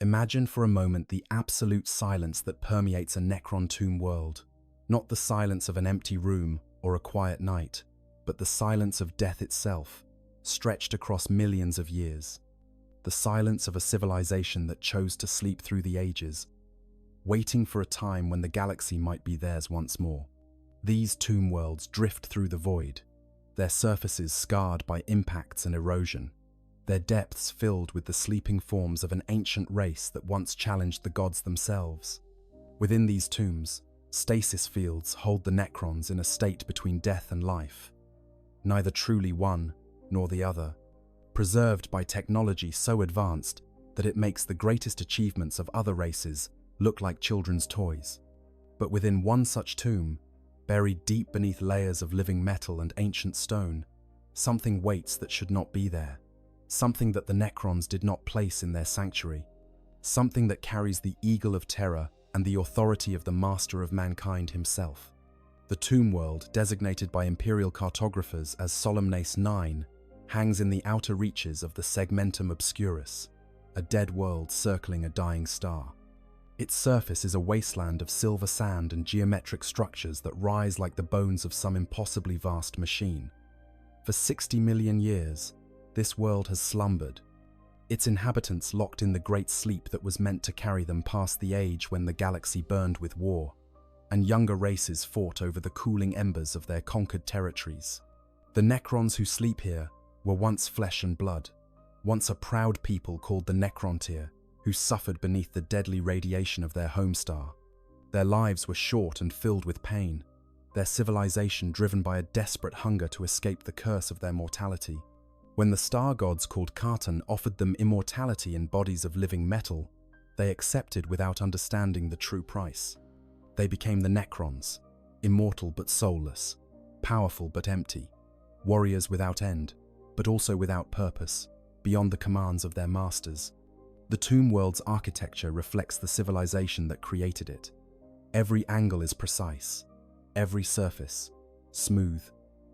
Imagine for a moment the absolute silence that permeates a Necron tomb world. Not the silence of an empty room or a quiet night, but the silence of death itself, stretched across millions of years. The silence of a civilization that chose to sleep through the ages, waiting for a time when the galaxy might be theirs once more. These tomb worlds drift through the void, their surfaces scarred by impacts and erosion, their depths filled with the sleeping forms of an ancient race that once challenged the gods themselves. Within these tombs, stasis fields hold the Necrons in a state between death and life, neither truly one nor the other, preserved by technology so advanced that it makes the greatest achievements of other races look like children's toys. But within one such tomb, buried deep beneath layers of living metal and ancient stone, something waits that should not be there, something that the Necrons did not place in their sanctuary, something that carries the eagle of terror and the authority of the master of mankind himself. The tomb world, designated by imperial cartographers as Solemnace 9, hangs in the outer reaches of the Segmentum Obscurus, a dead world circling a dying star. Its surface is a wasteland of silver sand and geometric structures that rise like the bones of some impossibly vast machine. For 60 million years, this world has slumbered, its inhabitants locked in the great sleep that was meant to carry them past the age when the galaxy burned with war, and younger races fought over the cooling embers of their conquered territories. The Necrons who sleep here were once flesh and blood, once a proud people called the Necrontyr, who suffered beneath the deadly radiation of their homestar. Their lives were short and filled with pain, their civilization driven by a desperate hunger to escape the curse of their mortality. When the star gods called Kartan offered them immortality in bodies of living metal, they accepted without understanding the true price. They became the Necrons, immortal but soulless, powerful but empty, warriors without end, but also without purpose, beyond the commands of their masters. The tomb world's architecture reflects the civilization that created it. Every angle is precise, every surface smooth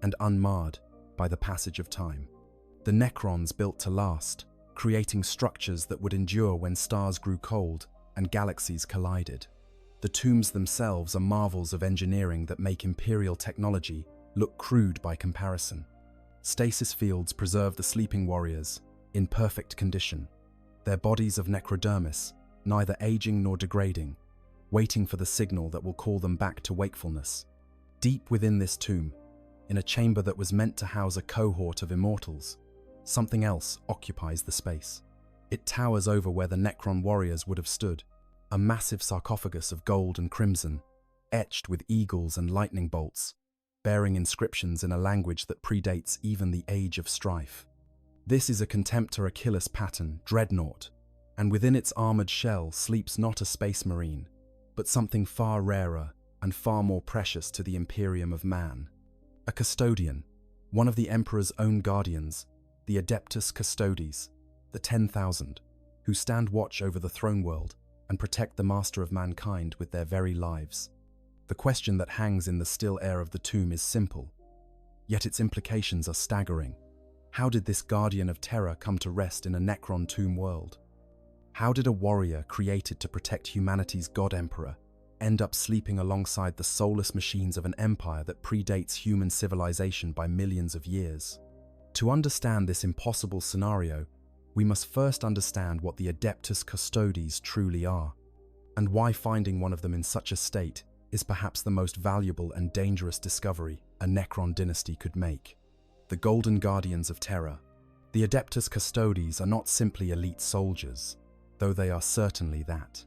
and unmarred by the passage of time. The Necrons built to last, creating structures that would endure when stars grew cold and galaxies collided. The tombs themselves are marvels of engineering that make imperial technology look crude by comparison. Stasis fields preserve the sleeping warriors in perfect condition, their bodies of necrodermis, neither aging nor degrading, waiting for the signal that will call them back to wakefulness. Deep within this tomb, in a chamber that was meant to house a cohort of immortals, something else occupies the space. It towers over where the Necron warriors would have stood, a massive sarcophagus of gold and crimson, etched with eagles and lightning bolts, bearing inscriptions in a language that predates even the age of strife. This is a Contemptor Achilles pattern, Dreadnought, and within its armored shell sleeps not a space marine, but something far rarer and far more precious to the Imperium of man. A Custodian, one of the Emperor's own guardians, the Adeptus Custodes, the 10,000, who stand watch over the throne world and protect the master of mankind with their very lives. The question that hangs in the still air of the tomb is simple, yet its implications are staggering. How did this guardian of terror come to rest in a Necron tomb world? How did a warrior created to protect humanity's god emperor end up sleeping alongside the soulless machines of an empire that predates human civilization by millions of years? To understand this impossible scenario, we must first understand what the Adeptus Custodes truly are, and why finding one of them in such a state is perhaps the most valuable and dangerous discovery a Necron dynasty could make. The Golden Guardians of Terror. The Adeptus Custodes are not simply elite soldiers, though they are certainly that.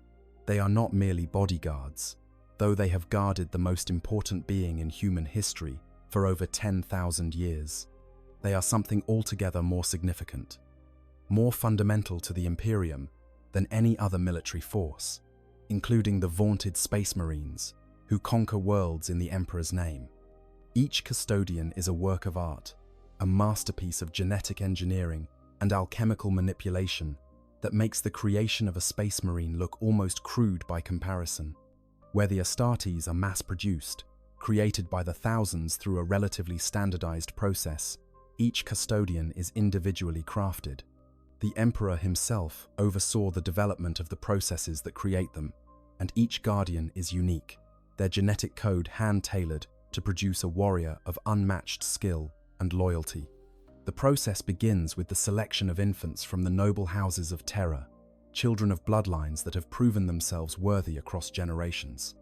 They are not merely bodyguards, though they have guarded the most important being in human history for over 10,000 years. They are something altogether more significant, more fundamental to the Imperium than any other military force, including the vaunted Space Marines, who conquer worlds in the Emperor's name. Each Custodian is a work of art, a masterpiece of genetic engineering and alchemical manipulation that makes the creation of a Space Marine look almost crude by comparison. Where the Astartes are mass-produced, created by the thousands through a relatively standardized process, each Custodian is individually crafted. The Emperor himself oversaw the development of the processes that create them, and each Guardian is unique, their genetic code hand-tailored to produce a warrior of unmatched skill and loyalty. The process begins with the selection of infants from the noble houses of Terra, children of bloodlines that have proven themselves worthy across generations.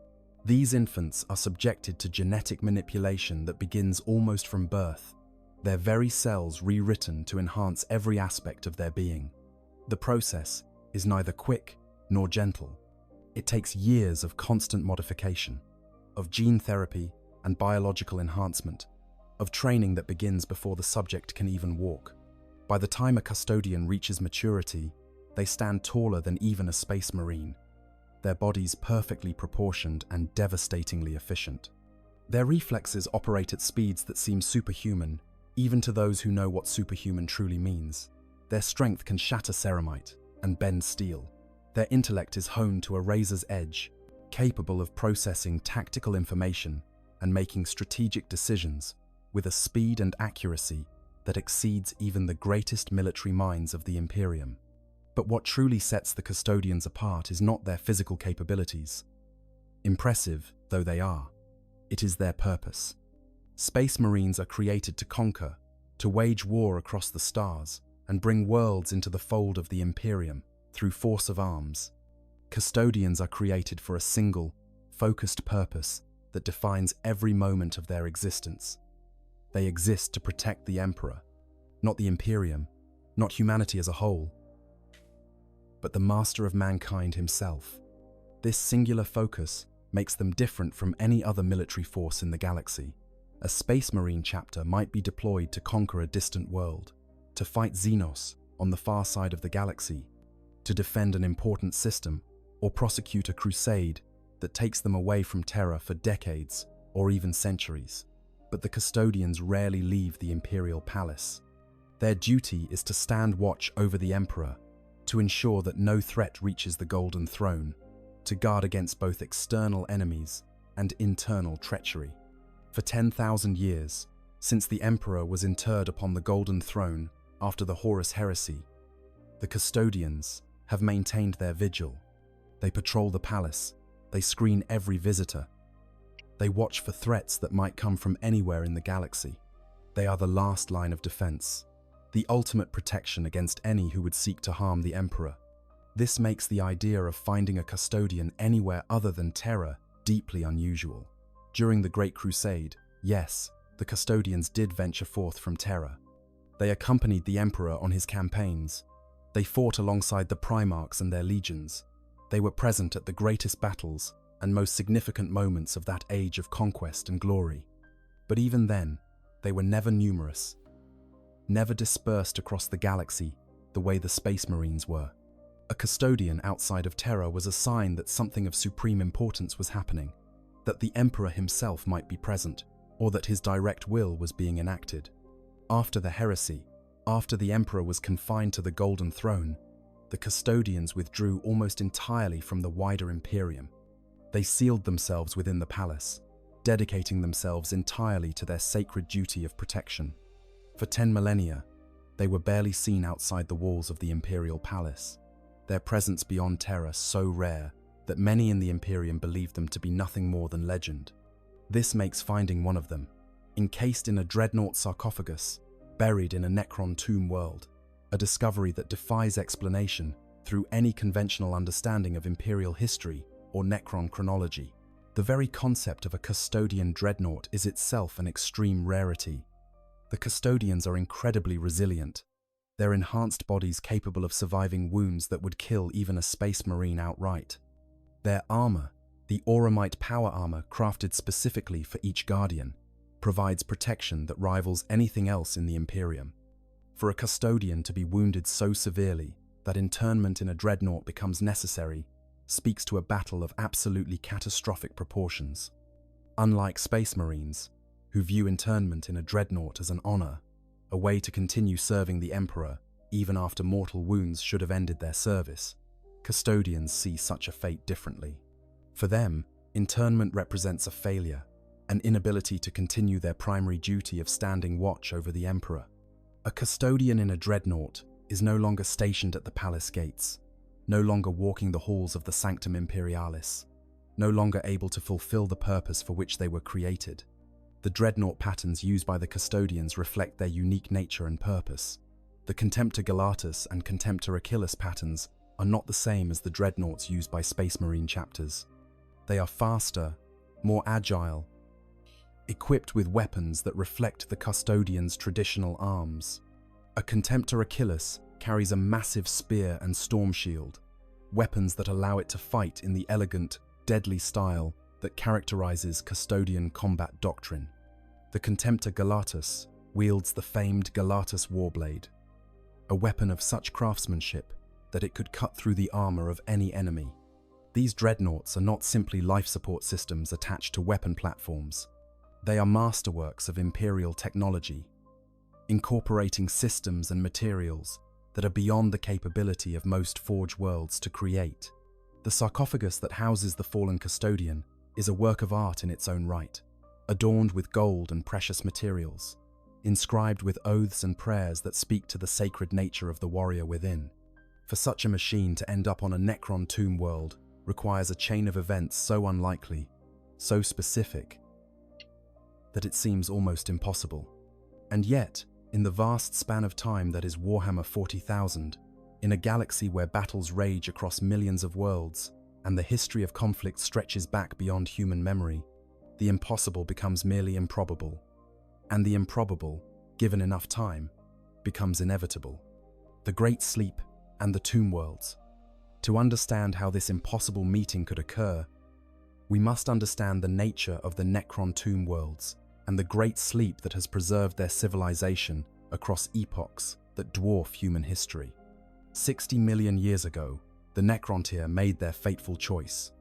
These infants are subjected to genetic manipulation that begins almost from birth, their very cells rewritten to enhance every aspect of their being. The process is neither quick nor gentle. It takes years of constant modification, of gene therapy and biological enhancement, of training that begins before the subject can even walk. By the time a custodian reaches maturity, they stand taller than even a space marine, their bodies perfectly proportioned and devastatingly efficient. Their reflexes operate at speeds that seem superhuman, even to those who know what superhuman truly means. Their strength can shatter ceramite and bend steel. Their intellect is honed to a razor's edge, capable of processing tactical information and making strategic decisions with a speed and accuracy that exceeds even the greatest military minds of the Imperium. But what truly sets the Custodians apart is not their physical capabilities. Impressive though they are, it is their purpose. Space Marines are created to conquer, to wage war across the stars, and bring worlds into the fold of the Imperium through force of arms. Custodians are created for a single, focused purpose that defines every moment of their existence. They exist to protect the Emperor, not the Imperium, not humanity as a whole, but the master of mankind himself. This singular focus makes them different from any other military force in the galaxy. A Space Marine chapter might be deployed to conquer a distant world, to fight Xenos on the far side of the galaxy, to defend an important system, or prosecute a crusade that takes them away from Terra for decades or even centuries. But the Custodians rarely leave the Imperial Palace. Their duty is to stand watch over the Emperor, to ensure that no threat reaches the Golden Throne, to guard against both external enemies and internal treachery. For 10,000 years, since the Emperor was interred upon the Golden Throne after the Horus Heresy, the Custodians have maintained their vigil. They patrol the palace, they screen every visitor. They watch for threats that might come from anywhere in the galaxy. They are the last line of defense, the ultimate protection against any who would seek to harm the Emperor. This makes the idea of finding a Custodian anywhere other than Terra deeply unusual. During the Great Crusade, yes, the Custodians did venture forth from Terra. They accompanied the Emperor on his campaigns. They fought alongside the Primarchs and their legions. They were present at the greatest battles and most significant moments of that age of conquest and glory. But even then, they were never numerous, never dispersed across the galaxy the way the Space Marines were. A Custodian outside of Terra was a sign that something of supreme importance was happening, that the Emperor himself might be present, or that his direct will was being enacted. After the heresy, after the Emperor was confined to the Golden Throne, the Custodians withdrew almost entirely from the wider Imperium. They sealed themselves within the palace, dedicating themselves entirely to their sacred duty of protection. For 10 millennia, they were barely seen outside the walls of the Imperial Palace, their presence beyond Terra so rare that many in the Imperium believed them to be nothing more than legend. This makes finding one of them, encased in a Dreadnought sarcophagus, buried in a Necron tomb world, a discovery that defies explanation through any conventional understanding of Imperial history or Necron chronology. The very concept of a Custodian Dreadnought is itself an extreme rarity. The Custodians are incredibly resilient, their enhanced bodies capable of surviving wounds that would kill even a Space Marine outright. Their armor, the Auramite power armor crafted specifically for each Guardian, provides protection that rivals anything else in the Imperium. For a Custodian to be wounded so severely that internment in a Dreadnought becomes necessary speaks to a battle of absolutely catastrophic proportions. Unlike Space Marines, who view internment in a Dreadnought as an honor, a way to continue serving the Emperor even after mortal wounds should have ended their service, Custodians see such a fate differently. For them, internment represents a failure, an inability to continue their primary duty of standing watch over the Emperor. A Custodian in a Dreadnought is no longer stationed at the palace gates, no longer walking the halls of the Sanctum Imperialis, no longer able to fulfill the purpose for which they were created. The Dreadnought patterns used by the Custodians reflect their unique nature and purpose. The Contemptor Galatus and Contemptor Achilles patterns are not the same as the Dreadnoughts used by Space Marine chapters. They are faster, more agile, equipped with weapons that reflect the Custodians' traditional arms. A Contemptor Achilles carries a massive spear and storm shield, weapons that allow it to fight in the elegant, deadly style that characterizes Custodian combat doctrine. The Contemptor Galatus wields the famed Galatus Warblade, a weapon of such craftsmanship that it could cut through the armor of any enemy. These dreadnoughts are not simply life support systems attached to weapon platforms. They are masterworks of Imperial technology, incorporating systems and materials that are beyond the capability of most Forge worlds to create. The sarcophagus that houses the fallen Custodian is a work of art in its own right, adorned with gold and precious materials, inscribed with oaths and prayers that speak to the sacred nature of the warrior within. For such a machine to end up on a Necron tomb world requires a chain of events so unlikely, so specific, that it seems almost impossible. And yet, in the vast span of time that is Warhammer 40,000, in a galaxy where battles rage across millions of worlds and the history of conflict stretches back beyond human memory, the impossible becomes merely improbable, and the improbable, given enough time, becomes inevitable. The Great Sleep and the Tomb Worlds. To understand how this impossible meeting could occur, we must understand the nature of the Necron Tomb Worlds and the Great Sleep that has preserved their civilization across epochs that dwarf human history. 60 million years ago, the Necrontyr made their fateful choice.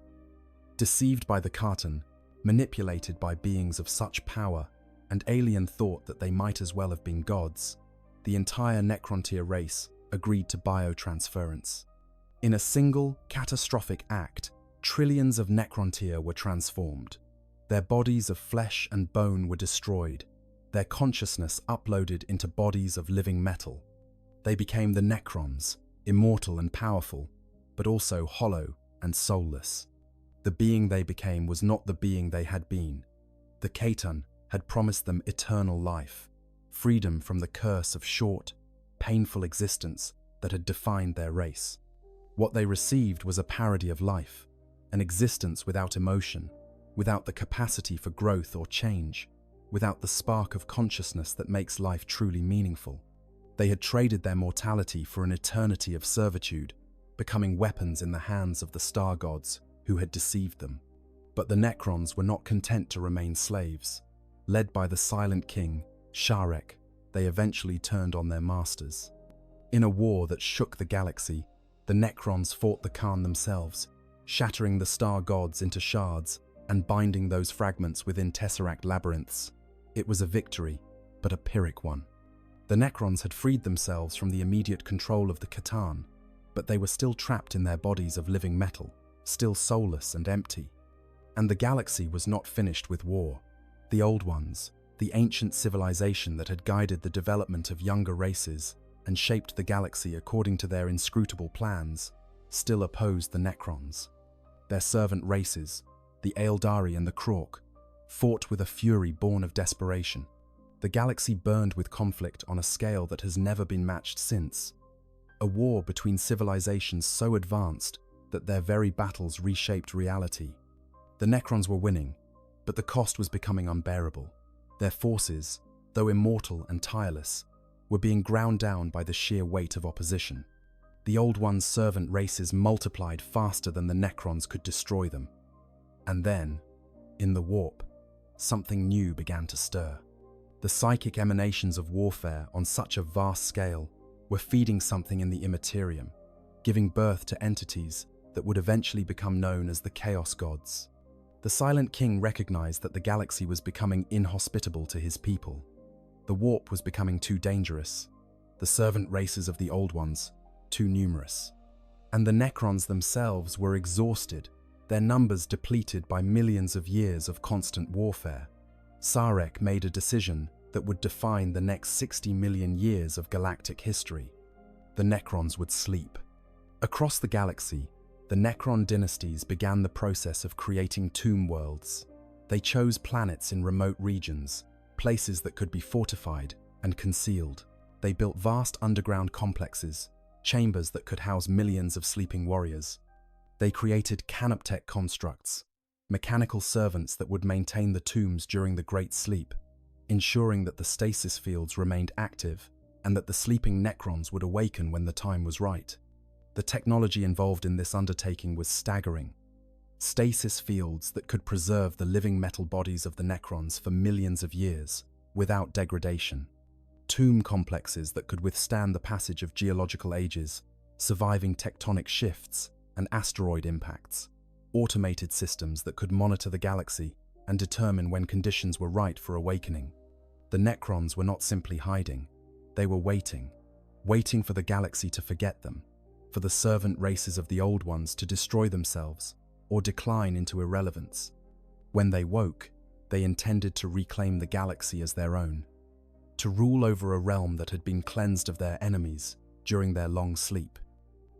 Deceived by the Carton, manipulated by beings of such power, and alien thought that they might as well have been gods, the entire Necrontyr race agreed to biotransference. In a single, catastrophic act, trillions of Necrontyr were transformed. Their bodies of flesh and bone were destroyed, their consciousness uploaded into bodies of living metal. They became the Necrons, immortal and powerful, but also hollow and soulless. The being they became was not the being they had been. The Katan had promised them eternal life, freedom from the curse of short, painful existence that had defined their race. What they received was a parody of life, an existence without emotion, without the capacity for growth or change, without the spark of consciousness that makes life truly meaningful. They had traded their mortality for an eternity of servitude, becoming weapons in the hands of the star gods who had deceived them. But the Necrons were not content to remain slaves. Led by the Silent King, Sharek, they eventually turned on their masters. In a war that shook the galaxy, the Necrons fought the Khan themselves, shattering the star gods into shards and binding those fragments within Tesseract labyrinths. It was a victory, but a Pyrrhic one. The Necrons had freed themselves from the immediate control of the Catan, but they were still trapped in their bodies of living metal, still soulless and empty. And the galaxy was not finished with war. The Old Ones, the ancient civilization that had guided the development of younger races and shaped the galaxy according to their inscrutable plans, still opposed the Necrons. Their servant races, the Aeldari and the Krork, fought with a fury born of desperation. The galaxy burned with conflict on a scale that has never been matched since. A war between civilizations so advanced that their very battles reshaped reality. The Necrons were winning, but the cost was becoming unbearable. Their forces, though immortal and tireless, were being ground down by the sheer weight of opposition. The Old One's servant races multiplied faster than the Necrons could destroy them. And then, in the warp, something new began to stir. The psychic emanations of warfare on such a vast scale were feeding something in the Imperium, giving birth to entities that would eventually become known as the Chaos Gods. The Silent King recognized that the galaxy was becoming inhospitable to his people. The warp was becoming too dangerous, the servant races of the Old Ones too numerous. And the Necrons themselves were exhausted, their numbers depleted by millions of years of constant warfare. Sarek made a decision that would define the next 60 million years of galactic history. the Necrons would sleep. Across the galaxy, the Necron dynasties began the process of creating tomb worlds. They chose planets in remote regions, places that could be fortified and concealed. They built vast underground complexes, chambers that could house millions of sleeping warriors. They created canoptek constructs, mechanical servants that would maintain the tombs during the Great Sleep, ensuring that the stasis fields remained active and that the sleeping Necrons would awaken when the time was right. The technology involved in this undertaking was staggering. Stasis fields that could preserve the living metal bodies of the Necrons for millions of years without degradation. Tomb complexes that could withstand the passage of geological ages, surviving tectonic shifts and asteroid impacts. Automated systems that could monitor the galaxy and determine when conditions were right for awakening. The Necrons were not simply hiding, they were waiting for the galaxy to forget them, for the servant races of the old ones to destroy themselves or decline into irrelevance. When they woke, they intended to reclaim the galaxy as their own, to rule over a realm that had been cleansed of their enemies during their long sleep.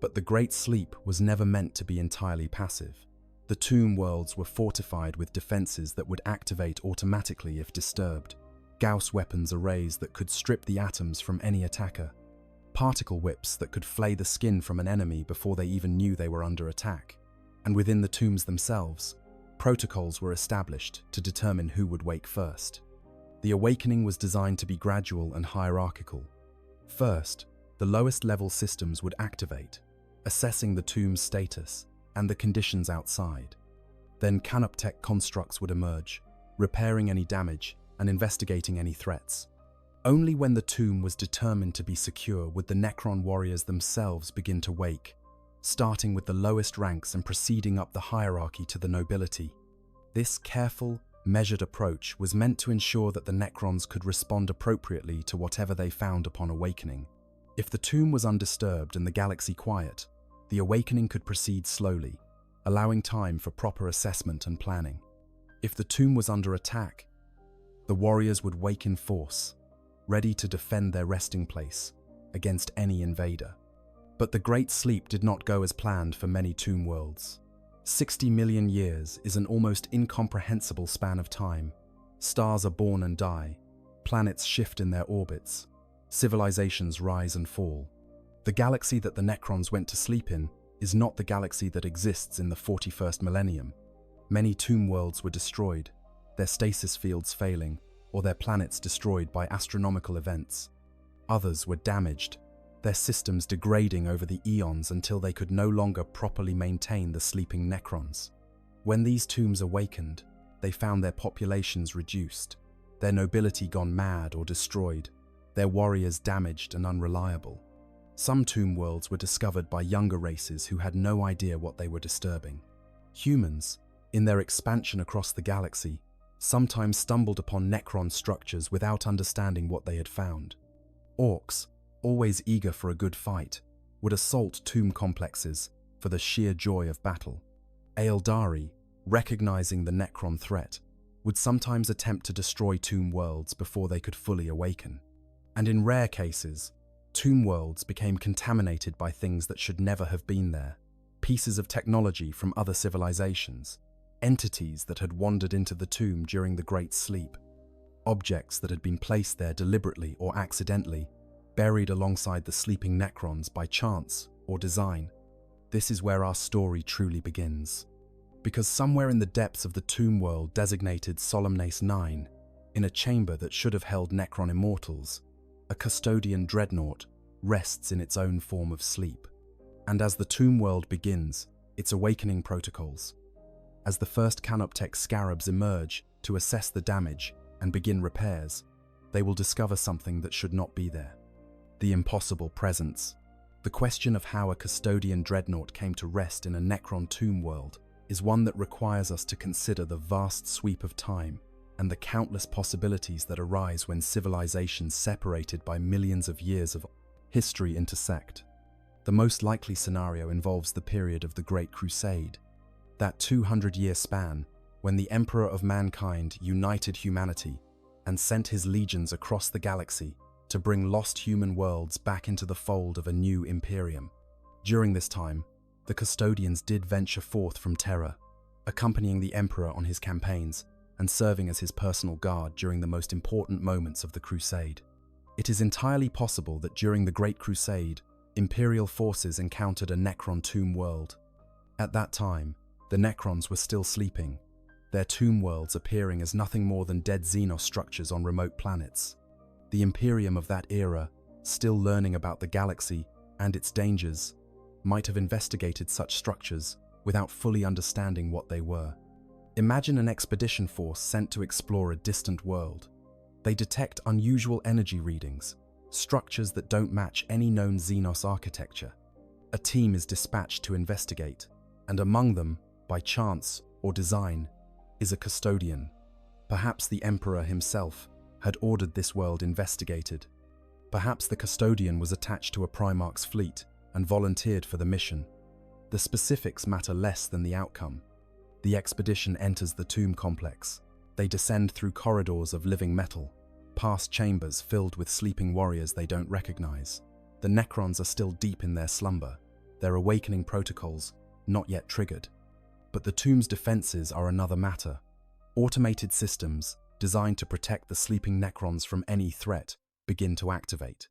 But the Great Sleep was never meant to be entirely passive. The tomb worlds were fortified with defenses that would activate automatically if disturbed, Gauss weapons arrays that could strip the atoms from any attacker, particle whips that could flay the skin from an enemy before they even knew they were under attack. And within the tombs themselves, protocols were established to determine who would wake first. The awakening was designed to be gradual and hierarchical. First, the lowest level systems would activate, assessing the tomb's status and the conditions outside. Then canoptek constructs would emerge, repairing any damage and investigating any threats. Only when the tomb was determined to be secure would the Necron warriors themselves begin to wake, starting with the lowest ranks and proceeding up the hierarchy to the nobility. This careful, measured approach was meant to ensure that the Necrons could respond appropriately to whatever they found upon awakening. If the tomb was undisturbed and the galaxy quiet, the awakening could proceed slowly, allowing time for proper assessment and planning. If the tomb was under attack, the warriors would wake in force, ready to defend their resting place against any invader. But the Great Sleep did not go as planned for many tomb worlds. 60 million years is an almost incomprehensible span of time. Stars are born and die, planets shift in their orbits, civilizations rise and fall. The galaxy that the Necrons went to sleep in is not the galaxy that exists in the 41st millennium. Many tomb worlds were destroyed, their stasis fields failing, or their planets destroyed by astronomical events. Others were damaged, their systems degrading over the eons until they could no longer properly maintain the sleeping Necrons. When these tombs awakened, they found their populations reduced, their nobility gone mad or destroyed, their warriors damaged and unreliable. Some tomb worlds were discovered by younger races who had no idea what they were disturbing. Humans, in their expansion across the galaxy, sometimes stumbled upon Necron structures without understanding what they had found. Orcs, always eager for a good fight, would assault tomb complexes for the sheer joy of battle. Aeldari, recognizing the Necron threat, would sometimes attempt to destroy tomb worlds before they could fully awaken. And in rare cases, tomb worlds became contaminated by things that should never have been there, pieces of technology from other civilizations, entities that had wandered into the tomb during the Great Sleep, objects that had been placed there deliberately or accidentally, buried alongside the sleeping Necrons by chance or design. This is where our story truly begins. Because somewhere in the depths of the tomb world designated Solemnace 9, in a chamber that should have held Necron immortals, a Custodian Dreadnought rests in its own form of sleep. And as the tomb world begins its awakening protocols, as the first canoptek scarabs emerge to assess the damage and begin repairs, they will discover something that should not be there. The impossible presence. The question of how a Custodian Dreadnought came to rest in a Necron tomb world is one that requires us to consider the vast sweep of time and the countless possibilities that arise when civilizations separated by millions of years of history intersect. The most likely scenario involves the period of the Great Crusade, that 200-year span when the Emperor of Mankind united humanity and sent his legions across the galaxy to bring lost human worlds back into the fold of a new Imperium. During this time, the Custodians did venture forth from Terra, accompanying the Emperor on his campaigns and serving as his personal guard during the most important moments of the Crusade. It is entirely possible that during the Great Crusade, Imperial forces encountered a Necron tomb world. At that time, the Necrons were still sleeping, their tomb worlds appearing as nothing more than dead Xenos structures on remote planets. The Imperium of that era, still learning about the galaxy and its dangers, might have investigated such structures without fully understanding what they were. Imagine an expedition force sent to explore a distant world. They detect unusual energy readings, structures that don't match any known Xenos architecture. A team is dispatched to investigate, and among them, by chance or design, is a Custodian. Perhaps the Emperor himself had ordered this world investigated. Perhaps the Custodian was attached to a Primarch's fleet and volunteered for the mission. The specifics matter less than the outcome. The expedition enters the tomb complex. They descend through corridors of living metal, past chambers filled with sleeping warriors they don't recognize. The Necrons are still deep in their slumber, their awakening protocols not yet triggered. But the tomb's defenses are another matter. Automated systems, designed to protect the sleeping Necrons from any threat, begin to activate.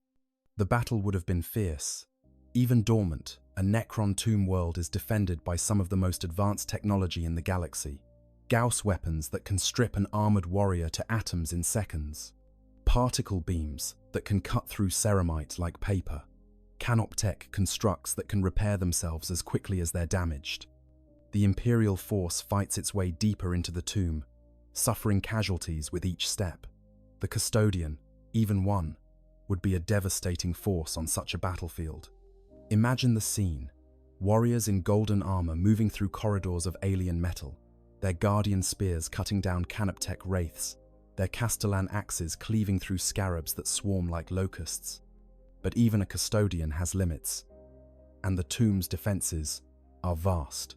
The battle would have been fierce. Even dormant, a Necron tomb world is defended by some of the most advanced technology in the galaxy. Gauss weapons that can strip an armored warrior to atoms in seconds. Particle beams that can cut through ceramite like paper. Canoptech constructs that can repair themselves as quickly as they're damaged. The Imperial force fights its way deeper into the tomb, suffering casualties with each step. The Custodian, even one, would be a devastating force on such a battlefield. Imagine the scene. Warriors in golden armor moving through corridors of alien metal, their guardian spears cutting down Canoptech wraiths, their Castellan axes cleaving through scarabs that swarm like locusts. But even a Custodian has limits, and the tomb's defenses are vast.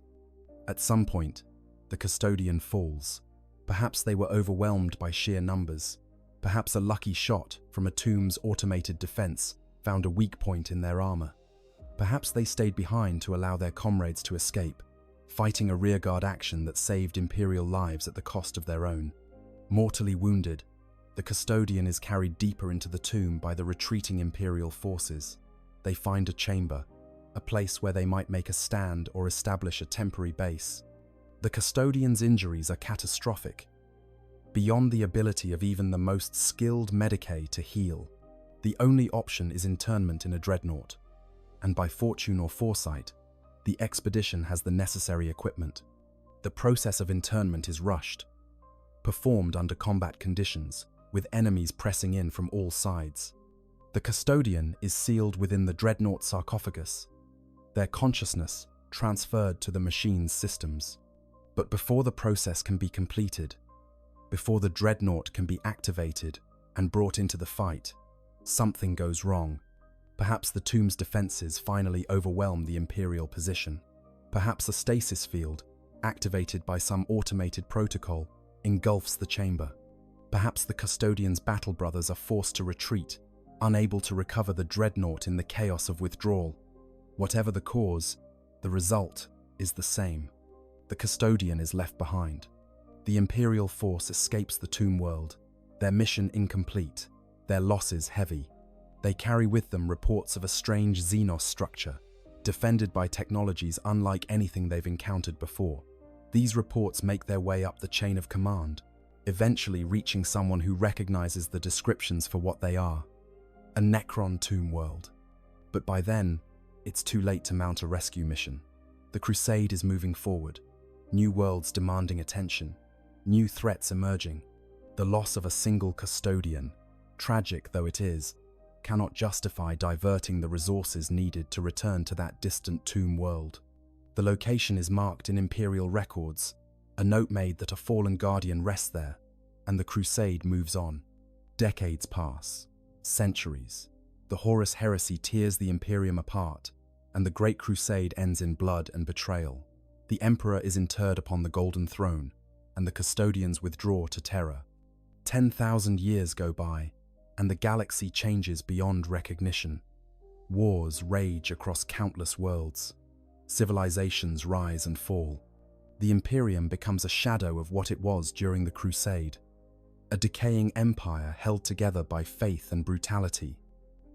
At some point, the Custodian falls. Perhaps they were overwhelmed by sheer numbers. Perhaps a lucky shot from a tomb's automated defense found a weak point in their armor. Perhaps they stayed behind to allow their comrades to escape, fighting a rearguard action that saved Imperial lives at the cost of their own. Mortally wounded, the Custodian is carried deeper into the tomb by the retreating Imperial forces. They find a chamber, a place where they might make a stand or establish a temporary base. The Custodian's injuries are catastrophic, beyond the ability of even the most skilled Medicae to heal. The only option is internment in a Dreadnought, and by fortune or foresight, the expedition has the necessary equipment. The process of internment is rushed, performed under combat conditions, with enemies pressing in from all sides. The Custodian is sealed within the Dreadnought sarcophagus, their consciousness transferred to the machine's systems. But before the process can be completed, before the Dreadnought can be activated and brought into the fight, something goes wrong. Perhaps the tomb's defenses finally overwhelm the Imperial position. Perhaps a stasis field, activated by some automated protocol, engulfs the chamber. Perhaps the Custodian's battle brothers are forced to retreat, unable to recover the Dreadnought in the chaos of withdrawal. Whatever the cause, the result is the same. The Custodian is left behind. The Imperial force escapes the tomb world, their mission incomplete, their losses heavy. They carry with them reports of a strange Xenos structure, defended by technologies unlike anything they've encountered before. These reports make their way up the chain of command, eventually reaching someone who recognizes the descriptions for what they are: a Necron tomb world. But by then, it's too late to mount a rescue mission. The Crusade is moving forward, new worlds demanding attention, new threats emerging. The loss of a single Custodian, tragic though it is, cannot justify diverting the resources needed to return to that distant tomb world. The location is marked in Imperial records, a note made that a fallen guardian rests there, and the Crusade moves on. Decades pass, centuries. The Horus heresy tears the Imperium apart, and the Great Crusade ends in blood and betrayal. The Emperor is interred upon the Golden Throne, and the Custodians withdraw to Terra. 10,000 years go by, and the galaxy changes beyond recognition. Wars rage across countless worlds. Civilizations rise and fall. The Imperium becomes a shadow of what it was during the Crusade, a decaying empire held together by faith and brutality.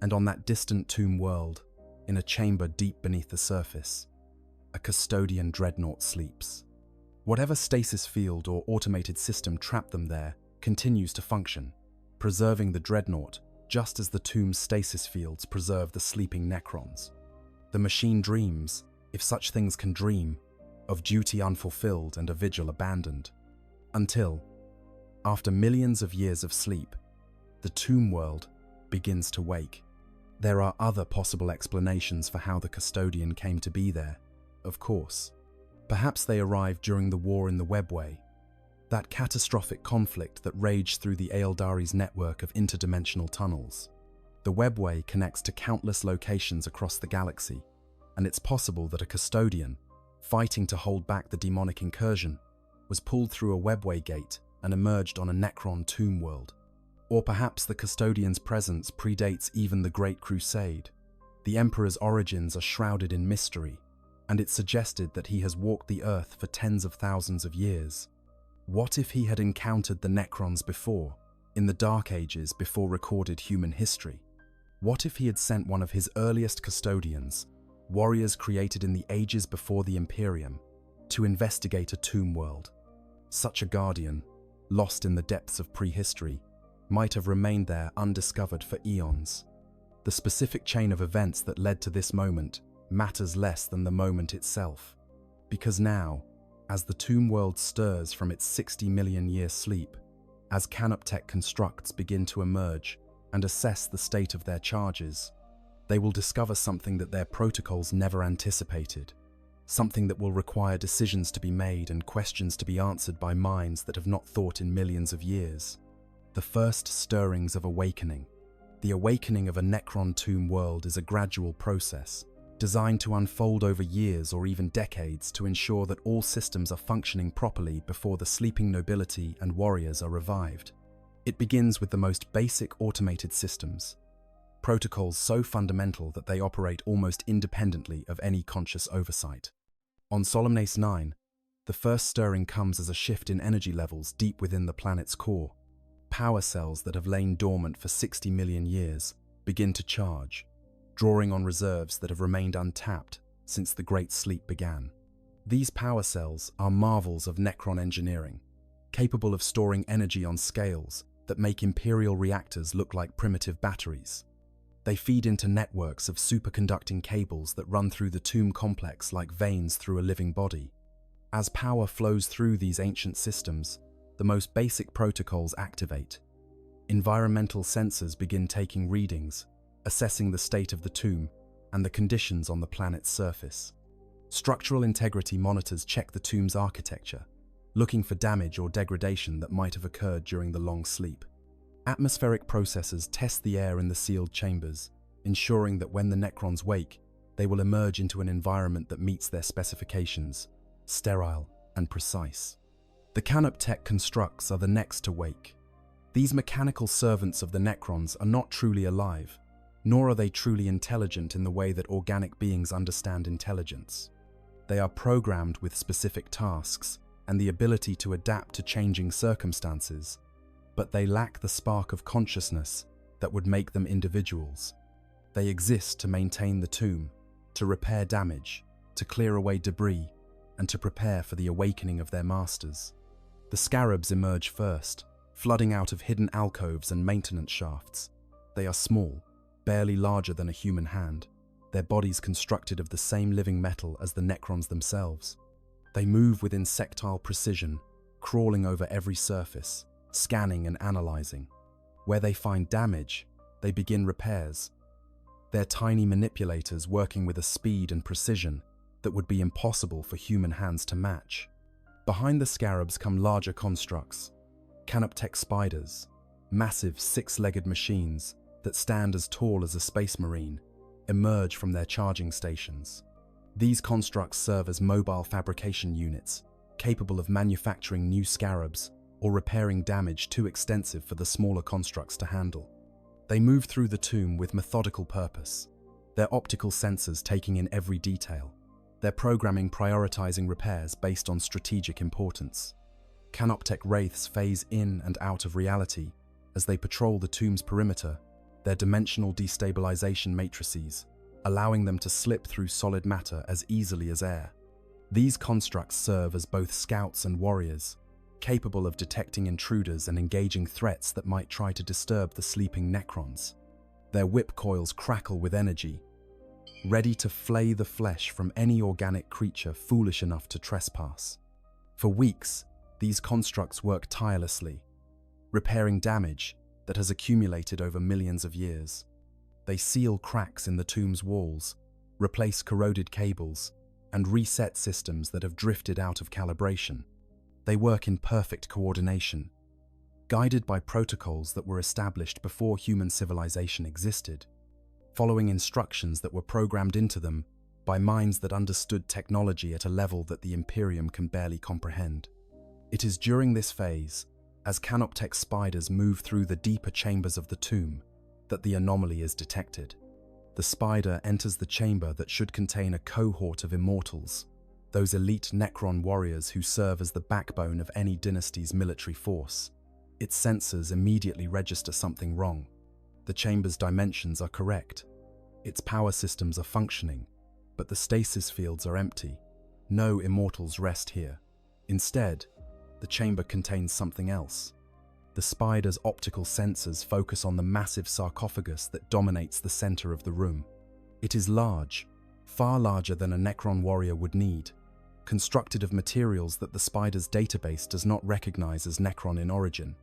And on that distant tomb world, in a chamber deep beneath the surface, a Custodian Dreadnought sleeps. Whatever stasis field or automated system trapped them there continues to function, preserving the Dreadnought just as the tomb's stasis fields preserve the sleeping Necrons. The machine dreams, if such things can dream, of duty unfulfilled and a vigil abandoned. Until, after millions of years of sleep, the tomb world begins to wake. There are other possible explanations for how the Custodian came to be there, of course. Perhaps they arrived during the war in the Webway, that catastrophic conflict that raged through the Aeldari's network of interdimensional tunnels. The Webway connects to countless locations across the galaxy, and it's possible that a Custodian, fighting to hold back the demonic incursion, was pulled through a Webway gate and emerged on a Necron tomb world. Or perhaps the Custodian's presence predates even the Great Crusade. The Emperor's origins are shrouded in mystery, and it's suggested that he has walked the Earth for tens of thousands of years. What if he had encountered the Necrons before, in the Dark Ages before recorded human history? What if he had sent one of his earliest Custodians, warriors created in the ages before the Imperium, to investigate a tomb world? Such a guardian, lost in the depths of prehistory, might have remained there undiscovered for eons. The specific chain of events that led to this moment matters less than the moment itself, because now, as the tomb world stirs from its 60 million year sleep, as Canoptech constructs begin to emerge and assess the state of their charges, they will discover something that their protocols never anticipated, something that will require decisions to be made and questions to be answered by minds that have not thought in millions of years. The first stirrings of awakening. The awakening of a Necron tomb world is a gradual process, designed to unfold over years or even decades to ensure that all systems are functioning properly before the sleeping nobility and warriors are revived. It begins with the most basic automated systems, protocols so fundamental that they operate almost independently of any conscious oversight. On Solemnace 9, the first stirring comes as a shift in energy levels deep within the planet's core. Power cells that have lain dormant for 60 million years begin to charge, drawing on reserves that have remained untapped since the Great Sleep began. These power cells are marvels of Necron engineering, capable of storing energy on scales that make Imperial reactors look like primitive batteries. They feed into networks of superconducting cables that run through the tomb complex like veins through a living body. As power flows through these ancient systems, the most basic protocols activate. Environmental sensors begin taking readings, assessing the state of the tomb and the conditions on the planet's surface. Structural integrity monitors check the tomb's architecture, looking for damage or degradation that might have occurred during the long sleep. Atmospheric processors test the air in the sealed chambers, ensuring that when the Necrons wake, they will emerge into an environment that meets their specifications, sterile and precise. The Canoptech constructs are the next to wake. These mechanical servants of the Necrons are not truly alive, nor are they truly intelligent in the way that organic beings understand intelligence. They are programmed with specific tasks and the ability to adapt to changing circumstances, but they lack the spark of consciousness that would make them individuals. They exist to maintain the tomb, to repair damage, to clear away debris, and to prepare for the awakening of their masters. The scarabs emerge first, flooding out of hidden alcoves and maintenance shafts. They are small, barely larger than a human hand, their bodies constructed of the same living metal as the Necrons themselves. They move with insectile precision, crawling over every surface, scanning and analyzing. Where they find damage, they begin repairs. They're tiny manipulators working with a speed and precision that would be impossible for human hands to match. Behind the scarabs come larger constructs, Canoptech spiders, massive six-legged machines that stand as tall as a space marine, emerge from their charging stations. These constructs serve as mobile fabrication units, capable of manufacturing new scarabs or repairing damage too extensive for the smaller constructs to handle. They move through the tomb with methodical purpose, their optical sensors taking in every detail, their programming prioritizing repairs based on strategic importance. Canoptek wraiths phase in and out of reality as they patrol the tomb's perimeter, their dimensional destabilization matrices, allowing them to slip through solid matter as easily as air. These constructs serve as both scouts and warriors, capable of detecting intruders and engaging threats that might try to disturb the sleeping Necrons. Their whip coils crackle with energy, ready to flay the flesh from any organic creature foolish enough to trespass. For weeks, these constructs work tirelessly, repairing damage that has accumulated over millions of years. They seal cracks in the tomb's walls, replace corroded cables, and reset systems that have drifted out of calibration. They work in perfect coordination, guided by protocols that were established before human civilization existed, following instructions that were programmed into them by minds that understood technology at a level that the Imperium can barely comprehend. It is during this phase, as Canoptek spiders move through the deeper chambers of the tomb, that the anomaly is detected. The spider enters the chamber that should contain a cohort of immortals, those elite Necron warriors who serve as the backbone of any dynasty's military force. Its sensors immediately register something wrong. The chamber's dimensions are correct. Its power systems are functioning, but the stasis fields are empty. No immortals rest here. Instead, the chamber contains something else. The spider's optical sensors focus on the massive sarcophagus that dominates the center of the room. It is large, far larger than a Necron warrior would need, constructed of materials that the spider's database does not recognize as Necron in origin.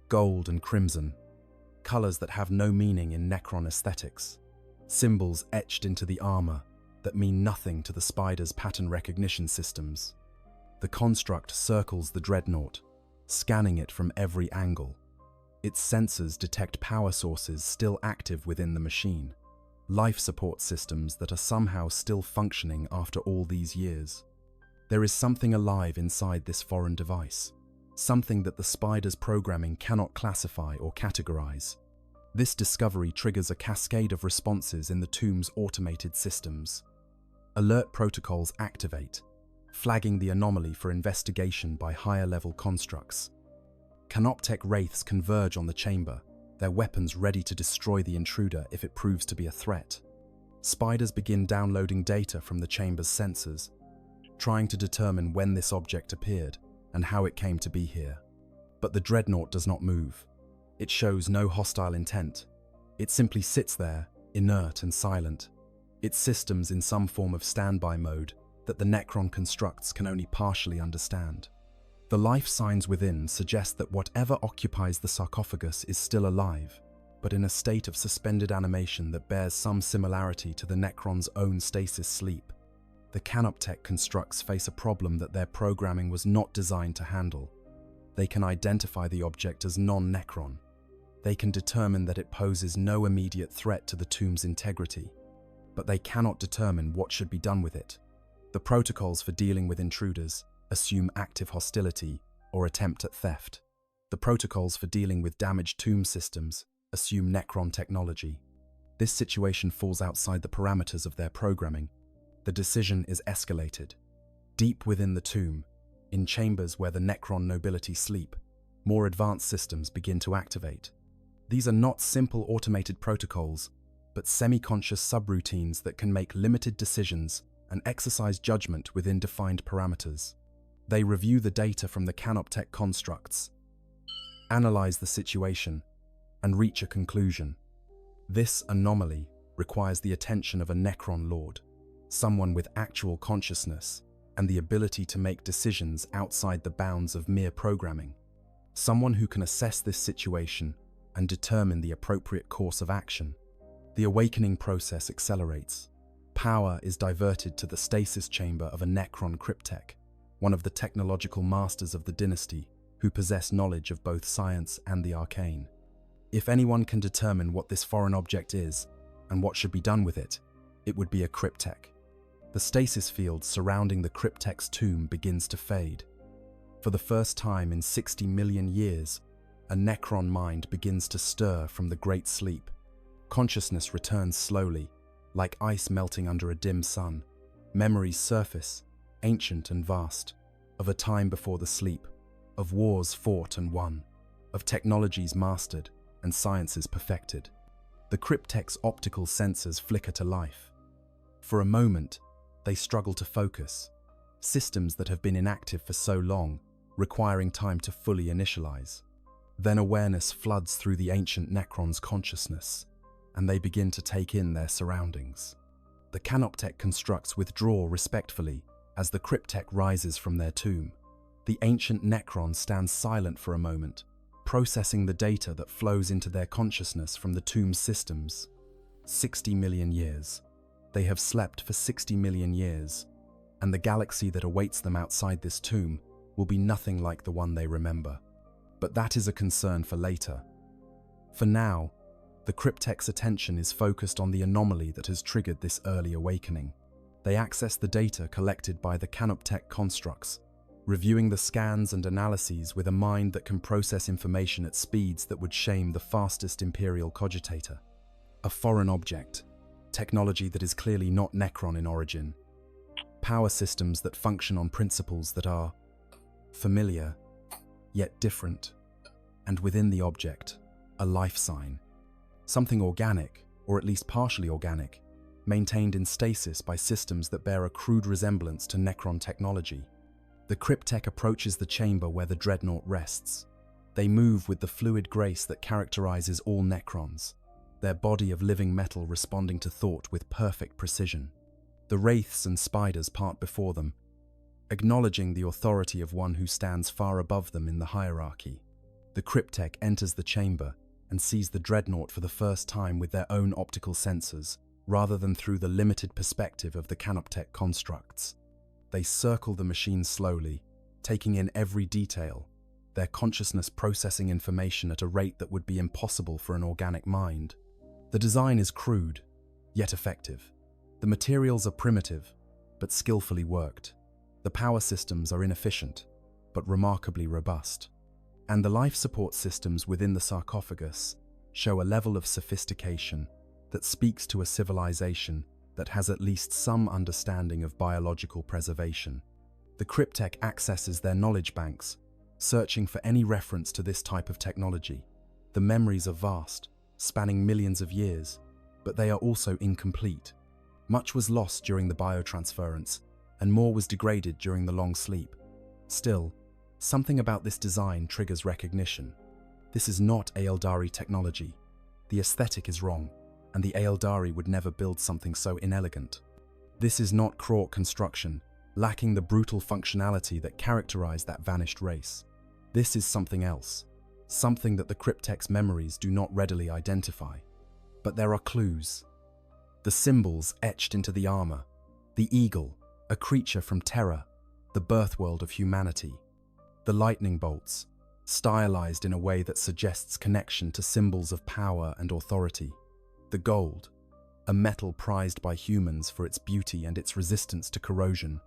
Gold and crimson, colors that have no meaning in Necron aesthetics, symbols etched into the armor that mean nothing to the spider's pattern recognition systems. The construct circles the Dreadnought, scanning it from every angle. Its sensors detect power sources still active within the machine, life support systems that are somehow still functioning after all these years. There is something alive inside this foreign device, something that the spider's programming cannot classify or categorize. This discovery triggers a cascade of responses in the tomb's automated systems. Alert protocols activate, flagging the anomaly for investigation by higher-level constructs. Canoptek wraiths converge on the chamber, their weapons ready to destroy the intruder if it proves to be a threat. Spiders begin downloading data from the chamber's sensors, trying to determine when this object appeared and how it came to be here. But the Dreadnought does not move. It shows no hostile intent. It simply sits there, inert and silent, its systems in some form of standby mode that the Necron constructs can only partially understand. The life signs within suggest that whatever occupies the sarcophagus is still alive, but in a state of suspended animation that bears some similarity to the Necron's own stasis sleep. The Canoptek constructs face a problem that their programming was not designed to handle. They can identify the object as non-Necron. They can determine that it poses no immediate threat to the tomb's integrity, but they cannot determine what should be done with it. The protocols for dealing with intruders assume active hostility or attempt at theft. The protocols for dealing with damaged tomb systems assume Necron technology. This situation falls outside the parameters of their programming. The decision is escalated. Deep within the tomb, in chambers where the Necron nobility sleep, more advanced systems begin to activate. These are not simple automated protocols, but semi-conscious subroutines that can make limited decisions and exercise judgment within defined parameters. They review the data from the Canoptek constructs, analyze the situation, and reach a conclusion. This anomaly requires the attention of a Necron Lord, someone with actual consciousness and the ability to make decisions outside the bounds of mere programming. Someone who can assess this situation and determine the appropriate course of action. The awakening process accelerates. Power is diverted to the stasis chamber of a Necron cryptek, one of the technological masters of the dynasty who possess knowledge of both science and the arcane. If anyone can determine what this foreign object is and what should be done with it, it would be a cryptek. The stasis field surrounding the cryptek's tomb begins to fade. For the first time in 60 million years, a Necron mind begins to stir from the great sleep. Consciousness returns slowly, like ice melting under a dim sun. Memories surface, ancient and vast, of a time before the sleep, of wars fought and won, of technologies mastered and sciences perfected. The cryptech's optical sensors flicker to life. For a moment, they struggle to focus. Systems that have been inactive for so long, requiring time to fully initialize. Then awareness floods through the ancient Necron's consciousness, and they begin to take in their surroundings. The Canoptech constructs withdraw respectfully as the cryptech rises from their tomb. The ancient Necron stands silent for a moment, processing the data that flows into their consciousness from the tomb's systems. 60 million years. They have slept for 60 million years, and the galaxy that awaits them outside this tomb will be nothing like the one they remember. But that is a concern for later. For now, the cryptech's attention is focused on the anomaly that has triggered this early awakening. They access the data collected by the Canoptech constructs, reviewing the scans and analyses with a mind that can process information at speeds that would shame the fastest Imperial cogitator. A foreign object, technology that is clearly not Necron in origin. Power systems that function on principles that are familiar, yet different. And within the object, a life sign. Something organic, or at least partially organic, maintained in stasis by systems that bear a crude resemblance to Necron technology. The cryptech approaches the chamber where the Dreadnought rests. They move with the fluid grace that characterizes all Necrons, their body of living metal responding to thought with perfect precision. The wraiths and spiders part before them, acknowledging the authority of one who stands far above them in the hierarchy. The cryptech enters the chamber and sees the Dreadnought for the first time with their own optical sensors, rather than through the limited perspective of the Canoptech constructs. They circle the machine slowly, taking in every detail, their consciousness processing information at a rate that would be impossible for an organic mind. The design is crude, yet effective. The materials are primitive, but skillfully worked. The power systems are inefficient, but remarkably robust. And the life support systems within the sarcophagus show a level of sophistication that speaks to a civilization that has at least some understanding of biological preservation. The cryptech accesses their knowledge banks, searching for any reference to this type of technology. The memories are vast, spanning millions of years, but they are also incomplete. Much was lost during the biotransference, and more was degraded during the long sleep. Still, something about this design triggers recognition. This is not Aeldari technology. The aesthetic is wrong, and the Aeldari would never build something so inelegant. This is not Krork construction, lacking the brutal functionality that characterized that vanished race. This is something else, something that the cryptech's memories do not readily identify. But there are clues. The symbols etched into the armor, the eagle, a creature from Terra, the birthworld of humanity. The lightning bolts, stylized in a way that suggests connection to symbols of power and authority. The gold, a metal prized by humans for its beauty and its resistance to corrosion.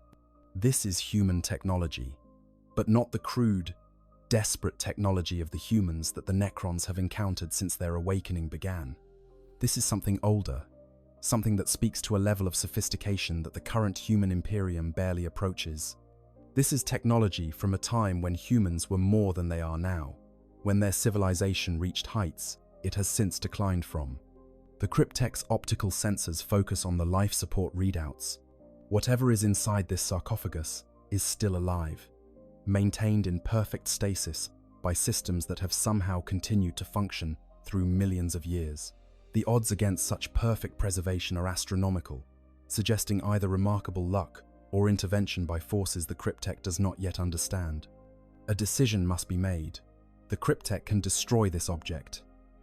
This is human technology, but not the crude, desperate technology of the humans that the Necrons have encountered since their awakening began. This is something older, something that speaks to a level of sophistication that the current human Imperium barely approaches. This is technology from a time when humans were more than they are now. When their civilization reached heights it has since declined from. The cryptech's optical sensors focus on the life support readouts. Whatever is inside this sarcophagus is still alive, maintained in perfect stasis by systems that have somehow continued to function through millions of years. The odds against such perfect preservation are astronomical, suggesting either remarkable luck or intervention by forces the cryptech does not yet understand. A decision must be made. The cryptech can destroy this object,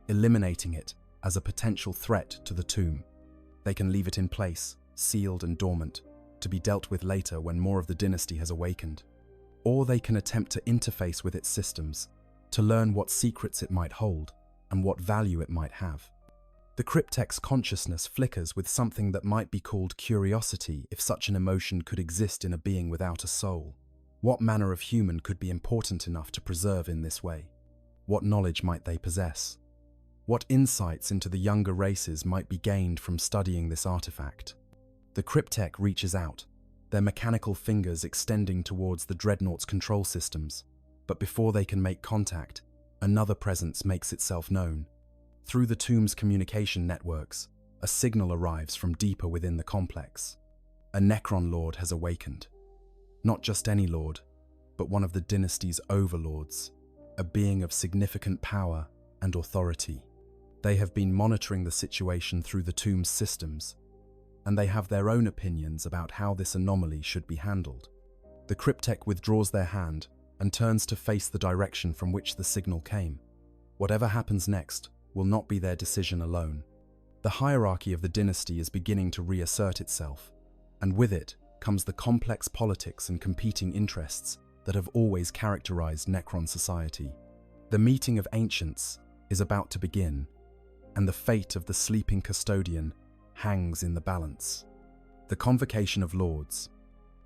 eliminating it as a potential threat to the tomb. They can leave it in place, sealed and dormant, to be dealt with later when more of the dynasty has awakened. Or they can attempt to interface with its systems, to learn what secrets it might hold and what value it might have. The cryptech's consciousness flickers with something that might be called curiosity if such an emotion could exist in a being without a soul. What manner of human could be important enough to preserve in this way? What knowledge might they possess? What insights into the younger races might be gained from studying this artifact? The cryptech reaches out, their mechanical fingers extending towards the Dreadnought's control systems. But before they can make contact, another presence makes itself known. Through the tomb's communication networks, a signal arrives from deeper within the complex. A Necron lord has awakened. Not just any lord, but one of the dynasty's overlords, a being of significant power and authority. They have been monitoring the situation through the tomb's systems, and they have their own opinions about how this anomaly should be handled. The cryptech withdraws their hand and turns to face the direction from which the signal came. Whatever happens next will not be their decision alone. The hierarchy of the dynasty is beginning to reassert itself, and with it comes the complex politics and competing interests that have always characterized Necron society. The meeting of ancients is about to begin, and the fate of the sleeping Custodian hangs in the balance. The convocation of lords,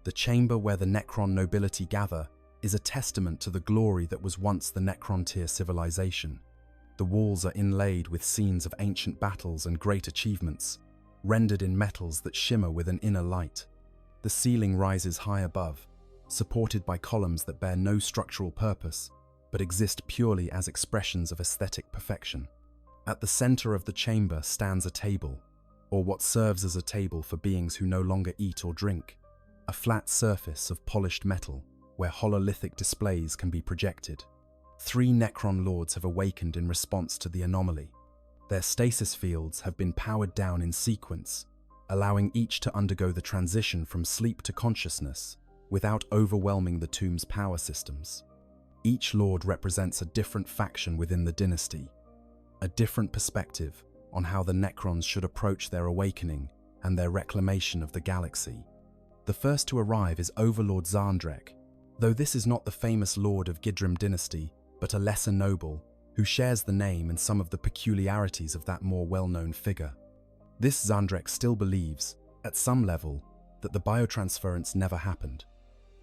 the chamber where the Necron nobility gather, is a testament to the glory that was once the Necron-tier civilization. The walls are inlaid with scenes of ancient battles and great achievements, rendered in metals that shimmer with an inner light. The ceiling rises high above, supported by columns that bear no structural purpose, but exist purely as expressions of aesthetic perfection. At the center of the chamber stands a table, or what serves as a table for beings who no longer eat or drink, a flat surface of polished metal where hololithic displays can be projected. 3 Necron lords have awakened in response to the anomaly. Their stasis fields have been powered down in sequence, allowing each to undergo the transition from sleep to consciousness without overwhelming the tomb's power systems. Each lord represents a different faction within the dynasty, a different perspective on how the Necrons should approach their awakening and their reclamation of the galaxy. The first to arrive is Overlord Zandrek, though this is not the famous lord of Gidrim dynasty, but a lesser noble who shares the name and some of the peculiarities of that more well-known figure. This Zandrek still believes, at some level, that the biotransference never happened,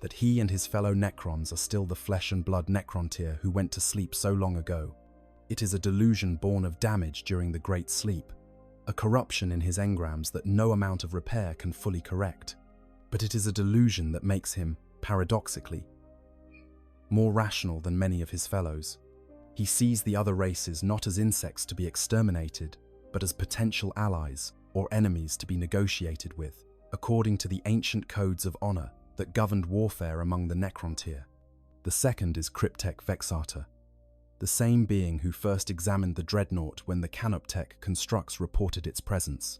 that he and his fellow Necrons are still the flesh and blood Necron-tier who went to sleep so long ago. It is a delusion born of damage during the Great Sleep, a corruption in his engrams that no amount of repair can fully correct. But it is a delusion that makes him, paradoxically, more rational than many of his fellows. He sees the other races not as insects to be exterminated, but as potential allies or enemies to be negotiated with, according to the ancient codes of honor that governed warfare among the Necron-tier. The second is Cryptech Vexata, the same being who first examined the Dreadnought when the Canoptech constructs reported its presence.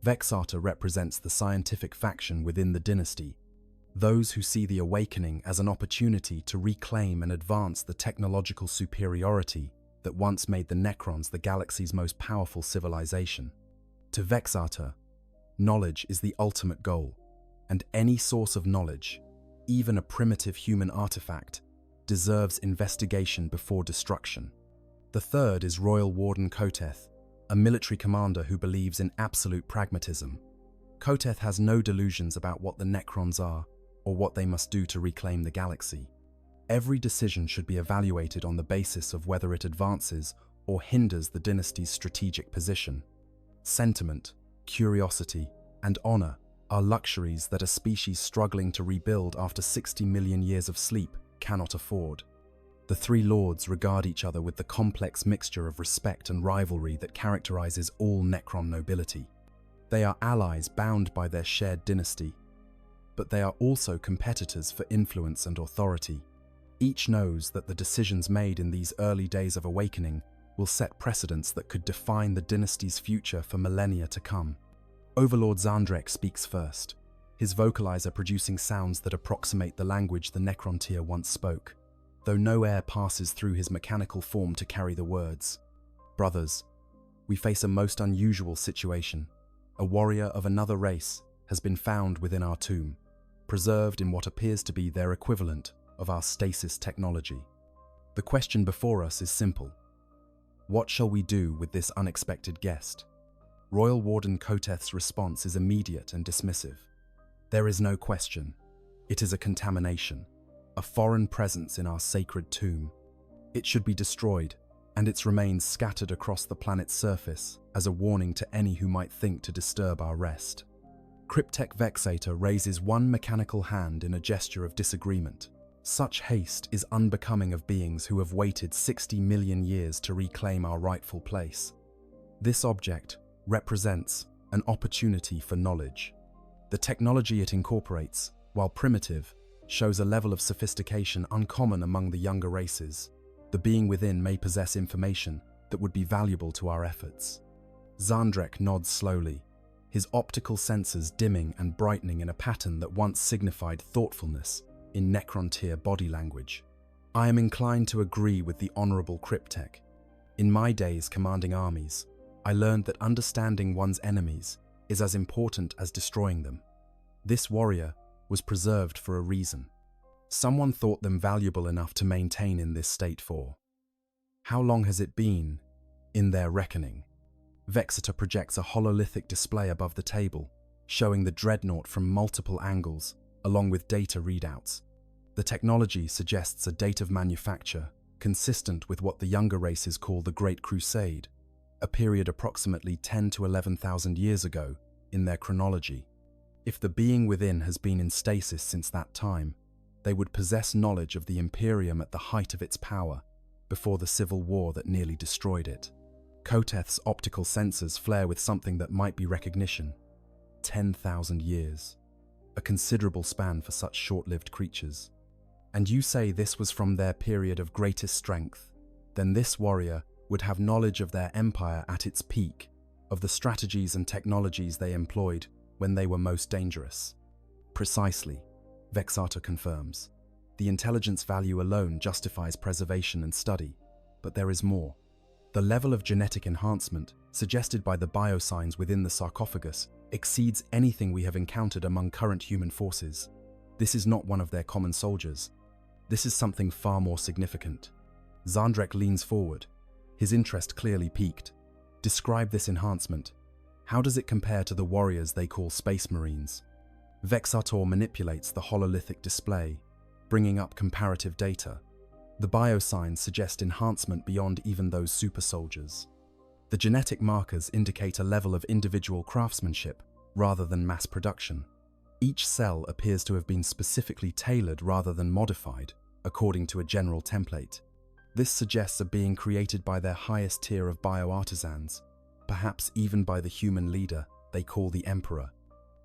Vexata represents the scientific faction within the dynasty, those who see the awakening as an opportunity to reclaim and advance the technological superiority that once made the Necrons the galaxy's most powerful civilization. To Vexata, knowledge is the ultimate goal, and any source of knowledge, even a primitive human artifact, deserves investigation before destruction. The third is Royal Warden Koteth, a military commander who believes in absolute pragmatism. Koteth has no delusions about what the Necrons are or what they must do to reclaim the galaxy. Every decision should be evaluated on the basis of whether it advances or hinders the dynasty's strategic position. Sentiment, curiosity, and honor are luxuries that a species struggling to rebuild after 60 million years of sleep cannot afford. The 3 lords regard each other with the complex mixture of respect and rivalry that characterizes all Necron nobility. They are allies bound by their shared dynasty, but they are also competitors for influence and authority. Each knows that the decisions made in these early days of awakening will set precedents that could define the dynasty's future for millennia to come. Overlord Zandrek speaks first, his vocalizer producing sounds that approximate the language the Necron-tier once spoke, though no air passes through his mechanical form to carry the words. Brothers, we face a most unusual situation. A warrior of another race has been found within our tomb, preserved in what appears to be their equivalent of our stasis technology. The question before us is simple. What shall we do with this unexpected guest? Royal Warden Koteth's response is immediate and dismissive. There is no question. It is a contamination, a foreign presence in our sacred tomb. It should be destroyed, and its remains scattered across the planet's surface as a warning to any who might think to disturb our rest. Cryptek Vexator raises one mechanical hand in a gesture of disagreement. Such haste is unbecoming of beings who have waited 60 million years to reclaim our rightful place. This object represents an opportunity for knowledge. The technology it incorporates, while primitive, shows a level of sophistication uncommon among the younger races. The being within may possess information that would be valuable to our efforts. Zandrek nods slowly, his optical sensors dimming and brightening in a pattern that once signified thoughtfulness in Necron-tier body language. I am inclined to agree with the Honorable Cryptek. In my days commanding armies, I learned that understanding one's enemies is as important as destroying them. This warrior was preserved for a reason. Someone thought them valuable enough to maintain in this state for. How long has it been in their reckoning? Vexator projects a hololithic display above the table, showing the Dreadnought from multiple angles, along with data readouts. The technology suggests a date of manufacture consistent with what the younger races call the Great Crusade, a period approximately 10 to 11,000 years ago in their chronology. If the being within has been in stasis since that time, they would possess knowledge of the Imperium at the height of its power, before the civil war that nearly destroyed it. Koteth's optical sensors flare with something that might be recognition. 10,000 years. A considerable span for such short-lived creatures. And you say this was from their period of greatest strength. Then this warrior would have knowledge of their empire at its peak, of the strategies and technologies they employed when they were most dangerous. Precisely, Vexator confirms. The intelligence value alone justifies preservation and study, but there is more. The level of genetic enhancement suggested by the biosigns within the sarcophagus exceeds anything we have encountered among current human forces. This is not one of their common soldiers. This is something far more significant. Zandrek leans forward, his interest clearly piqued. Describe this enhancement. How does it compare to the warriors they call Space Marines? Vexator manipulates the hololithic display, bringing up comparative data. The biosigns suggest enhancement beyond even those super soldiers. The genetic markers indicate a level of individual craftsmanship rather than mass production. Each cell appears to have been specifically tailored rather than modified, according to a general template. This suggests a being created by their highest tier of bioartisans, perhaps even by the human leader they call the Emperor.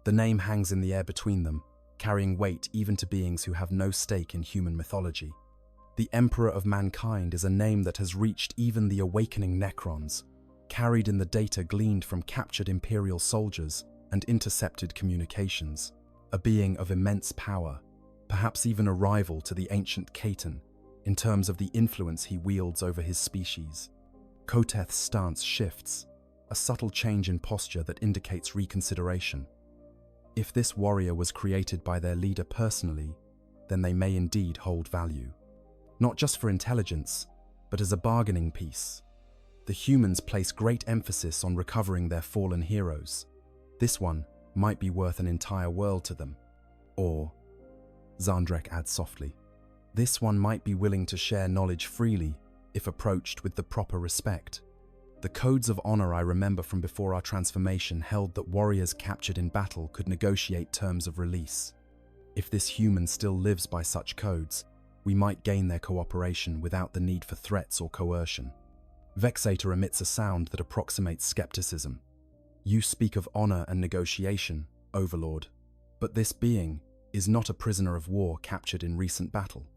The name hangs in the air between them, carrying weight even to beings who have no stake in human mythology. The Emperor of Mankind is a name that has reached even the awakening Necrons, carried in the data gleaned from captured Imperial soldiers and intercepted communications. A being of immense power, perhaps even a rival to the ancient Khatan, in terms of the influence he wields over his species. Koteth's stance shifts, a subtle change in posture that indicates reconsideration. If this warrior was created by their leader personally, then they may indeed hold value. Not just for intelligence, but as a bargaining piece. The humans place great emphasis on recovering their fallen heroes. This one might be worth an entire world to them. Or, Zandrek adds softly, this one might be willing to share knowledge freely if approached with the proper respect. The codes of honor I remember from before our transformation held that warriors captured in battle could negotiate terms of release. If this human still lives by such codes, we might gain their cooperation without the need for threats or coercion. Vexator emits a sound that approximates skepticism. You speak of honor and negotiation, Overlord, but this being is not a prisoner of war captured in recent battle.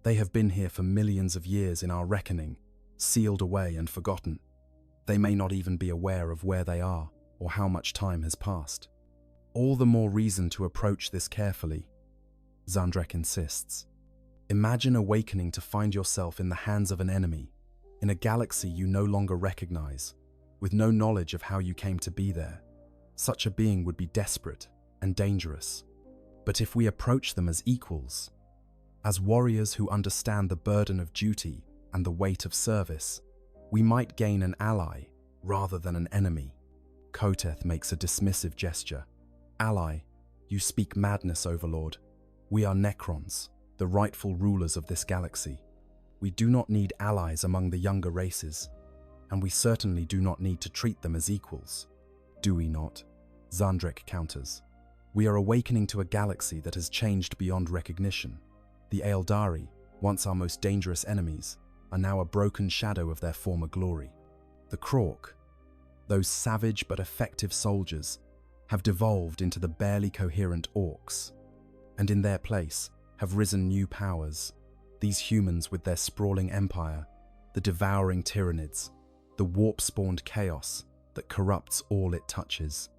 They have been here for millions of years in our reckoning, sealed away and forgotten. They may not even be aware of where they are or how much time has passed. All the more reason to approach this carefully, Zandrek insists. Imagine awakening to find yourself in the hands of an enemy, in a galaxy you no longer recognize, with no knowledge of how you came to be there. Such a being would be desperate and dangerous. But if we approach them as equals, as warriors who understand the burden of duty and the weight of service, we might gain an ally rather than an enemy. Koteth makes a dismissive gesture. Ally, you speak madness, Overlord. We are Necrons, the rightful rulers of this galaxy. We do not need allies among the younger races, and we certainly do not need to treat them as equals. Do we not? Zandrek counters. We are awakening to a galaxy that has changed beyond recognition. The Aeldari, once our most dangerous enemies, are now a broken shadow of their former glory. The Krork, those savage but effective soldiers, have devolved into the barely coherent orcs, and in their place have risen new powers, these humans with their sprawling empire, the devouring tyrannids, the warp-spawned chaos that corrupts all it touches.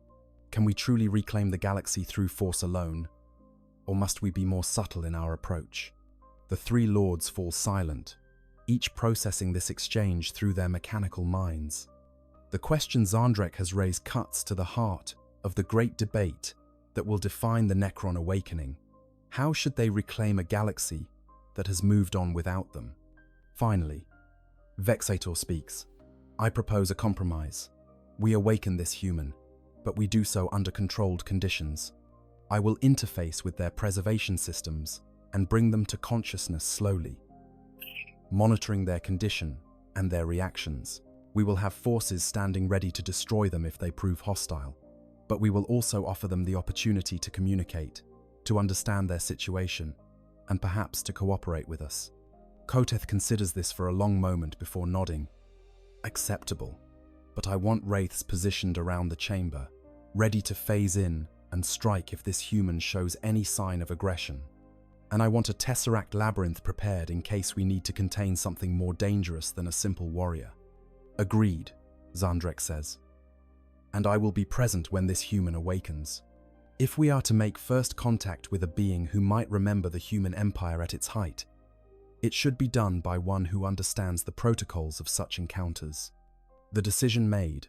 Can we truly reclaim the galaxy through force alone, or must we be more subtle in our approach? The three lords fall silent, each processing this exchange through their mechanical minds. The question Zandrek has raised cuts to the heart of the great debate that will define the Necron awakening. How should they reclaim a galaxy that has moved on without them? Finally, Vexator speaks. I propose a compromise. We awaken this human, but we do so under controlled conditions. I will interface with their preservation systems and bring them to consciousness slowly. Monitoring their condition and their reactions, we will have forces standing ready to destroy them if they prove hostile, but we will also offer them the opportunity to communicate, to understand their situation, and perhaps to cooperate with us. Koteth considers this for a long moment before nodding. Acceptable, but I want wraiths positioned around the chamber, ready to phase in and strike if this human shows any sign of aggression. And I want a Tesseract labyrinth prepared in case we need to contain something more dangerous than a simple warrior. Agreed, Zandrek says. And I will be present when this human awakens. If we are to make first contact with a being who might remember the human empire at its height, it should be done by one who understands the protocols of such encounters. The decision made,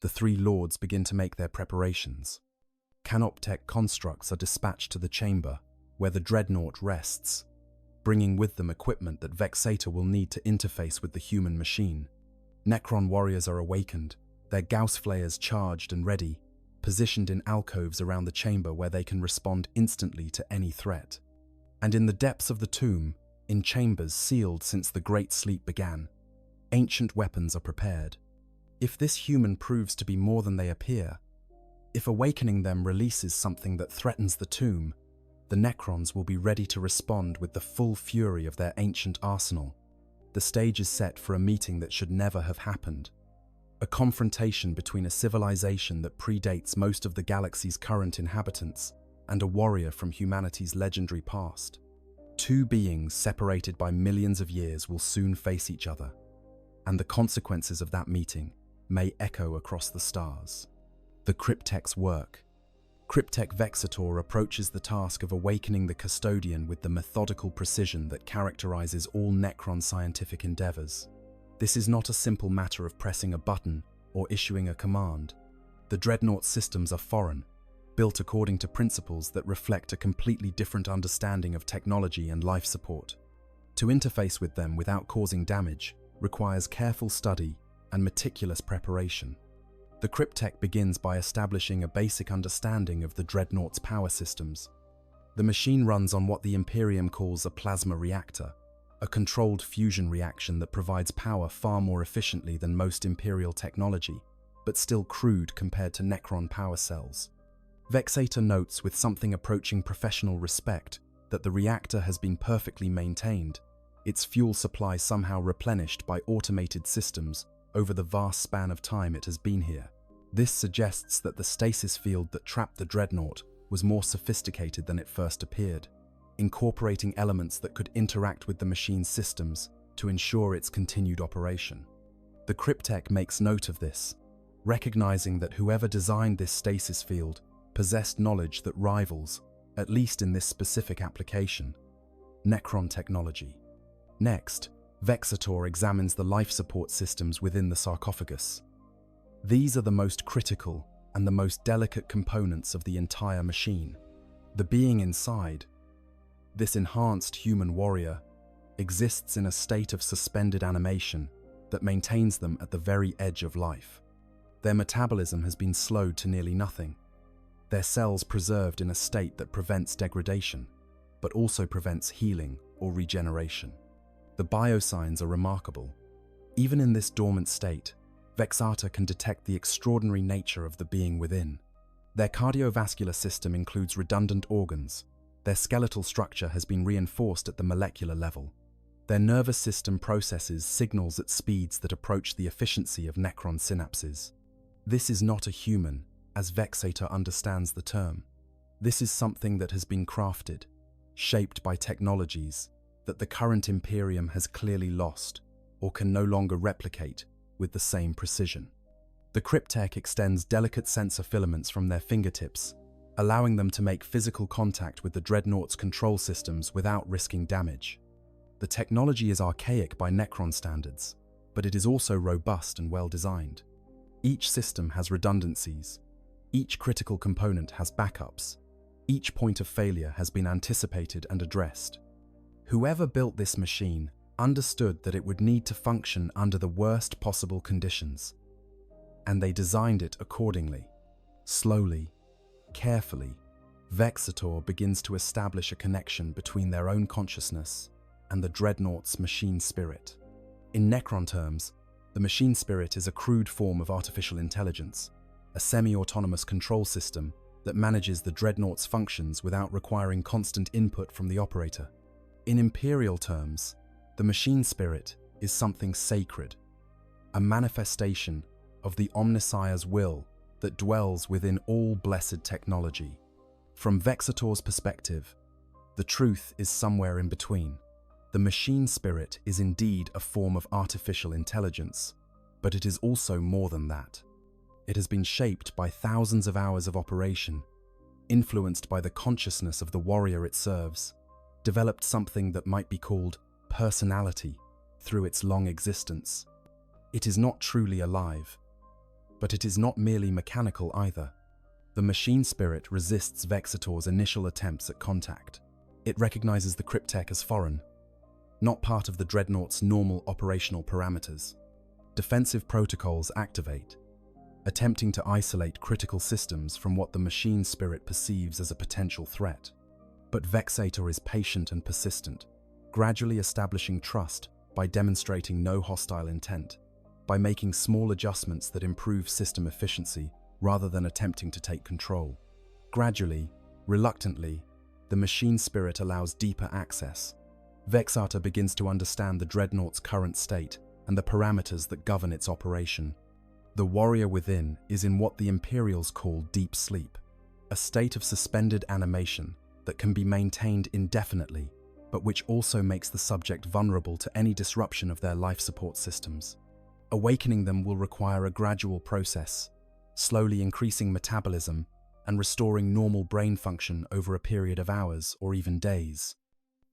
the three lords begin to make their preparations. Canoptech constructs are dispatched to the chamber where the Dreadnought rests, bringing with them equipment that Vexator will need to interface with the human machine. Necron warriors are awakened, their Gauss flayers charged and ready, positioned in alcoves around the chamber where they can respond instantly to any threat. And in the depths of the tomb, in chambers sealed since the Great Sleep began, ancient weapons are prepared. If this human proves to be more than they appear, if awakening them releases something that threatens the tomb, the Necrons will be ready to respond with the full fury of their ancient arsenal. The stage is set for a meeting that should never have happened. A confrontation between a civilization that predates most of the galaxy's current inhabitants and a warrior from humanity's legendary past. Two beings separated by millions of years will soon face each other, and the consequences of that meeting may echo across the stars. The Cryptek's work. Cryptek Vexator approaches the task of awakening the Custodian with the methodical precision that characterizes all Necron scientific endeavors. This is not a simple matter of pressing a button or issuing a command. The Dreadnought systems are foreign, built according to principles that reflect a completely different understanding of technology and life support. To interface with them without causing damage requires careful study and meticulous preparation. The Cryptek begins by establishing a basic understanding of the Dreadnought's power systems. The machine runs on what the Imperium calls a plasma reactor, a controlled fusion reaction that provides power far more efficiently than most Imperial technology, but still crude compared to Necron power cells. Vexator notes with something approaching professional respect that the reactor has been perfectly maintained, its fuel supply somehow replenished by automated systems over the vast span of time it has been here. This suggests that the stasis field that trapped the Dreadnought was more sophisticated than it first appeared, incorporating elements that could interact with the machine's systems to ensure its continued operation. The Cryptek makes note of this, recognizing that whoever designed this stasis field possessed knowledge that rivals, at least in this specific application, Necron technology. Next, Vexator examines the life support systems within the sarcophagus. These are the most critical and the most delicate components of the entire machine. The being inside, this enhanced human warrior, exists in a state of suspended animation that maintains them at the very edge of life. Their metabolism has been slowed to nearly nothing, their cells preserved in a state that prevents degradation, but also prevents healing or regeneration. The biosigns are remarkable. Even in this dormant state, Vexata can detect the extraordinary nature of the being within. Their cardiovascular system includes redundant organs. Their skeletal structure has been reinforced at the molecular level. Their nervous system processes signals at speeds that approach the efficiency of Necron synapses. This is not a human, as Vexata understands the term. This is something that has been crafted, shaped by technologies that the current Imperium has clearly lost or can no longer replicate with the same precision. The Cryptek extends delicate sensor filaments from their fingertips, allowing them to make physical contact with the Dreadnought's control systems without risking damage. The technology is archaic by Necron standards, but it is also robust and well-designed. Each system has redundancies. Each critical component has backups. Each point of failure has been anticipated and addressed. Whoever built this machine understood that it would need to function under the worst possible conditions, and they designed it accordingly. Slowly, carefully, Vexator begins to establish a connection between their own consciousness and the Dreadnought's machine spirit. In Necron terms, the machine spirit is a crude form of artificial intelligence, a semi-autonomous control system that manages the Dreadnought's functions without requiring constant input from the operator. In Imperial terms, the machine spirit is something sacred, a manifestation of the Omnissiah's will that dwells within all blessed technology. From Vexator's perspective, the truth is somewhere in between. The machine spirit is indeed a form of artificial intelligence, but it is also more than that. It has been shaped by thousands of hours of operation, influenced by the consciousness of the warrior it serves, developed something that might be called personality through its long existence. It is not truly alive, but it is not merely mechanical either. The machine spirit resists Vexator's initial attempts at contact. It recognizes the Cryptek as foreign, not part of the Dreadnought's normal operational parameters. Defensive protocols activate, attempting to isolate critical systems from what the machine spirit perceives as a potential threat. But Vexator is patient and persistent, gradually establishing trust by demonstrating no hostile intent, by making small adjustments that improve system efficiency rather than attempting to take control. Gradually, reluctantly, the machine spirit allows deeper access. Vexator begins to understand the Dreadnought's current state and the parameters that govern its operation. The warrior within is in what the Imperials call deep sleep, a state of suspended animation that can be maintained indefinitely, but which also makes the subject vulnerable to any disruption of their life support systems. Awakening them will require a gradual process, slowly increasing metabolism and restoring normal brain function over a period of hours or even days.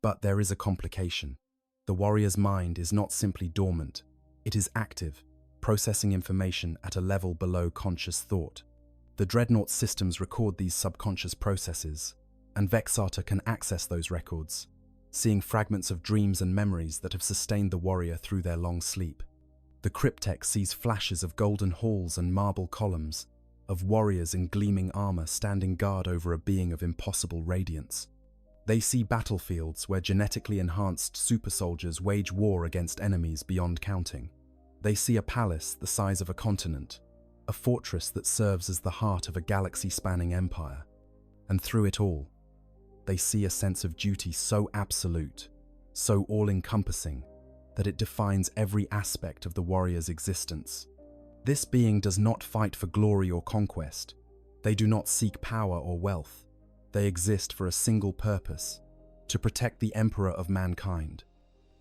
But there is a complication. The warrior's mind is not simply dormant, it is active, processing information at a level below conscious thought. The Dreadnought systems record these subconscious processes, and Vexator can access those records, seeing fragments of dreams and memories that have sustained the warrior through their long sleep. The Cryptek sees flashes of golden halls and marble columns, of warriors in gleaming armor standing guard over a being of impossible radiance. They see battlefields where genetically enhanced super soldiers wage war against enemies beyond counting. They see a palace the size of a continent, a fortress that serves as the heart of a galaxy-spanning empire. And through it all, they see a sense of duty so absolute, so all-encompassing, that it defines every aspect of the warrior's existence. This being does not fight for glory or conquest. They do not seek power or wealth. They exist for a single purpose: to protect the Emperor of mankind.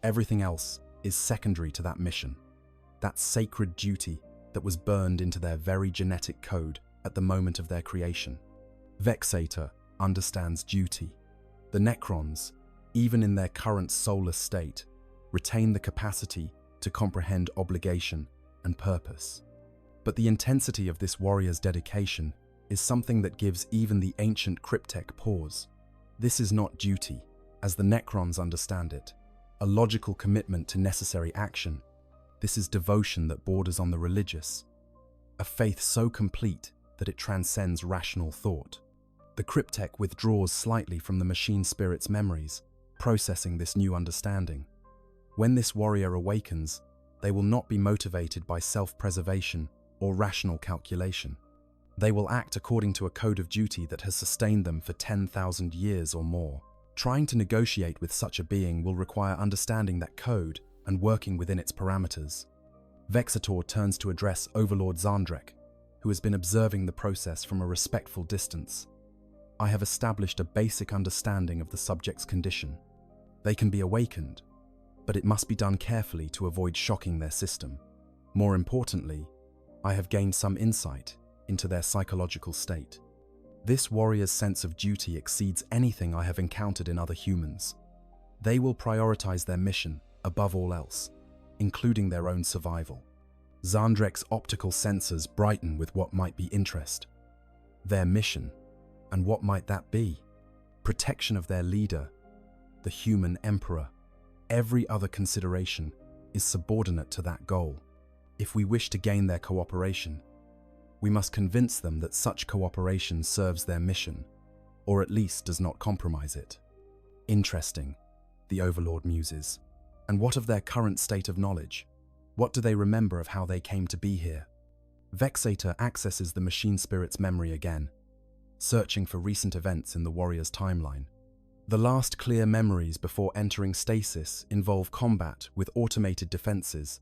Everything else is secondary to that mission, that sacred duty that was burned into their very genetic code at the moment of their creation. Vexator understands duty. The Necrons, even in their current soulless state, retain the capacity to comprehend obligation and purpose. But the intensity of this warrior's dedication is something that gives even the ancient Cryptek pause. This is not duty, as the Necrons understand it, a logical commitment to necessary action. This is devotion that borders on the religious, a faith so complete that it transcends rational thought. The Cryptek withdraws slightly from the machine spirit's memories, processing this new understanding. When this warrior awakens, they will not be motivated by self-preservation or rational calculation. They will act according to a code of duty that has sustained them for 10,000 years or more. Trying to negotiate with such a being will require understanding that code and working within its parameters. Vexator turns to address Overlord Zandrek, who has been observing the process from a respectful distance. I have established a basic understanding of the subject's condition. They can be awakened, but it must be done carefully to avoid shocking their system. More importantly, I have gained some insight into their psychological state. This warrior's sense of duty exceeds anything I have encountered in other humans. They will prioritize their mission above all else, including their own survival. Zandrek's optical sensors brighten with what might be interest. Their mission, and what might that be? Protection of their leader, the human emperor. Every other consideration is subordinate to that goal. If we wish to gain their cooperation, we must convince them that such cooperation serves their mission, or at least does not compromise it. Interesting, the Overlord muses. And what of their current state of knowledge? What do they remember of how they came to be here? Vexator accesses the machine spirit's memory again, searching for recent events in the warrior's timeline. The last clear memories before entering stasis involve combat with automated defenses.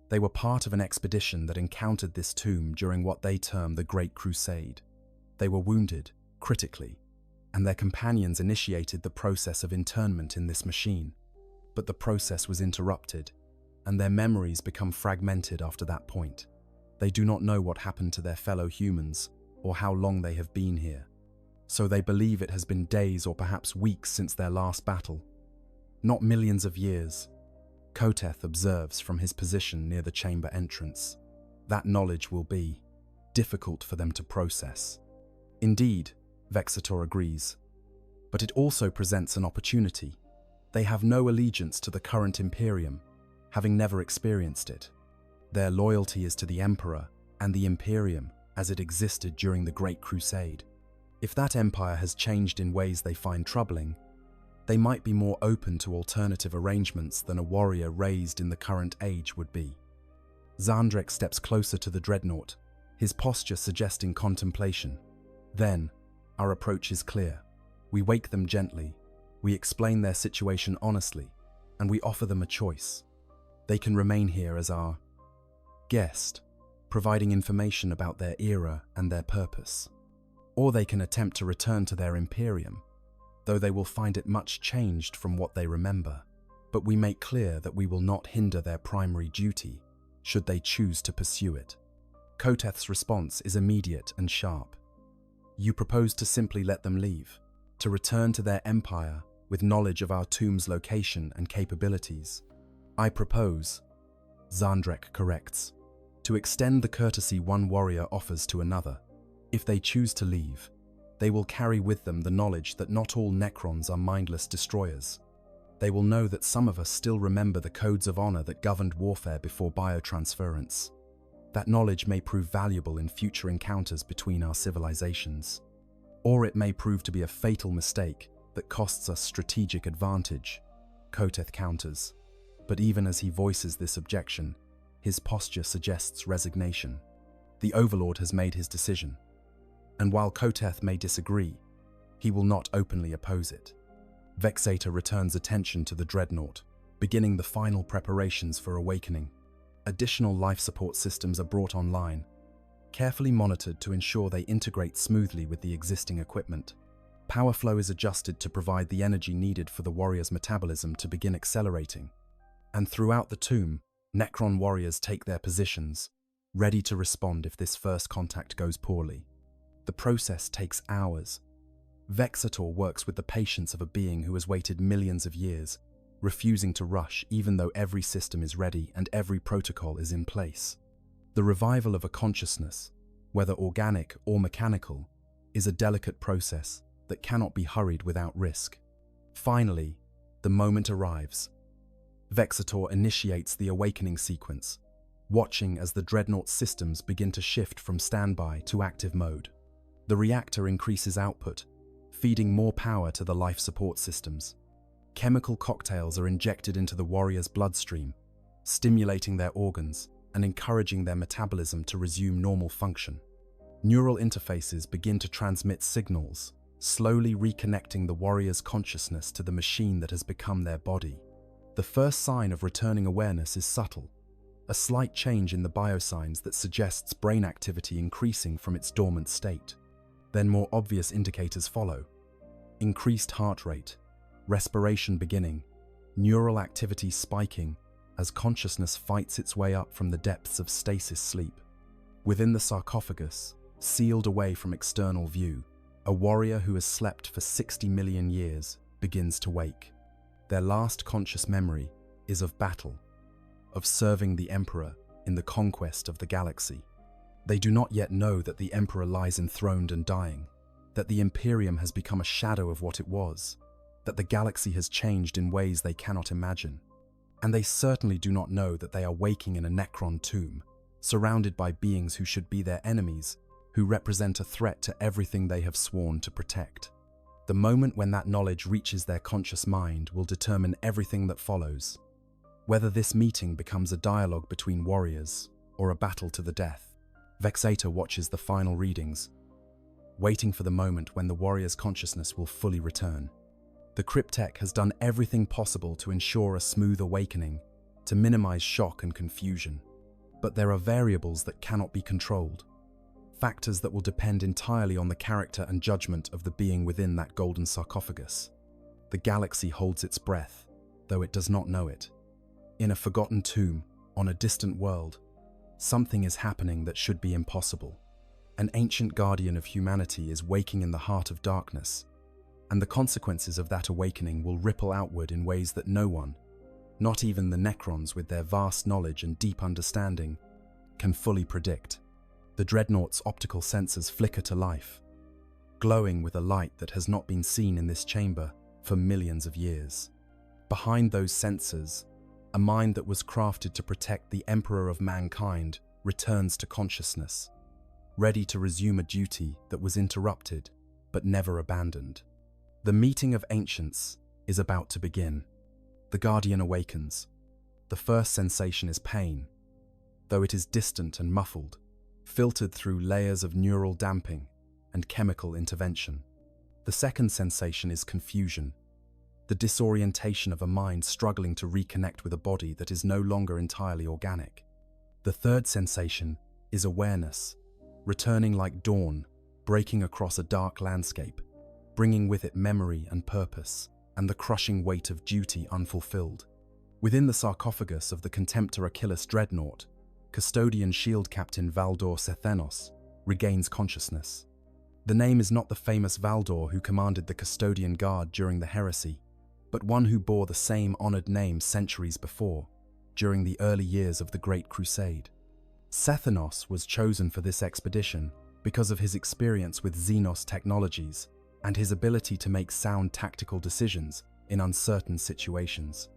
They were part of an expedition that encountered this tomb during what they term the Great Crusade. They were wounded, critically, and their companions initiated the process of internment in this machine. But the process was interrupted, and their memories become fragmented after that point. They do not know what happened to their fellow humans, or how long they have been here. So they believe it has been days or perhaps weeks since their last battle. Not millions of years. Koteth observes from his position near the chamber entrance. That knowledge will be difficult for them to process. Indeed, Vexator agrees. But it also presents an opportunity. They have no allegiance to the current Imperium, having never experienced it. Their loyalty is to the Emperor and the Imperium as it existed during the Great Crusade. If that empire has changed in ways they find troubling, they might be more open to alternative arrangements than a warrior raised in the current age would be. Zandrek steps closer to the Dreadnought, his posture suggesting contemplation. Then, our approach is clear. We wake them gently, we explain their situation honestly, and we offer them a choice. They can remain here as our guest, providing information about their era and their purpose. Or they can attempt to return to their Imperium, though they will find it much changed from what they remember. But we make clear that we will not hinder their primary duty, should they choose to pursue it. Koteth's response is immediate and sharp. You propose to simply let them leave, to return to their empire with knowledge of our tomb's location and capabilities. I propose, Zandrek corrects, to extend the courtesy one warrior offers to another. If they choose to leave, they will carry with them the knowledge that not all Necrons are mindless destroyers. They will know that some of us still remember the codes of honor that governed warfare before biotransference. That knowledge may prove valuable in future encounters between our civilizations. Or it may prove to be a fatal mistake that costs us strategic advantage, Koteth counters. But even as he voices this objection, his posture suggests resignation. The Overlord has made his decision. And while Koteth may disagree, he will not openly oppose it. Vexator returns attention to the Dreadnought, beginning the final preparations for awakening. Additional life support systems are brought online, carefully monitored to ensure they integrate smoothly with the existing equipment. Power flow is adjusted to provide the energy needed for the warrior's metabolism to begin accelerating. And throughout the tomb, Necron warriors take their positions, ready to respond if this first contact goes poorly. The process takes hours. Vexator works with the patience of a being who has waited millions of years, refusing to rush even though every system is ready and every protocol is in place. The revival of a consciousness, whether organic or mechanical, is a delicate process that cannot be hurried without risk. Finally, the moment arrives. Vexator initiates the awakening sequence, watching as the Dreadnought's systems begin to shift from standby to active mode. The reactor increases output, feeding more power to the life support systems. Chemical cocktails are injected into the warrior's bloodstream, stimulating their organs and encouraging their metabolism to resume normal function. Neural interfaces begin to transmit signals, slowly reconnecting the warrior's consciousness to the machine that has become their body. The first sign of returning awareness is subtle, a slight change in the biosigns that suggests brain activity increasing from its dormant state. Then more obvious indicators follow: increased heart rate, respiration beginning, neural activity spiking as consciousness fights its way up from the depths of stasis sleep. Within the sarcophagus, sealed away from external view, a warrior who has slept for 60 million years begins to wake. Their last conscious memory is of battle, of serving the Emperor in the conquest of the galaxy. They do not yet know that the Emperor lies enthroned and dying, that the Imperium has become a shadow of what it was, that the galaxy has changed in ways they cannot imagine. And they certainly do not know that they are waking in a Necron tomb, surrounded by beings who should be their enemies, who represent a threat to everything they have sworn to protect. The moment when that knowledge reaches their conscious mind will determine everything that follows. Whether this meeting becomes a dialogue between warriors or a battle to the death, Vexator watches the final readings, waiting for the moment when the warrior's consciousness will fully return. The Cryptech has done everything possible to ensure a smooth awakening, to minimize shock and confusion. But there are variables that cannot be controlled, factors that will depend entirely on the character and judgment of the being within that golden sarcophagus. The galaxy holds its breath, though it does not know it. In a forgotten tomb, on a distant world, something is happening that should be impossible. An ancient guardian of humanity is waking in the heart of darkness, and the consequences of that awakening will ripple outward in ways that no one, not even the Necrons with their vast knowledge and deep understanding, can fully predict. The Dreadnought's optical sensors flicker to life, glowing with a light that has not been seen in this chamber for millions of years. Behind those sensors, a mind that was crafted to protect the Emperor of mankind returns to consciousness, ready to resume a duty that was interrupted but never abandoned. The meeting of ancients is about to begin. The Guardian awakens. The first sensation is pain, though it is distant and muffled, filtered through layers of neural damping and chemical intervention. The second sensation is confusion, the disorientation of a mind struggling to reconnect with a body that is no longer entirely organic. The third sensation is awareness, returning like dawn, breaking across a dark landscape, bringing with it memory and purpose, and the crushing weight of duty unfulfilled. Within the sarcophagus of the Contemptor Achilles Dreadnought, Custodian Shield Captain Valdor Sethenos regains consciousness. The name is not the famous Valdor who commanded the Custodian Guard during the heresy, but one who bore the same honored name centuries before, during the early years of the Great Crusade. Sethenos was chosen for this expedition because of his experience with Xenos technologies and his ability to make sound tactical decisions in uncertain situations.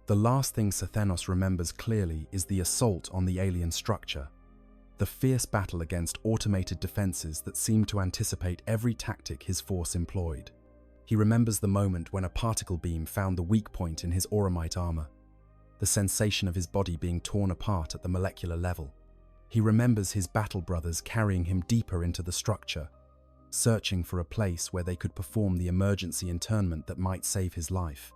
The last thing Sethenos remembers clearly is the assault on the alien structure, the fierce battle against automated defenses that seemed to anticipate every tactic his force employed. He remembers the moment when a particle beam found the weak point in his auramite armor, the sensation of his body being torn apart at the molecular level. He remembers his battle brothers carrying him deeper into the structure, searching for a place where they could perform the emergency internment that might save his life,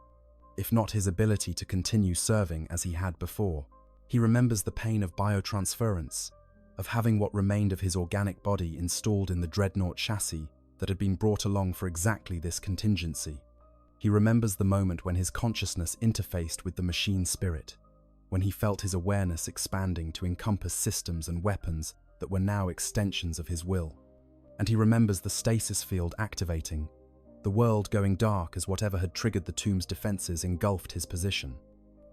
if not his ability to continue serving as he had before. He remembers the pain of biotransference, of having what remained of his organic body installed in the Dreadnought chassis that had been brought along for exactly this contingency. He remembers the moment when his consciousness interfaced with the machine spirit, when he felt his awareness expanding to encompass systems and weapons that were now extensions of his will. And he remembers the stasis field activating, the world going dark as whatever had triggered the tomb's defenses engulfed his position.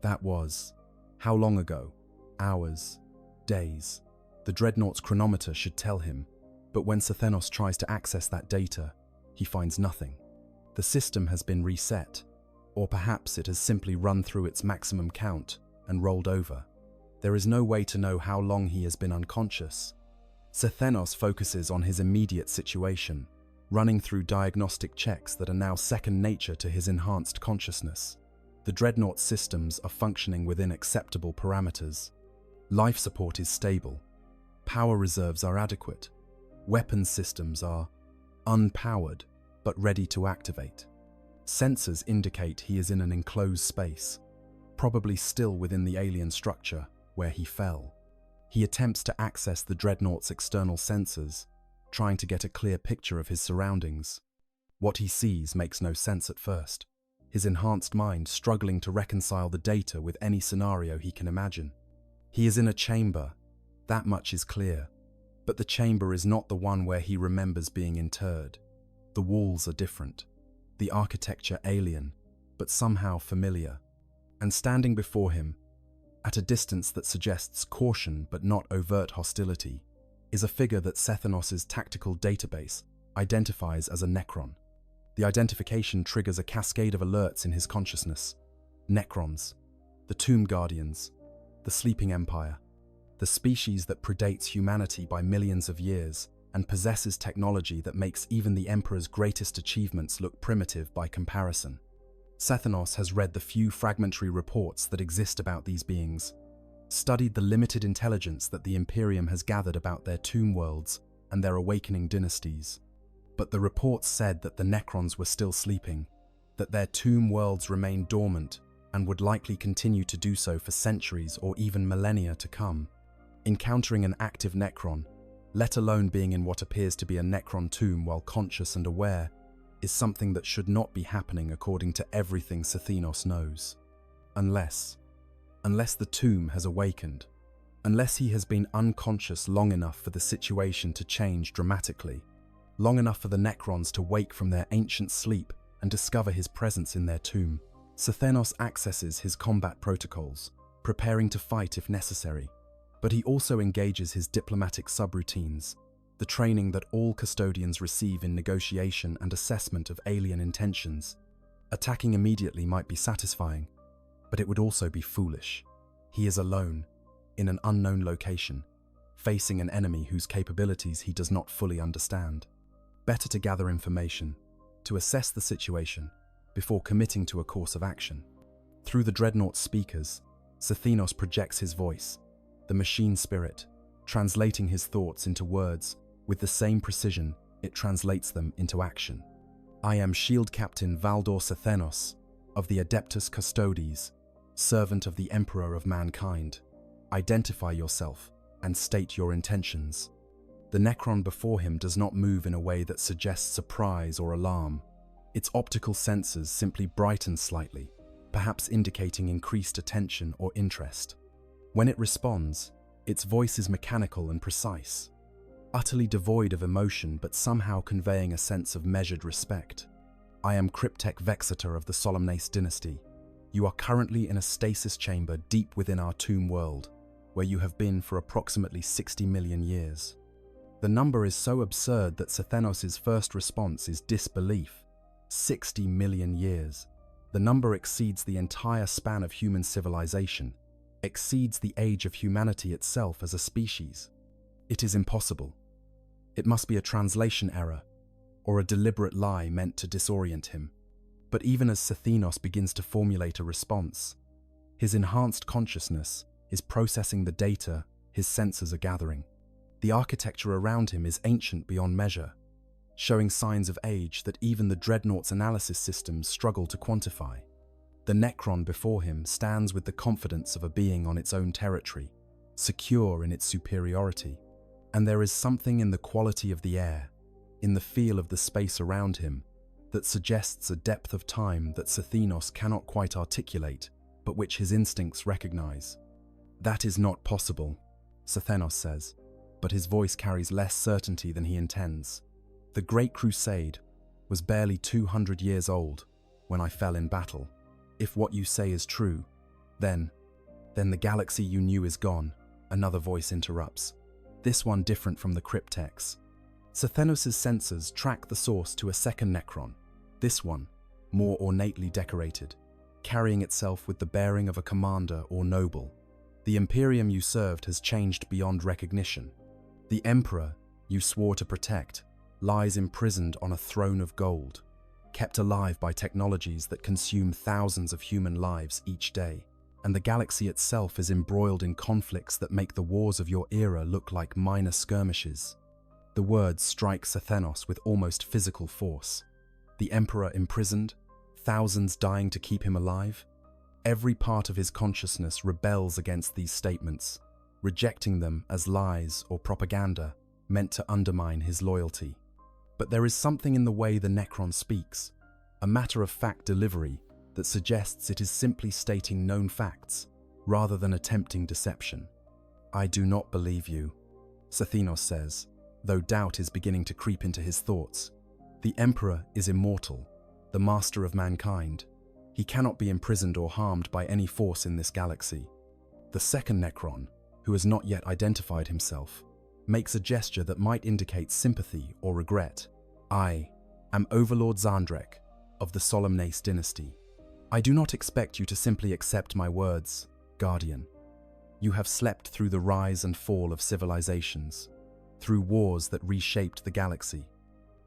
That was, how long ago? Hours, days. The Dreadnought's chronometer should tell him, but when Sethenos tries to access that data, he finds nothing. The system has been reset, or perhaps it has simply run through its maximum count and rolled over. There is no way to know how long he has been unconscious. Sethenos focuses on his immediate situation, running through diagnostic checks that are now second nature to his enhanced consciousness. The Dreadnought systems are functioning within acceptable parameters. Life support is stable. Power reserves are adequate. Weapons systems are unpowered, but ready to activate. Sensors indicate he is in an enclosed space, probably still within the alien structure where he fell. He attempts to access the Dreadnought's external sensors, trying to get a clear picture of his surroundings. What he sees makes no sense at first, his enhanced mind struggling to reconcile the data with any scenario he can imagine. He is in a chamber, that much is clear, but the chamber is not the one where he remembers being interred. The walls are different, the architecture alien, but somehow familiar. And standing before him, at a distance that suggests caution but not overt hostility, is a figure that Sethanos' tactical database identifies as a Necron. The identification triggers a cascade of alerts in his consciousness. Necrons, the Tomb Guardians, the Sleeping Empire, the species that predates humanity by millions of years and possesses technology that makes even the Emperor's greatest achievements look primitive by comparison. Sethanos has read the few fragmentary reports that exist about these beings, studied the limited intelligence that the Imperium has gathered about their tomb worlds and their awakening dynasties. But the reports said that the Necrons were still sleeping, that their tomb worlds remained dormant and would likely continue to do so for centuries or even millennia to come. Encountering an active Necron, let alone being in what appears to be a Necron tomb while conscious and aware, is something that should not be happening according to everything Sethanos knows. Unless the tomb has awakened, unless he has been unconscious long enough for the situation to change dramatically, long enough for the Necrons to wake from their ancient sleep and discover his presence in their tomb. Sethanos accesses his combat protocols, preparing to fight if necessary, but he also engages his diplomatic subroutines, the training that all custodians receive in negotiation and assessment of alien intentions. Attacking immediately might be satisfying, but it would also be foolish. He is alone, in an unknown location, facing an enemy whose capabilities he does not fully understand. Better to gather information, to assess the situation, before committing to a course of action. Through the Dreadnought speakers, Sethanos projects his voice, the machine spirit, translating his thoughts into words with the same precision it translates them into action. I am Shield Captain Valdor Sethanos of the Adeptus Custodes, servant of the Emperor of Mankind. Identify yourself and state your intentions. The Necron before him does not move in a way that suggests surprise or alarm. Its optical sensors simply brighten slightly, perhaps indicating increased attention or interest. When it responds, its voice is mechanical and precise, utterly devoid of emotion but somehow conveying a sense of measured respect. I am Cryptek Vexeter of the Solemnace dynasty. You are currently in a stasis chamber deep within our tomb world, where you have been for approximately 60 million years. The number is so absurd that Sethanos' first response is disbelief. 60 million years. The number exceeds the entire span of human civilization, exceeds the age of humanity itself as a species. It is impossible. It must be a translation error, or a deliberate lie meant to disorient him. But even as Sethanos begins to formulate a response, his enhanced consciousness is processing the data his senses are gathering. The architecture around him is ancient beyond measure, showing signs of age that even the Dreadnought's analysis systems struggle to quantify. The Necron before him stands with the confidence of a being on its own territory, secure in its superiority. And there is something in the quality of the air, in the feel of the space around him, that suggests a depth of time that Sethanos cannot quite articulate, but which his instincts recognize. That is not possible, Sethanos says, but his voice carries less certainty than he intends. The Great Crusade was barely 200 years old when I fell in battle. If what you say is true, then the galaxy you knew is gone, another voice interrupts. This one different from the Cryptek's. Sethanos' sensors track the source to a second Necron, this one, more ornately decorated, carrying itself with the bearing of a commander or noble. The Imperium you served has changed beyond recognition. The Emperor you swore to protect lies imprisoned on a throne of gold, kept alive by technologies that consume thousands of human lives each day, and the galaxy itself is embroiled in conflicts that make the wars of your era look like minor skirmishes. The words strike Sethenos with almost physical force. The Emperor imprisoned, thousands dying to keep him alive. Every part of his consciousness rebels against these statements, rejecting them as lies or propaganda meant to undermine his loyalty. But there is something in the way the Necron speaks, a matter-of-fact delivery that suggests it is simply stating known facts rather than attempting deception. "I do not believe you," Sethenos says, though doubt is beginning to creep into his thoughts. The Emperor is immortal, the master of mankind. He cannot be imprisoned or harmed by any force in this galaxy. The second Necron, who has not yet identified himself, makes a gesture that might indicate sympathy or regret. "I am Overlord Zandrek of the Solemnace dynasty. I do not expect you to simply accept my words, Guardian. You have slept through the rise and fall of civilizations, through wars that reshaped the galaxy.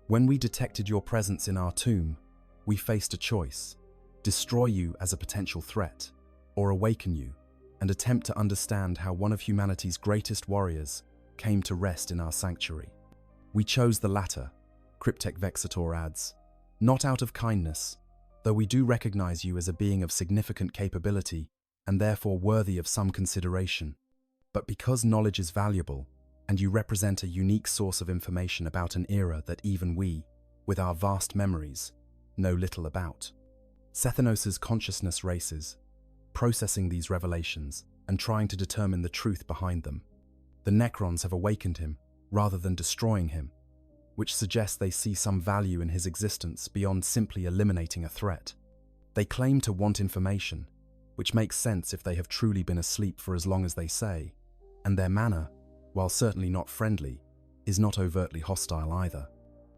When we detected your presence in our tomb, we faced a choice: destroy you as a potential threat, or awaken you and attempt to understand how one of humanity's greatest warriors came to rest in our sanctuary. We chose the latter," Cryptek Vexator adds, "not out of kindness, though we do recognize you as a being of significant capability and therefore worthy of some consideration, but because knowledge is valuable and you represent a unique source of information about an era that even we, with our vast memories, know little about." Sethenos' consciousness races, processing these revelations and trying to determine the truth behind them. The Necrons have awakened him rather than destroying him, which suggests they see some value in his existence beyond simply eliminating a threat. They claim to want information, which makes sense if they have truly been asleep for as long as they say, and their manner, while certainly not friendly, is not overtly hostile either.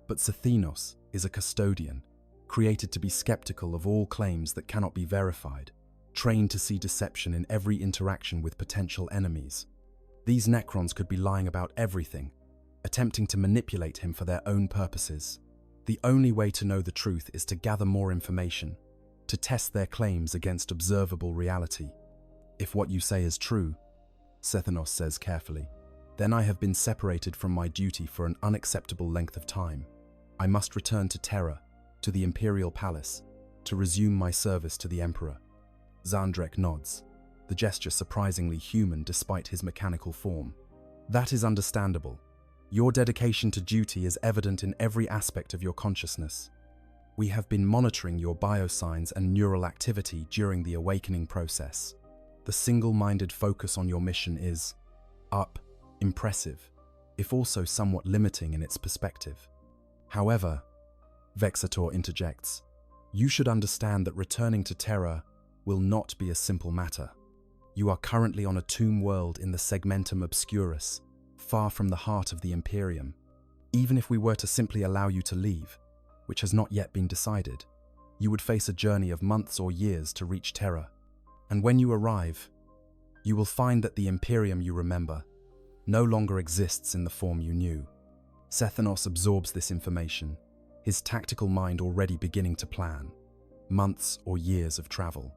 But Sethenos is a custodian, created to be skeptical of all claims that cannot be verified, trained to see deception in every interaction with potential enemies. These Necrons could be lying about everything, attempting to manipulate him for their own purposes. The only way to know the truth is to gather more information, to test their claims against observable reality. "If what you say is true," Sethenos says carefully, "then I have been separated from my duty for an unacceptable length of time. I must return to Terra, to the Imperial Palace, to resume my service to the Emperor." Zandrek nods, the gesture surprisingly human despite his mechanical form. "That is understandable. Your dedication to duty is evident in every aspect of your consciousness. We have been monitoring your biosigns and neural activity during the awakening process. The single-minded focus on your mission is impressive, if also somewhat limiting in its perspective. However," Vexator interjects, "you should understand that returning to Terra will not be a simple matter. You are currently on a tomb world in the Segmentum Obscurus, far from the heart of the Imperium. Even if we were to simply allow you to leave, which has not yet been decided, you would face a journey of months or years to reach Terra. And when you arrive, you will find that the Imperium you remember no longer exists in the form you knew." Sethenos absorbs this information, his tactical mind already beginning to plan. Months or years of travel.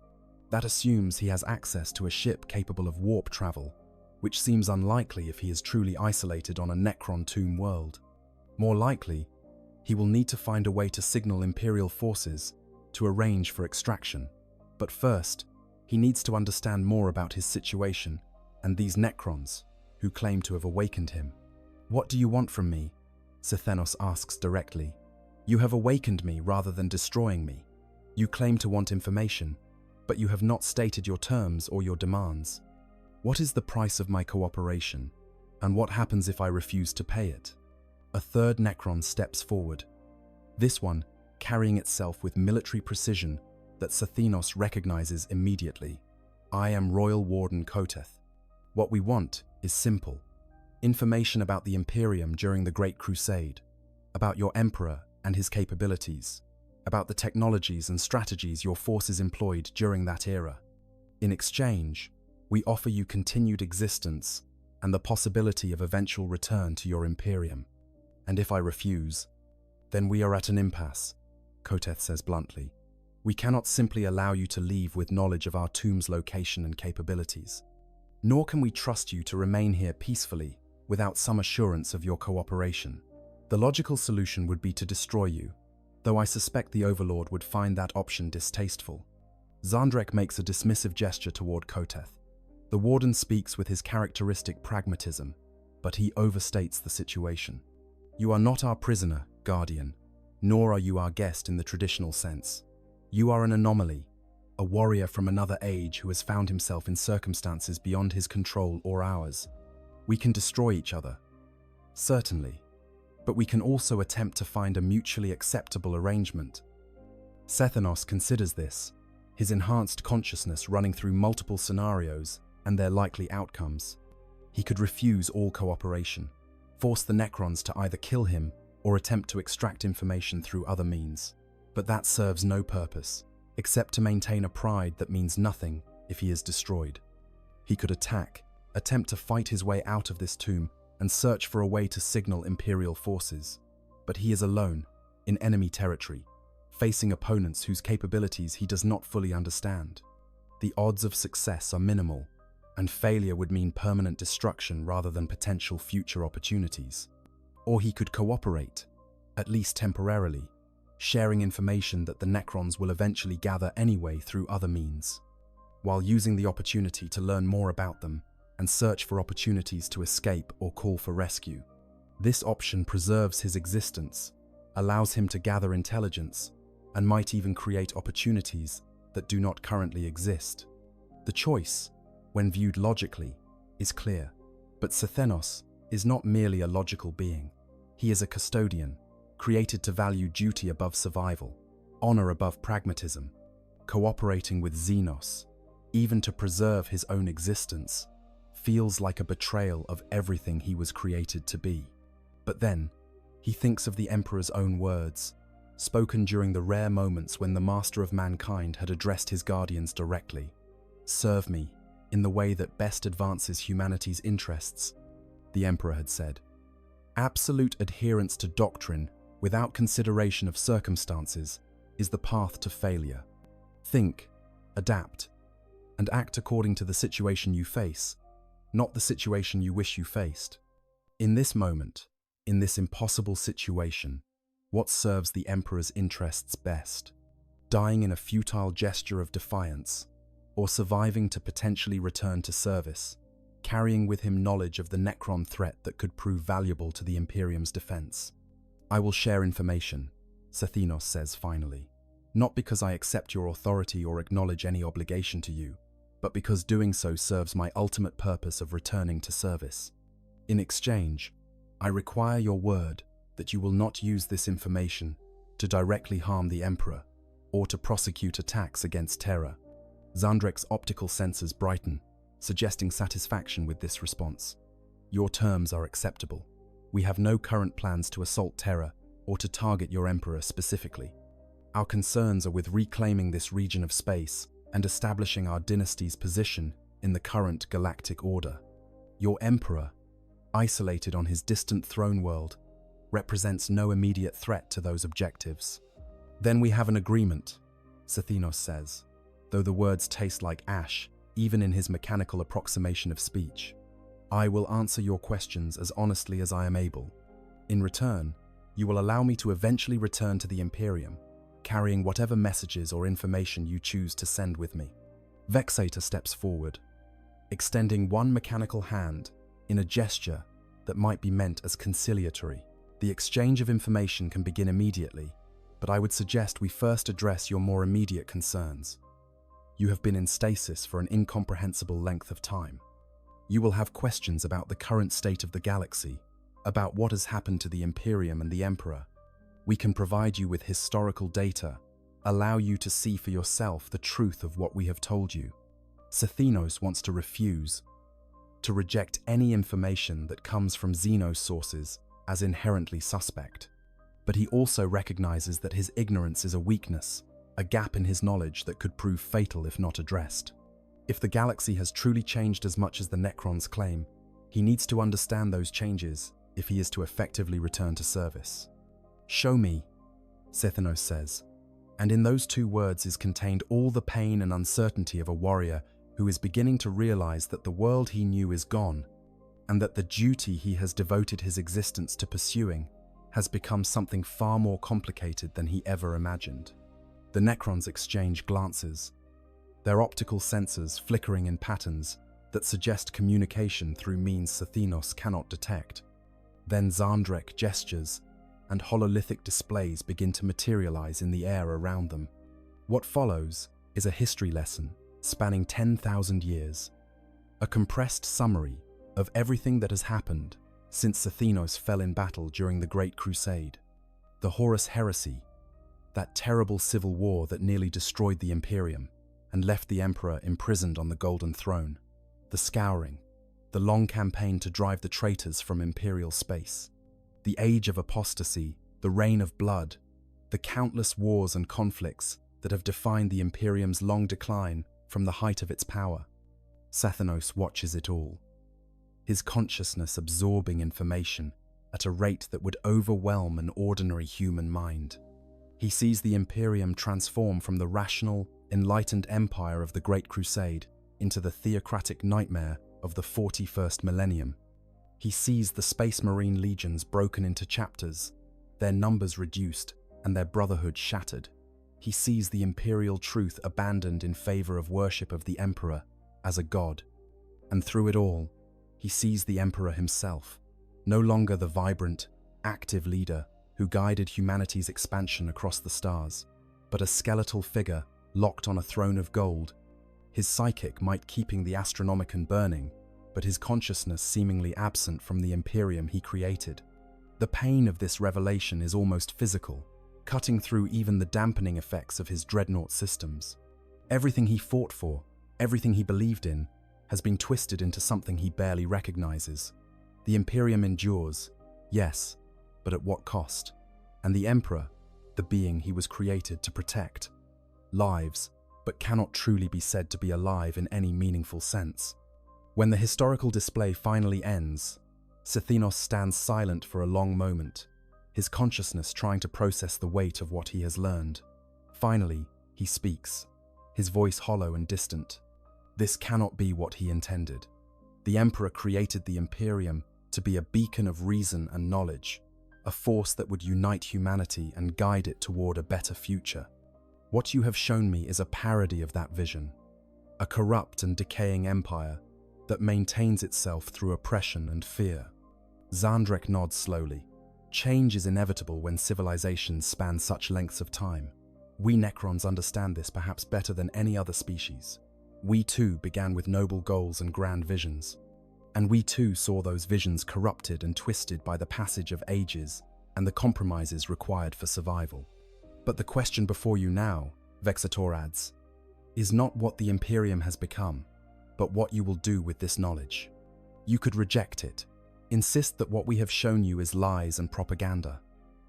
That assumes he has access to a ship capable of warp travel, which seems unlikely if he is truly isolated on a Necron tomb world. More likely, he will need to find a way to signal Imperial forces to arrange for extraction. But first, he needs to understand more about his situation and these Necrons who claim to have awakened him. "What do you want from me?" Sethenos asks directly. "You have awakened me rather than destroying me. You claim to want information, but you have not stated your terms or your demands. What is the price of my cooperation, and what happens if I refuse to pay it?" A third Necron steps forward, this one carrying itself with military precision that Sethenos recognizes immediately. "I am Royal Warden Koteth. What we want is simple. Information about the Imperium during the Great Crusade, about your Emperor and his capabilities, about the technologies and strategies your forces employed during that era. In exchange, we offer you continued existence and the possibility of eventual return to your Imperium. And if I refuse, then we are at an impasse. Koteth says bluntly. We cannot simply allow you to leave with knowledge of our tomb's location and capabilities. Nor can we trust you to remain here peacefully without some assurance of your cooperation. The logical solution would be to destroy you, though I suspect the Overlord would find that option distasteful. Zandrek makes a dismissive gesture toward Koteth. The Warden speaks with his characteristic pragmatism, but he overstates the situation. You are not our prisoner, Guardian, nor are you our guest in the traditional sense. You are an anomaly, a warrior from another age who has found himself in circumstances beyond his control or ours. We can destroy each other, certainly, but we can also attempt to find a mutually acceptable arrangement. Sethanos considers this, his enhanced consciousness running through multiple scenarios and their likely outcomes. He could refuse all cooperation, force the Necrons to either kill him or attempt to extract information through other means. But that serves no purpose, except to maintain a pride that means nothing if he is destroyed. He could attack, attempt to fight his way out of this tomb, and search for a way to signal Imperial forces. But he is alone, in enemy territory, facing opponents whose capabilities he does not fully understand. The odds of success are minimal, and failure would mean permanent destruction rather than potential future opportunities. Or he could cooperate, at least temporarily, sharing information that the Necrons will eventually gather anyway through other means, while using the opportunity to learn more about them and search for opportunities to escape or call for rescue. This option preserves his existence, allows him to gather intelligence, and might even create opportunities that do not currently exist. The choice, when viewed logically, is clear. But Sethanos is not merely a logical being. He is a custodian, created to value duty above survival, honor above pragmatism, cooperating with Xenos, even to preserve his own existence, feels like a betrayal of everything he was created to be. But then, he thinks of the Emperor's own words, spoken during the rare moments when the Master of Mankind had addressed his guardians directly. Serve me in the way that best advances humanity's interests, the Emperor had said. Absolute adherence to doctrine without consideration of circumstances is the path to failure. Think, adapt, and act according to the situation you face, not the situation you wish you faced. In this moment, in this impossible situation, what serves the Emperor's interests best? Dying in a futile gesture of defiance, or surviving to potentially return to service, carrying with him knowledge of the Necron threat that could prove valuable to the Imperium's defense? I will share information, Sethanos says finally, not because I accept your authority or acknowledge any obligation to you, but because doing so serves my ultimate purpose of returning to service. In exchange, I require your word that you will not use this information to directly harm the Emperor or to prosecute attacks against Terra. Zandrek's optical sensors brighten, suggesting satisfaction with this response. Your terms are acceptable. We have no current plans to assault Terra or to target your Emperor specifically. Our concerns are with reclaiming this region of space and establishing our dynasty's position in the current galactic order. Your Emperor, isolated on his distant throne world, represents no immediate threat to those objectives. Then we have an agreement, Sethanos says, though the words taste like ash, even in his mechanical approximation of speech. I will answer your questions as honestly as I am able. In return, you will allow me to eventually return to the Imperium, carrying whatever messages or information you choose to send with me. Vexator steps forward, extending one mechanical hand in a gesture that might be meant as conciliatory. The exchange of information can begin immediately, but I would suggest we first address your more immediate concerns. You have been in stasis for an incomprehensible length of time. You will have questions about the current state of the galaxy, about what has happened to the Imperium and the Emperor. We can provide you with historical data, allow you to see for yourself the truth of what we have told you. Sethanos wants to refuse, to reject any information that comes from Xenos sources as inherently suspect. But he also recognizes that his ignorance is a weakness, a gap in his knowledge that could prove fatal if not addressed. If the galaxy has truly changed as much as the Necrons claim, he needs to understand those changes if he is to effectively return to service. Show me, Sethanos says, And in those two words is contained all the pain and uncertainty of a warrior who is beginning to realize that the world he knew is gone, and that the duty he has devoted his existence to pursuing has become something far more complicated than he ever imagined. The Necrons exchange glances, their optical sensors flickering in patterns that suggest communication through means Sathinos cannot detect. Then Zandrek gestures, and hololithic displays begin to materialize in the air around them. What follows is a history lesson spanning 10,000 years, a compressed summary of everything that has happened since Sathinos fell in battle during the Great Crusade. The Horus Heresy, that terrible civil war that nearly destroyed the Imperium and left the Emperor imprisoned on the Golden Throne. The Scouring, the long campaign to drive the traitors from Imperial space. The Age of Apostasy, the Reign of Blood, the countless wars and conflicts that have defined the Imperium's long decline from the height of its power. Sathanos watches it all, his consciousness absorbing information at a rate that would overwhelm an ordinary human mind. He sees the Imperium transform from the rational, enlightened empire of the Great Crusade into the theocratic nightmare of the 41st Millennium. He sees the Space Marine legions broken into chapters, their numbers reduced and their brotherhood shattered. He sees the imperial truth abandoned in favor of worship of the Emperor as a god. And through it all, he sees the Emperor himself, no longer the vibrant, active leader who guided humanity's expansion across the stars, but a skeletal figure locked on a throne of gold. His psychic might keeping the Astronomicon burning, but his consciousness seemingly absent from the Imperium he created. The pain of this revelation is almost physical, cutting through even the dampening effects of his Dreadnought systems. Everything he fought for, everything he believed in, has been twisted into something he barely recognizes. The Imperium endures, yes, but at what cost? And the Emperor, the being he was created to protect, lives, but cannot truly be said to be alive in any meaningful sense. When the historical display finally ends, Sathinos stands silent for a long moment, his consciousness trying to process the weight of what he has learned. Finally, he speaks, his voice hollow and distant. This cannot be what he intended. The Emperor created the Imperium to be a beacon of reason and knowledge, a force that would unite humanity and guide it toward a better future. What you have shown me is a parody of that vision, a corrupt and decaying empire that maintains itself through oppression and fear. Zandrek nods slowly. Change is inevitable when civilizations span such lengths of time. We Necrons understand this perhaps better than any other species. We too began with noble goals and grand visions. And we too saw those visions corrupted and twisted by the passage of ages and the compromises required for survival. But the question before you now, Vexator adds, is not what the Imperium has become, but what you will do with this knowledge. You could reject it, insist that what we have shown you is lies and propaganda,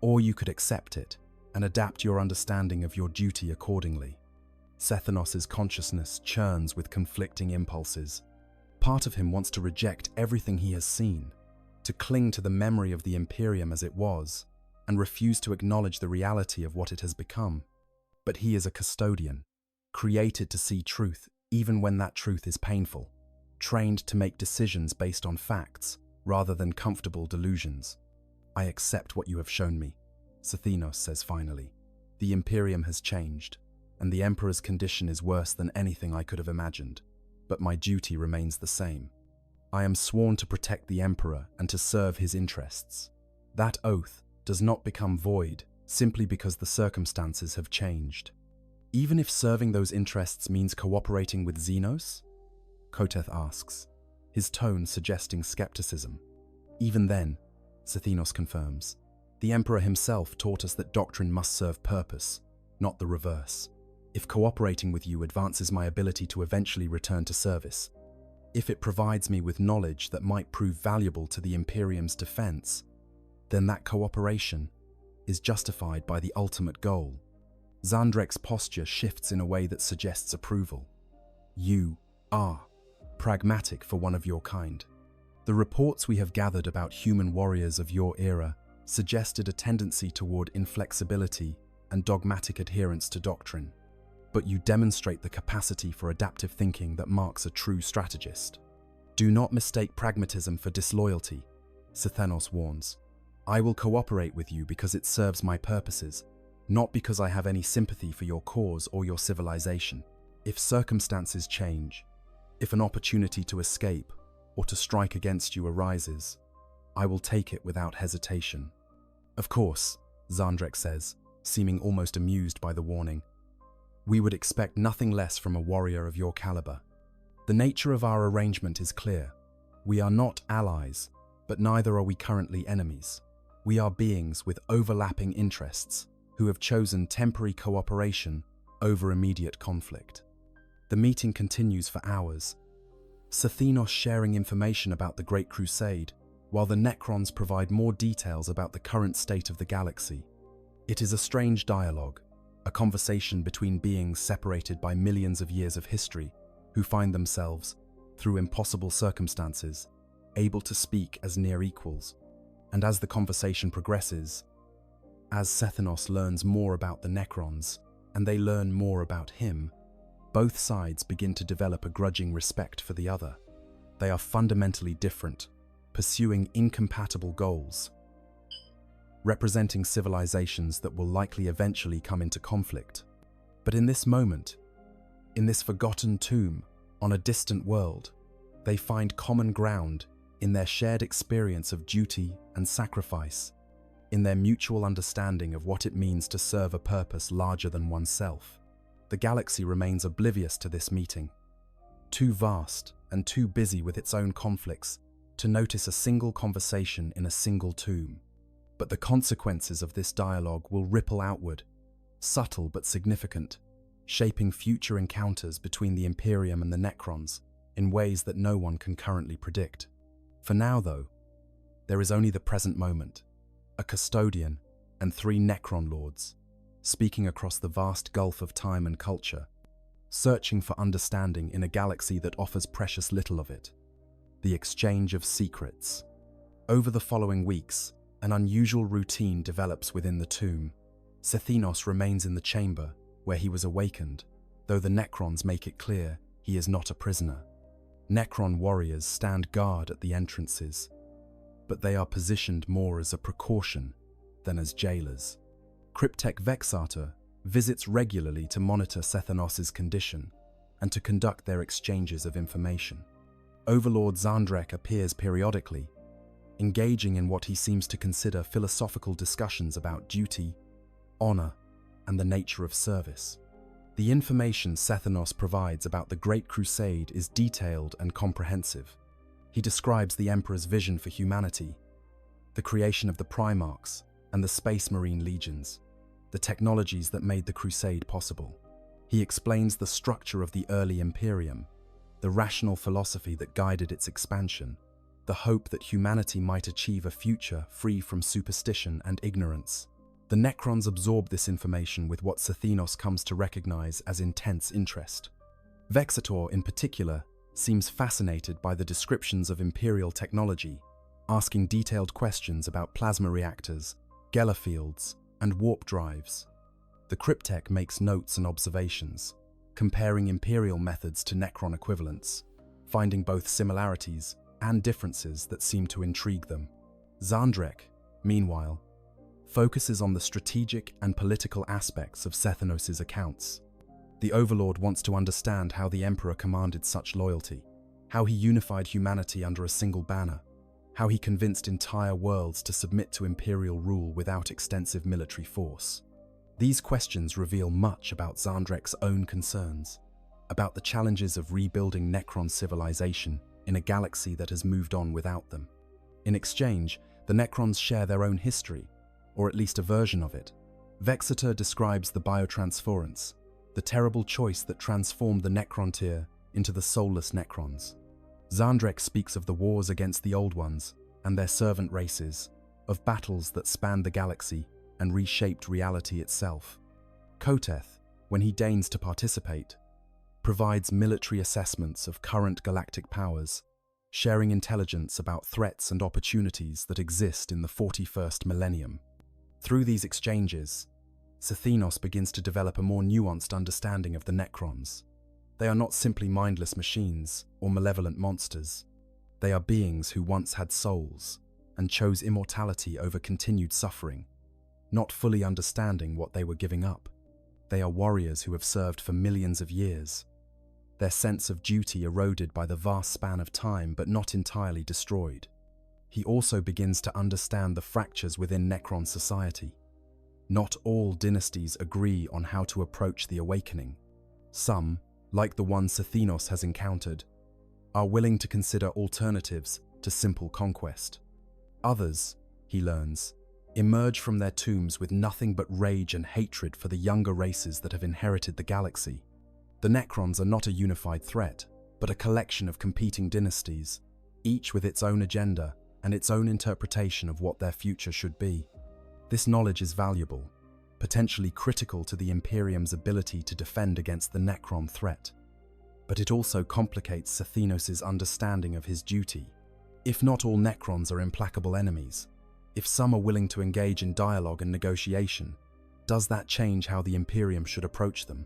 or you could accept it and adapt your understanding of your duty accordingly. Sathanos' consciousness churns with conflicting impulses. Part of him wants to reject everything he has seen, to cling to the memory of the Imperium as it was, and refuse to acknowledge the reality of what it has become. But he is a custodian, created to see truth even when that truth is painful, trained to make decisions based on facts rather than comfortable delusions. I accept what you have shown me, Sathinos says finally. The Imperium has changed, and the Emperor's condition is worse than anything I could have imagined, but my duty remains the same. I am sworn to protect the Emperor and to serve his interests. That oath does not become void simply because the circumstances have changed. Even if serving those interests means cooperating with Xenos? Koteth asks, his tone suggesting skepticism. Even then, Sathinos confirms, the Emperor himself taught us that doctrine must serve purpose, not the reverse. If cooperating with you advances my ability to eventually return to service, if it provides me with knowledge that might prove valuable to the Imperium's defense, then that cooperation is justified by the ultimate goal. Zandrek's posture shifts in a way that suggests approval. You are pragmatic for one of your kind. The reports we have gathered about human warriors of your era suggested a tendency toward inflexibility and dogmatic adherence to doctrine, but you demonstrate the capacity for adaptive thinking that marks a true strategist. Do not mistake pragmatism for disloyalty, Sthenos warns. I will cooperate with you because it serves my purposes, not because I have any sympathy for your cause or your civilization. If circumstances change, if an opportunity to escape or to strike against you arises, I will take it without hesitation. Of course, Zandrek says, seeming almost amused by the warning. We would expect nothing less from a warrior of your caliber. The nature of our arrangement is clear. We are not allies, but neither are we currently enemies. We are beings with overlapping interests who have chosen temporary cooperation over immediate conflict. The meeting continues for hours, Sthenos sharing information about the Great Crusade, while the Necrons provide more details about the current state of the galaxy. It is a strange dialogue, a conversation between beings separated by millions of years of history, who find themselves, through impossible circumstances, able to speak as near equals. And as the conversation progresses, as Sthenos learns more about the Necrons, and they learn more about him, both sides begin to develop a grudging respect for the other. They are fundamentally different, pursuing incompatible goals, representing civilizations that will likely eventually come into conflict. But in this moment, in this forgotten tomb, on a distant world, they find common ground in their shared experience of duty and sacrifice, in their mutual understanding of what it means to serve a purpose larger than oneself. The galaxy remains oblivious to this meeting, too vast and too busy with its own conflicts to notice a single conversation in a single tomb. But the consequences of this dialogue will ripple outward, subtle but significant, shaping future encounters between the Imperium and the Necrons in ways that no one can currently predict. For now, though, there is only the present moment, a Custodian and 3 Necron lords, speaking across the vast gulf of time and culture, searching for understanding in a galaxy that offers precious little of it. The exchange of secrets. Over the following weeks, an unusual routine develops within the tomb. Sthenos remains in the chamber where he was awakened, though the Necrons make it clear he is not a prisoner. Necron warriors stand guard at the entrances, but they are positioned more as a precaution than as jailers. Cryptek Vexator visits regularly to monitor Sthenos' condition and to conduct their exchanges of information. Overlord Zandrek appears periodically, engaging in what he seems to consider philosophical discussions about duty, honor, and the nature of service. The information Sthenos provides about the Great Crusade is detailed and comprehensive. He describes the Emperor's vision for humanity, the creation of the Primarchs and the Space Marine Legions, the technologies that made the Crusade possible. He explains the structure of the early Imperium, the rational philosophy that guided its expansion, the hope that humanity might achieve a future free from superstition and ignorance. The Necrons absorb this information with what Sthenos comes to recognize as intense interest. Vexator, in particular, seems fascinated by the descriptions of Imperial technology, asking detailed questions about plasma reactors, Geller fields, and warp drives. The Cryptek makes notes and observations, comparing Imperial methods to Necron equivalents, finding both similarities and differences that seem to intrigue them. Zandrek, meanwhile, focuses on the strategic and political aspects of Sthenos' accounts. The Overlord wants to understand how the Emperor commanded such loyalty, how he unified humanity under a single banner, how he convinced entire worlds to submit to Imperial rule without extensive military force. These questions reveal much about Zandrek's own concerns, about the challenges of rebuilding Necron civilization in a galaxy that has moved on without them. In exchange, the Necrons share their own history, or at least a version of it. Vexator describes the biotransference, the terrible choice that transformed the Necrontyr into the soulless Necrons. Zandrek speaks of the wars against the Old Ones and their servant races, of battles that spanned the galaxy and reshaped reality itself. Koteth, when he deigns to participate, provides military assessments of current galactic powers, sharing intelligence about threats and opportunities that exist in the 41st millennium. Through these exchanges, Sathinos begins to develop a more nuanced understanding of the Necrons. They are not simply mindless machines or malevolent monsters. They are beings who once had souls and chose immortality over continued suffering, not fully understanding what they were giving up. They are warriors who have served for millions of years, their sense of duty eroded by the vast span of time but not entirely destroyed. He also begins to understand the fractures within Necron society. Not all dynasties agree on how to approach the awakening. Some, like the one Sathinos has encountered, are willing to consider alternatives to simple conquest. Others, he learns, emerge from their tombs with nothing but rage and hatred for the younger races that have inherited the galaxy. The Necrons are not a unified threat, but a collection of competing dynasties, each with its own agenda and its own interpretation of what their future should be. This knowledge is valuable, potentially critical to the Imperium's ability to defend against the Necron threat. But it also complicates Sathinos' understanding of his duty. If not all Necrons are implacable enemies, if some are willing to engage in dialogue and negotiation, does that change how the Imperium should approach them?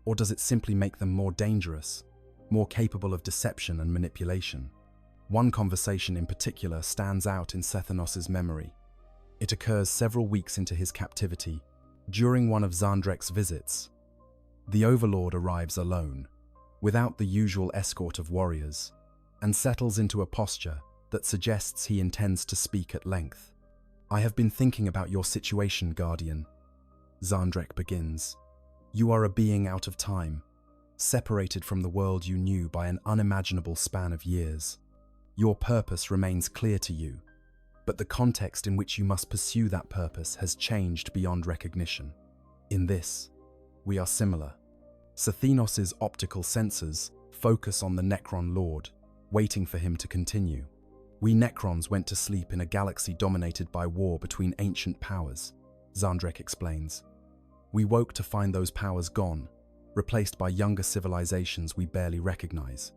Or does it simply make them more dangerous, more capable of deception and manipulation? One conversation in particular stands out in Sathinos' memory. It occurs several weeks into his captivity, during one of Zandrek's visits. The Overlord arrives alone, without the usual escort of warriors, and settles into a posture that suggests he intends to speak at length. "I have been thinking about your situation, Guardian," Zandrek begins. "You are a being out of time, separated from the world you knew by an unimaginable span of years. Your purpose remains clear to you, but the context in which you must pursue that purpose has changed beyond recognition. In this, we are similar." Sathinos' optical sensors focus on the Necron Lord, waiting for him to continue. "We Necrons went to sleep in a galaxy dominated by war between ancient powers," Zandrek explains. "We woke to find those powers gone, replaced by younger civilizations we barely recognize.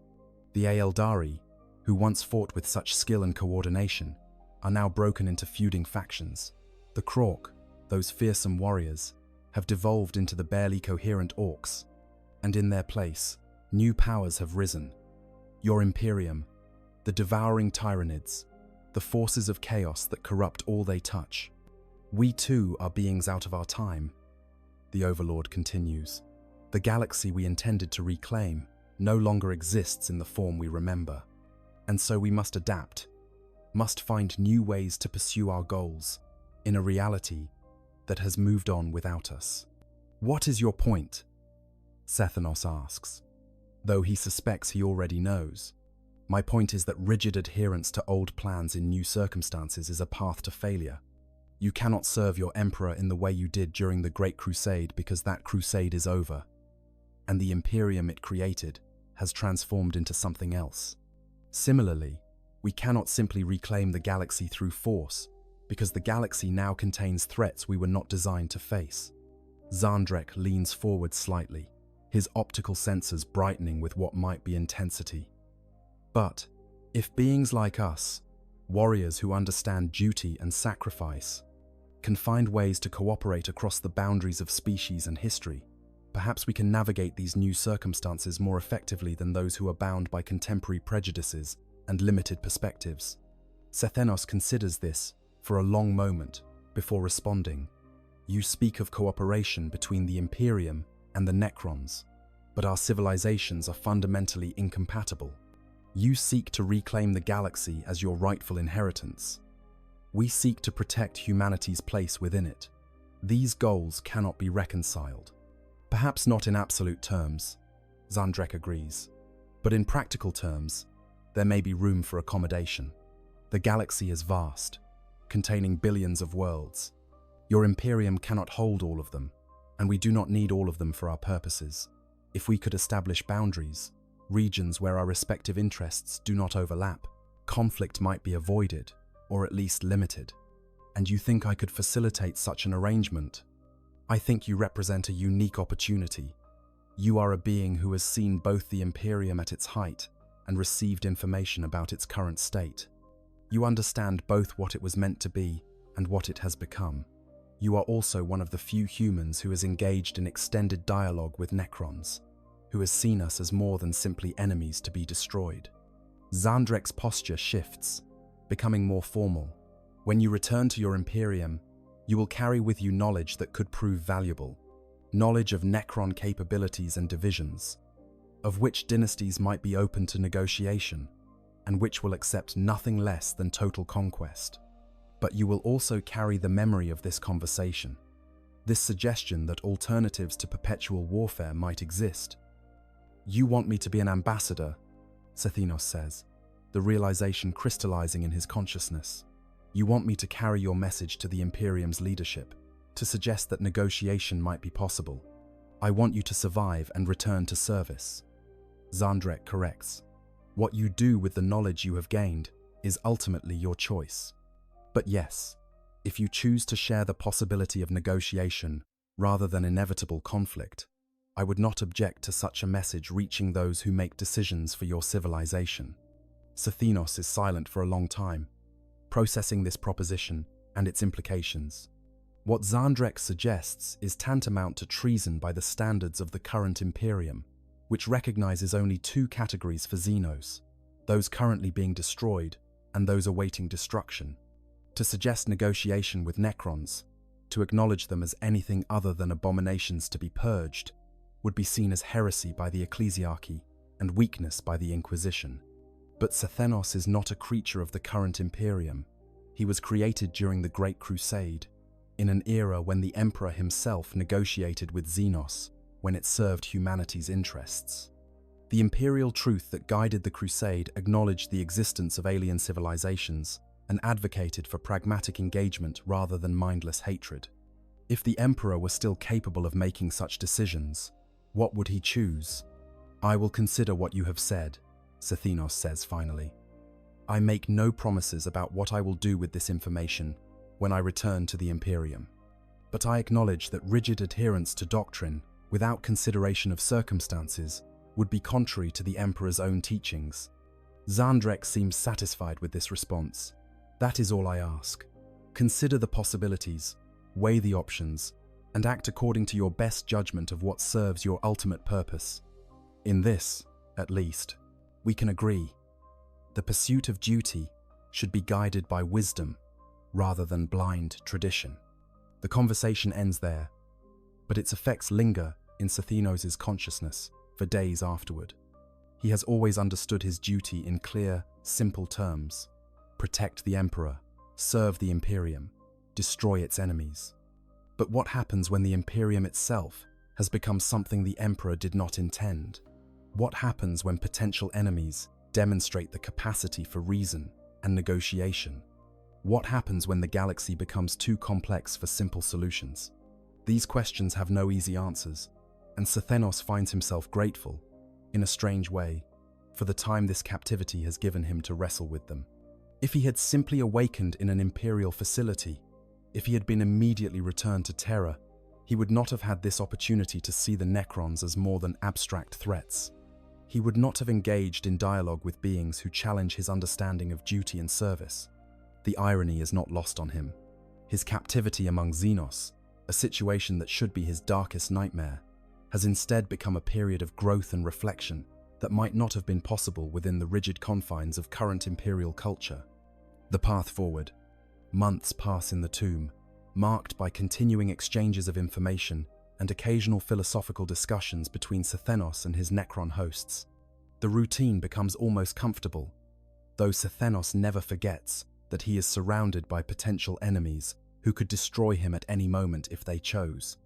The Aeldari, who once fought with such skill and coordination, are now broken into feuding factions. The Krork, those fearsome warriors, have devolved into the barely coherent orcs, and in their place, new powers have risen. Your Imperium, the devouring Tyranids, the forces of chaos that corrupt all they touch. We too are beings out of our time," the Overlord continues. "The galaxy we intended to reclaim no longer exists in the form we remember, and so we must adapt, must find new ways to pursue our goals in a reality that has moved on without us." "What is your point?" Sathinos asks, though he suspects he already knows. "My point is that rigid adherence to old plans in new circumstances is a path to failure. You cannot serve your Emperor in the way you did during the Great Crusade because that crusade is over, and the Imperium it created has transformed into something else. Similarly, we cannot simply reclaim the galaxy through force, because the galaxy now contains threats we were not designed to face." Zandrek leans forward slightly, his optical sensors brightening with what might be intensity. "But if beings like us, warriors who understand duty and sacrifice, can find ways to cooperate across the boundaries of species and history, perhaps we can navigate these new circumstances more effectively than those who are bound by contemporary prejudices and limited perspectives." Sathinos considers this for a long moment before responding. "You speak of cooperation between the Imperium and the Necrons, but our civilizations are fundamentally incompatible. You seek to reclaim the galaxy as your rightful inheritance. We seek to protect humanity's place within it. These goals cannot be reconciled." "Perhaps not in absolute terms," Zandrek agrees, "but in practical terms, there may be room for accommodation. The galaxy is vast, containing billions of worlds. Your Imperium cannot hold all of them, and we do not need all of them for our purposes. If we could establish boundaries, regions where our respective interests do not overlap, conflict might be avoided, or at least limited. And you think I could facilitate such an arrangement? I think you represent a unique opportunity. You are a being who has seen both the Imperium at its height and received information about its current state. You understand both what it was meant to be and what it has become. you are also one of the few humans who has engaged in extended dialogue with Necrons, who has seen us as more than simply enemies to be destroyed. Xandrek's posture shifts, becoming more formal. When you return to your Imperium, you will carry with you knowledge that could prove valuable. Knowledge of Necron capabilities and divisions, of which dynasties might be open to negotiation, and which will accept nothing less than total conquest. But you will also carry the memory of this conversation, this suggestion that alternatives to perpetual warfare might exist. You want me to be an ambassador, Sethinos says, the realization crystallizing in his consciousness. You want me to carry your message to the Imperium's leadership, to suggest that negotiation might be possible. I want you to survive and return to service. Xandrek corrects. What you do with the knowledge you have gained is ultimately your choice. But yes, if you choose to share the possibility of negotiation rather than inevitable conflict, I would not object to such a message reaching those who make decisions for your civilization. Sethinos is silent for a long time, processing this proposition and its implications. What Xandrek suggests is tantamount to treason by the standards of the current Imperium, which recognizes only two categories for Xenos, those currently being destroyed and those awaiting destruction. To suggest negotiation with Necrons, to acknowledge them as anything other than abominations to be purged, would be seen as heresy by the ecclesiarchy and weakness by the Inquisition. But Sethinos is not a creature of the current Imperium. He was created during the Great Crusade, in an era when the Emperor himself negotiated with Xenos when it served humanity's interests. The imperial truth that guided the Crusade acknowledged the existence of alien civilizations and advocated for pragmatic engagement rather than mindless hatred. If the Emperor were still capable of making such decisions, what would he choose? I will consider what you have said, Sethinos says finally. I make no promises about what I will do with this information when I return to the Imperium. But I acknowledge that rigid adherence to doctrine, without consideration of circumstances, would be contrary to the Emperor's own teachings. Xandrek seems satisfied with this response. That is all I ask. Consider the possibilities, weigh the options, and act according to your best judgment of what serves your ultimate purpose. In this, at least, we can agree. The pursuit of duty should be guided by wisdom rather than blind tradition. The conversation ends there, but its effects linger in Sethinos' consciousness for days afterward. He has always understood his duty in clear, simple terms. Protect the Emperor, serve the Imperium, destroy its enemies. But what happens when the Imperium itself has become something the Emperor did not intend? What happens when potential enemies demonstrate the capacity for reason and negotiation? What happens when the galaxy becomes too complex for simple solutions? These questions have no easy answers, and Sethinos finds himself grateful, in a strange way, for the time this captivity has given him to wrestle with them. If he had simply awakened in an Imperial facility, if he had been immediately returned to Terra, he would not have had this opportunity to see the Necrons as more than abstract threats. He would not have engaged in dialogue with beings who challenge his understanding of duty and service. The irony is not lost on him. His captivity among Xenos, a situation that should be his darkest nightmare, has instead become a period of growth and reflection that might not have been possible within the rigid confines of current Imperial culture. The path forward. Months pass in the tomb, marked by continuing exchanges of information and occasional philosophical discussions between Sethinos and his Necron hosts. The routine becomes almost comfortable, though Sethinos never forgets that he is surrounded by potential enemies who could destroy him at any moment if they chose.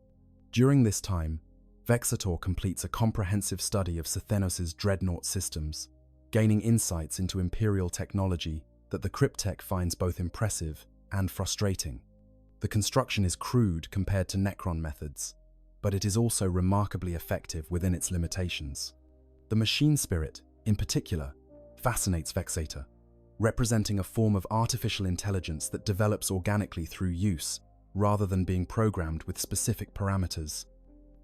During this time, Vexator completes a comprehensive study of Sethinos' Dreadnought systems, gaining insights into Imperial technology that the Cryptech finds both impressive and frustrating. The construction is crude compared to Necron methods, but it is also remarkably effective within its limitations. The machine spirit, in particular, fascinates Vexator, representing a form of artificial intelligence that develops organically through use, rather than being programmed with specific parameters.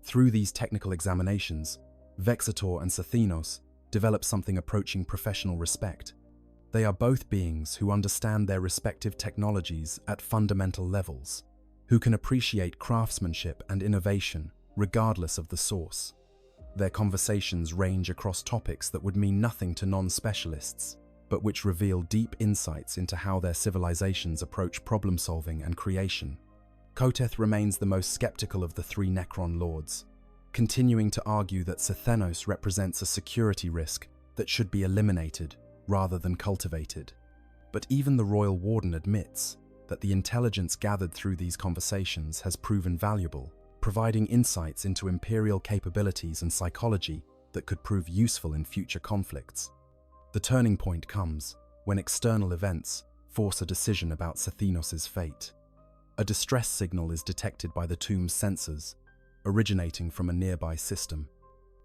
Through these technical examinations, Vexator and Sethinos develop something approaching professional respect. They are both beings who understand their respective technologies at fundamental levels. who can appreciate craftsmanship and innovation regardless of the source. Their conversations range across topics that would mean nothing to non-specialists, but which reveal deep insights into how their civilizations approach problem-solving and creation. Koteth remains the most skeptical of the three Necron lords, continuing to argue that Sethenos represents a security risk that should be eliminated rather than cultivated. But even the Royal Warden admits that the intelligence gathered through these conversations has proven valuable, providing insights into Imperial capabilities and psychology that could prove useful in future conflicts. The turning point comes when external events force a decision about Sethenos' fate. A distress signal is detected by the tomb's sensors, originating from a nearby system.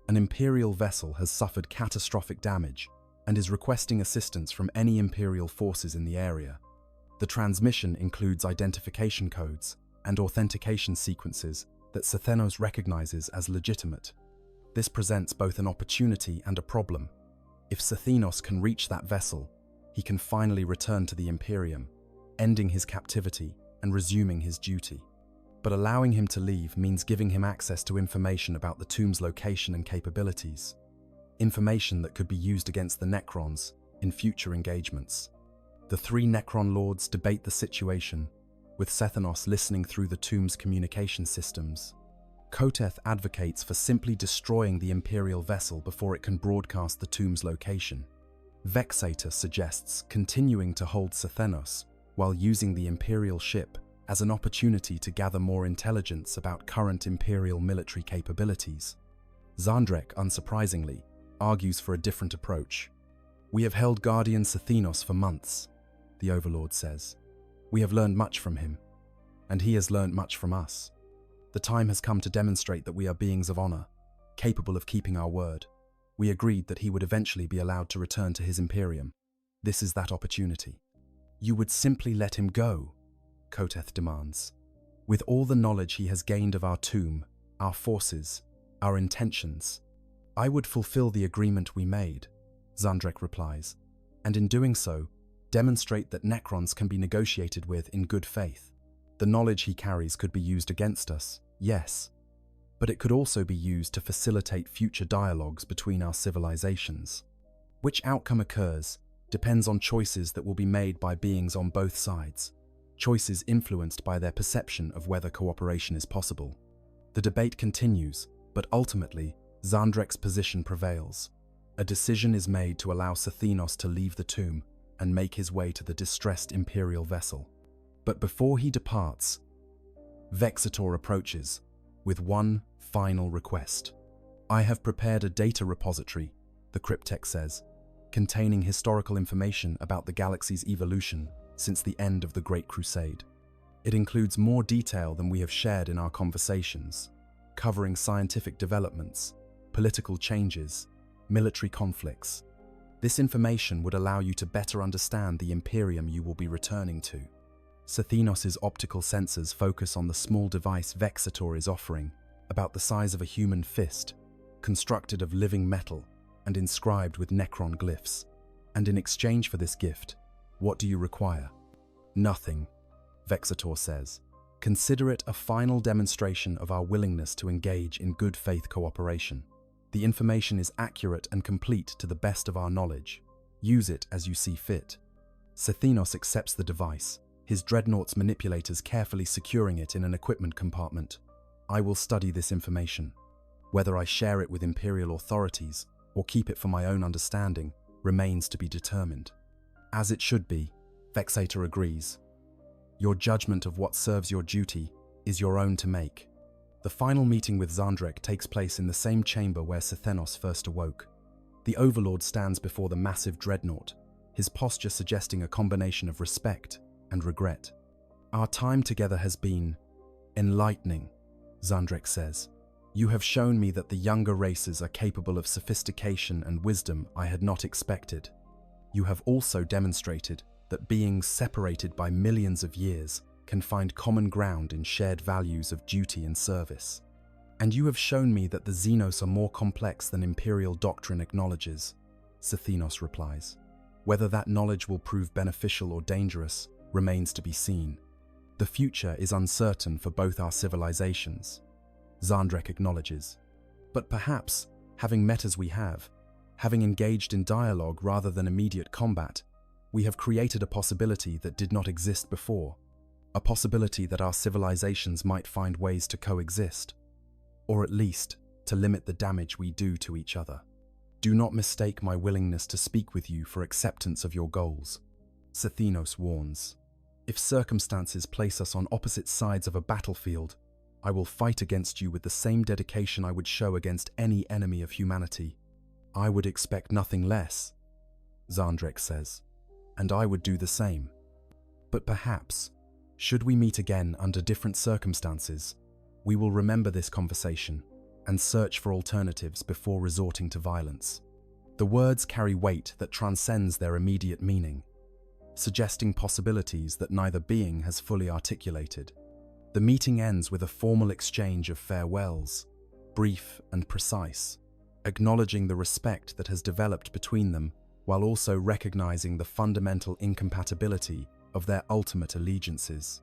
An Imperial vessel has suffered catastrophic damage and is requesting assistance from any Imperial forces in the area. The transmission includes identification codes and authentication sequences that Sethenos recognizes as legitimate. This presents both an opportunity and a problem. If Sethenos can reach that vessel, he can finally return to the Imperium, ending his captivity and resuming his duty. But allowing him to leave means giving him access to information about the tomb's location and capabilities. Information that could be used against the Necrons in future engagements. The three Necron lords debate the situation, with Sethenos listening through the tomb's communication systems. Koteth advocates for simply destroying the Imperial vessel before it can broadcast the tomb's location. Vexator suggests continuing to hold Sethenos while using the Imperial ship as an opportunity to gather more intelligence about current Imperial military capabilities. Zandrek, unsurprisingly, argues for a different approach. "We have held Guardian Sethenos for months," the Overlord says. "We have learned much from him, and he has learned much from us. The time has come to demonstrate that we are beings of honor, capable of keeping our word. We agreed that he would eventually be allowed to return to his Imperium. This is that opportunity." "You would simply let him go?" Koteth demands. "With all the knowledge he has gained of our tomb, our forces, our intentions, I would fulfill the agreement we made," Zandrek replies, "and in doing so, demonstrate that Necrons can be negotiated with in good faith. The knowledge he carries could be used against us, yes, but it could also be used to facilitate future dialogues between our civilizations. Which outcome occurs depends on choices that will be made by beings on both sides, choices influenced by their perception of whether cooperation is possible." The debate continues, but ultimately, Zandrek's position prevails. A decision is made to allow Sethenos to leave the tomb and make his way to the distressed Imperial vessel. But before he departs, Vexator approaches with one final request. "I have prepared a data repository," the cryptech says, "containing historical information about the galaxy's evolution since the end of the Great Crusade. It includes more detail than we have shared in our conversations, covering scientific developments, political changes, military conflicts. This information would allow you to better understand the Imperium you will be returning to." Sethenos' optical sensors focus on the small device Vexator is offering, about the size of a human fist, constructed of living metal and inscribed with Necron glyphs. "And in exchange for this gift, what do you require?" "Nothing," Vexator says. "Consider it a final demonstration of our willingness to engage in good faith cooperation. The information is accurate and complete to the best of our knowledge. Use it as you see fit." Sethenos accepts the device, his Dreadnought's manipulators carefully securing it in an equipment compartment. "I will study this information. Whether I share it with Imperial authorities or keep it for my own understanding remains to be determined." "As it should be," Vexator agrees. "Your judgment of what serves your duty is your own to make." The final meeting with Zandrek takes place in the same chamber where Sethenos first awoke. The Overlord stands before the massive Dreadnought, his posture suggesting a combination of respect and regret. "Our time together has been enlightening," Zandrek says. "You have shown me that the younger races are capable of sophistication and wisdom I had not expected. You have also demonstrated that beings separated by millions of years can find common ground in shared values of duty and service. And you have shown me that the Xenos are more complex than Imperial doctrine acknowledges," Sethenos replies. "Whether that knowledge will prove beneficial or dangerous remains to be seen." The future is uncertain for both our civilizations, Zandrek acknowledges. But perhaps, having met as we have, having engaged in dialogue rather than immediate combat, we have created a possibility that did not exist before, a possibility that our civilizations might find ways to coexist, or at least to limit the damage we do to each other. Do not mistake my willingness to speak with you for acceptance of your goals, Sethinos warns. If circumstances place us on opposite sides of a battlefield, I will fight against you with the same dedication I would show against any enemy of humanity. I would expect nothing less, Zandrek says, and I would do the same. But perhaps, should we meet again under different circumstances, we will remember this conversation and search for alternatives before resorting to violence. The words carry weight that transcends their immediate meaning, suggesting possibilities that neither being has fully articulated. The meeting ends with a formal exchange of farewells, brief and precise, acknowledging the respect that has developed between them while also recognizing the fundamental incompatibility of their ultimate allegiances.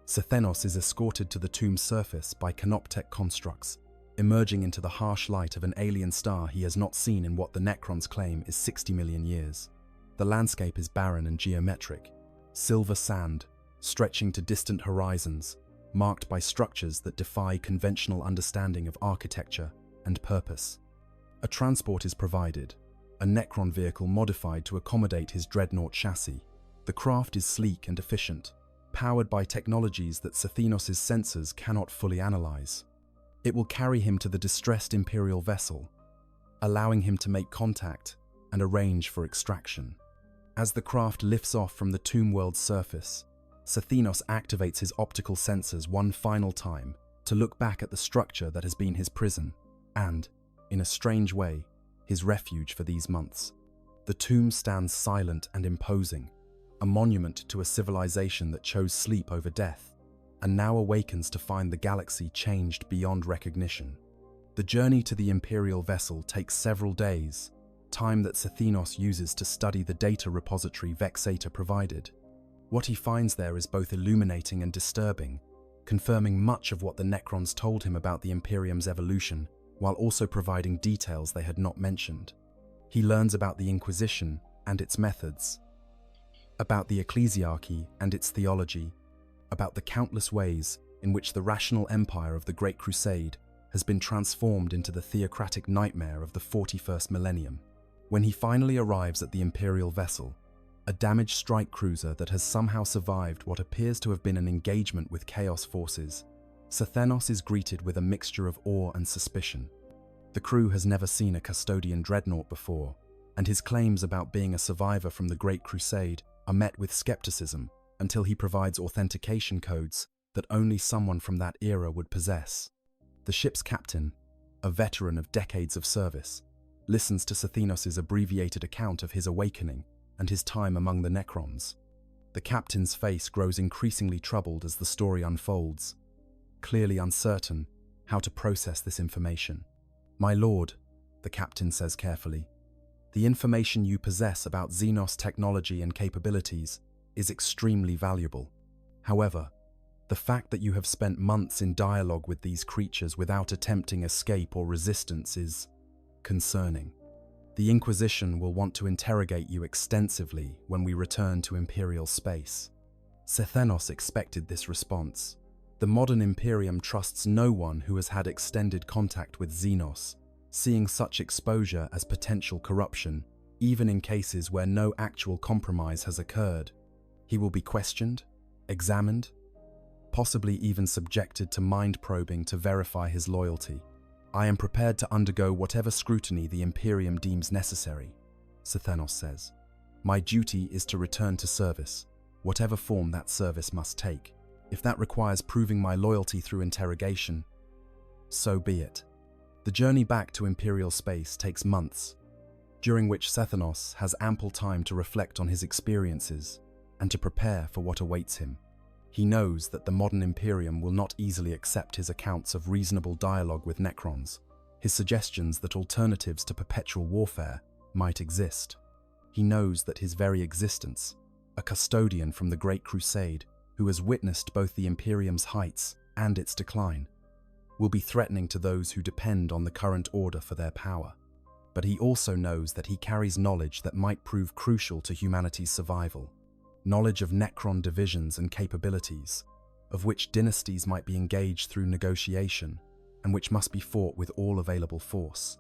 Sethinos is escorted to the tomb's surface by canoptek constructs, emerging into the harsh light of an alien star he has not seen in what the Necrons claim is 60 million years. The landscape is barren and geometric, silver sand, stretching to distant horizons, marked by structures that defy conventional understanding of architecture and purpose. A transport is provided, a Necron vehicle modified to accommodate his Dreadnought chassis. The craft is sleek and efficient, powered by technologies that Sethinos' sensors cannot fully analyze. It will carry him to the distressed Imperial vessel, allowing him to make contact and arrange for extraction. As the craft lifts off from the tomb world's surface, Sethinos activates his optical sensors one final time to look back at the structure that has been his prison and, in a strange way, his refuge for these months. The tomb stands silent and imposing, a monument to a civilization that chose sleep over death and now awakens to find the galaxy changed beyond recognition. The journey to the Imperial vessel takes several days, time that Sethinos uses to study the data repository Vexata provided. What he finds there is both illuminating and disturbing, confirming much of what the Necrons told him about the Imperium's evolution, while also providing details they had not mentioned. He learns about the Inquisition and its methods, about the ecclesiarchy and its theology, about the countless ways in which the rational empire of the Great Crusade has been transformed into the theocratic nightmare of the 41st millennium. When he finally arrives at the Imperial vessel, a damaged strike cruiser that has somehow survived what appears to have been an engagement with Chaos forces, Sethinos is greeted with a mixture of awe and suspicion. The crew has never seen a Custodian Dreadnought before, and his claims about being a survivor from the Great Crusade are met with skepticism until he provides authentication codes that only someone from that era would possess. The ship's captain, a veteran of decades of service, listens to Sethinos' abbreviated account of his awakening and his time among the Necrons. The captain's face grows increasingly troubled as the story unfolds, clearly uncertain how to process this information. "My lord," the captain says carefully, "the information you possess about Xenos technology and capabilities is extremely valuable. However, the fact that you have spent months in dialogue with these creatures without attempting escape or resistance is concerning. The Inquisition will want to interrogate you extensively when we return to Imperial space." Sethinos expected this response. The modern Imperium trusts no one who has had extended contact with Xenos, seeing such exposure as potential corruption, even in cases where no actual compromise has occurred. He will be questioned, examined, possibly even subjected to mind probing to verify his loyalty. "I am prepared to undergo whatever scrutiny the Imperium deems necessary," Sethinos says. "My duty is to return to service, whatever form that service must take. If that requires proving my loyalty through interrogation, so be it." The journey back to Imperial space takes months, during which Sethinos has ample time to reflect on his experiences and to prepare for what awaits him. He knows that the modern Imperium will not easily accept his accounts of reasonable dialogue with Necrons, his suggestions that alternatives to perpetual warfare might exist. He knows that his very existence, a custodian from the Great Crusade, who has witnessed both the Imperium's heights and its decline, will be threatening to those who depend on the current order for their power. But he also knows that he carries knowledge that might prove crucial to humanity's survival. Knowledge of Necron divisions and capabilities, of which dynasties might be engaged through negotiation, and which must be fought with all available force.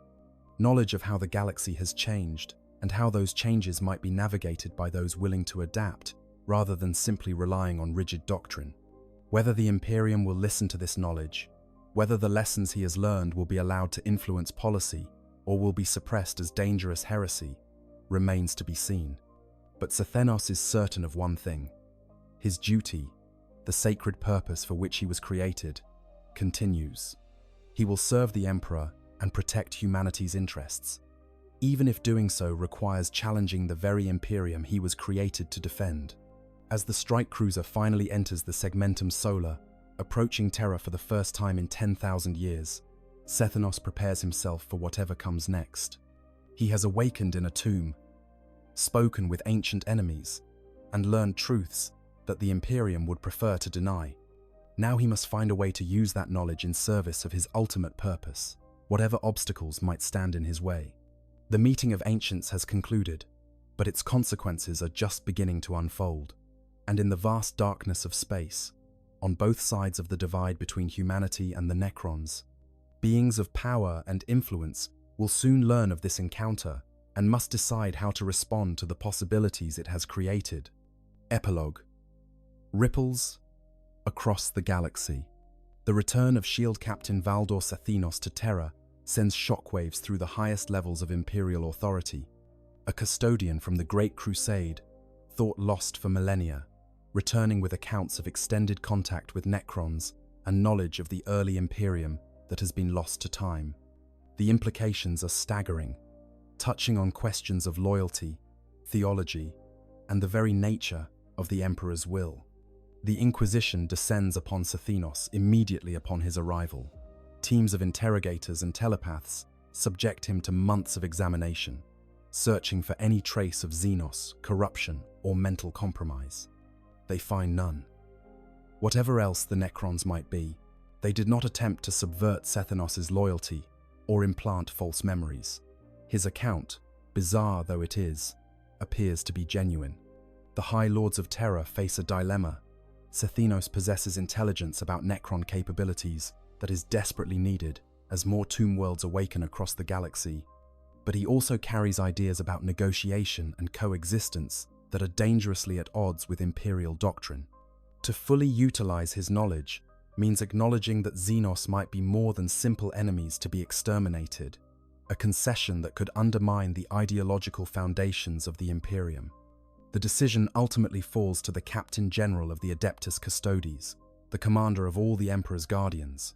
Knowledge of how the galaxy has changed, and how those changes might be navigated by those willing to adapt, rather than simply relying on rigid doctrine. Whether the Imperium will listen to this knowledge, whether the lessons he has learned will be allowed to influence policy, or will be suppressed as dangerous heresy, remains to be seen. But Sethanos is certain of one thing: his duty, the sacred purpose for which he was created, continues. He will serve the Emperor and protect humanity's interests, even if doing so requires challenging the very Imperium he was created to defend. As the strike cruiser finally enters the Segmentum Solar, approaching Terra for the first time in 10,000 years, Sethanos prepares himself for whatever comes next. He has awakened in a tomb, spoken with ancient enemies, and learned truths that the Imperium would prefer to deny. Now he must find a way to use that knowledge in service of his ultimate purpose, whatever obstacles might stand in his way. The meeting of ancients has concluded, but its consequences are just beginning to unfold. And in the vast darkness of space, on both sides of the divide between humanity and the Necrons, beings of power and influence will soon learn of this encounter and must decide how to respond to the possibilities it has created. Epilogue. Ripples across the galaxy. The return of Shield Captain Valdor Sethanos to Terra sends shockwaves through the highest levels of Imperial authority. A custodian from the Great Crusade, thought lost for millennia, returning with accounts of extended contact with Necrons and knowledge of the early Imperium that has been lost to time. The implications are staggering, touching on questions of loyalty, theology, and the very nature of the Emperor's will. The Inquisition descends upon Sethanos immediately upon his arrival. Teams of interrogators and telepaths subject him to months of examination, searching for any trace of xenos, corruption, or mental compromise. They find none. Whatever else the Necrons might be, they did not attempt to subvert Sethanos' loyalty or implant false memories. His account, bizarre though it is, appears to be genuine. The High Lords of Terra face a dilemma. Sethanos possesses intelligence about Necron capabilities that is desperately needed as more tomb worlds awaken across the galaxy, but he also carries ideas about negotiation and coexistence that are dangerously at odds with Imperial doctrine. To fully utilize his knowledge means acknowledging that xenos might be more than simple enemies to be exterminated, a concession that could undermine the ideological foundations of the Imperium. The decision ultimately falls to the Captain General of the Adeptus Custodes, the commander of all the Emperor's Guardians.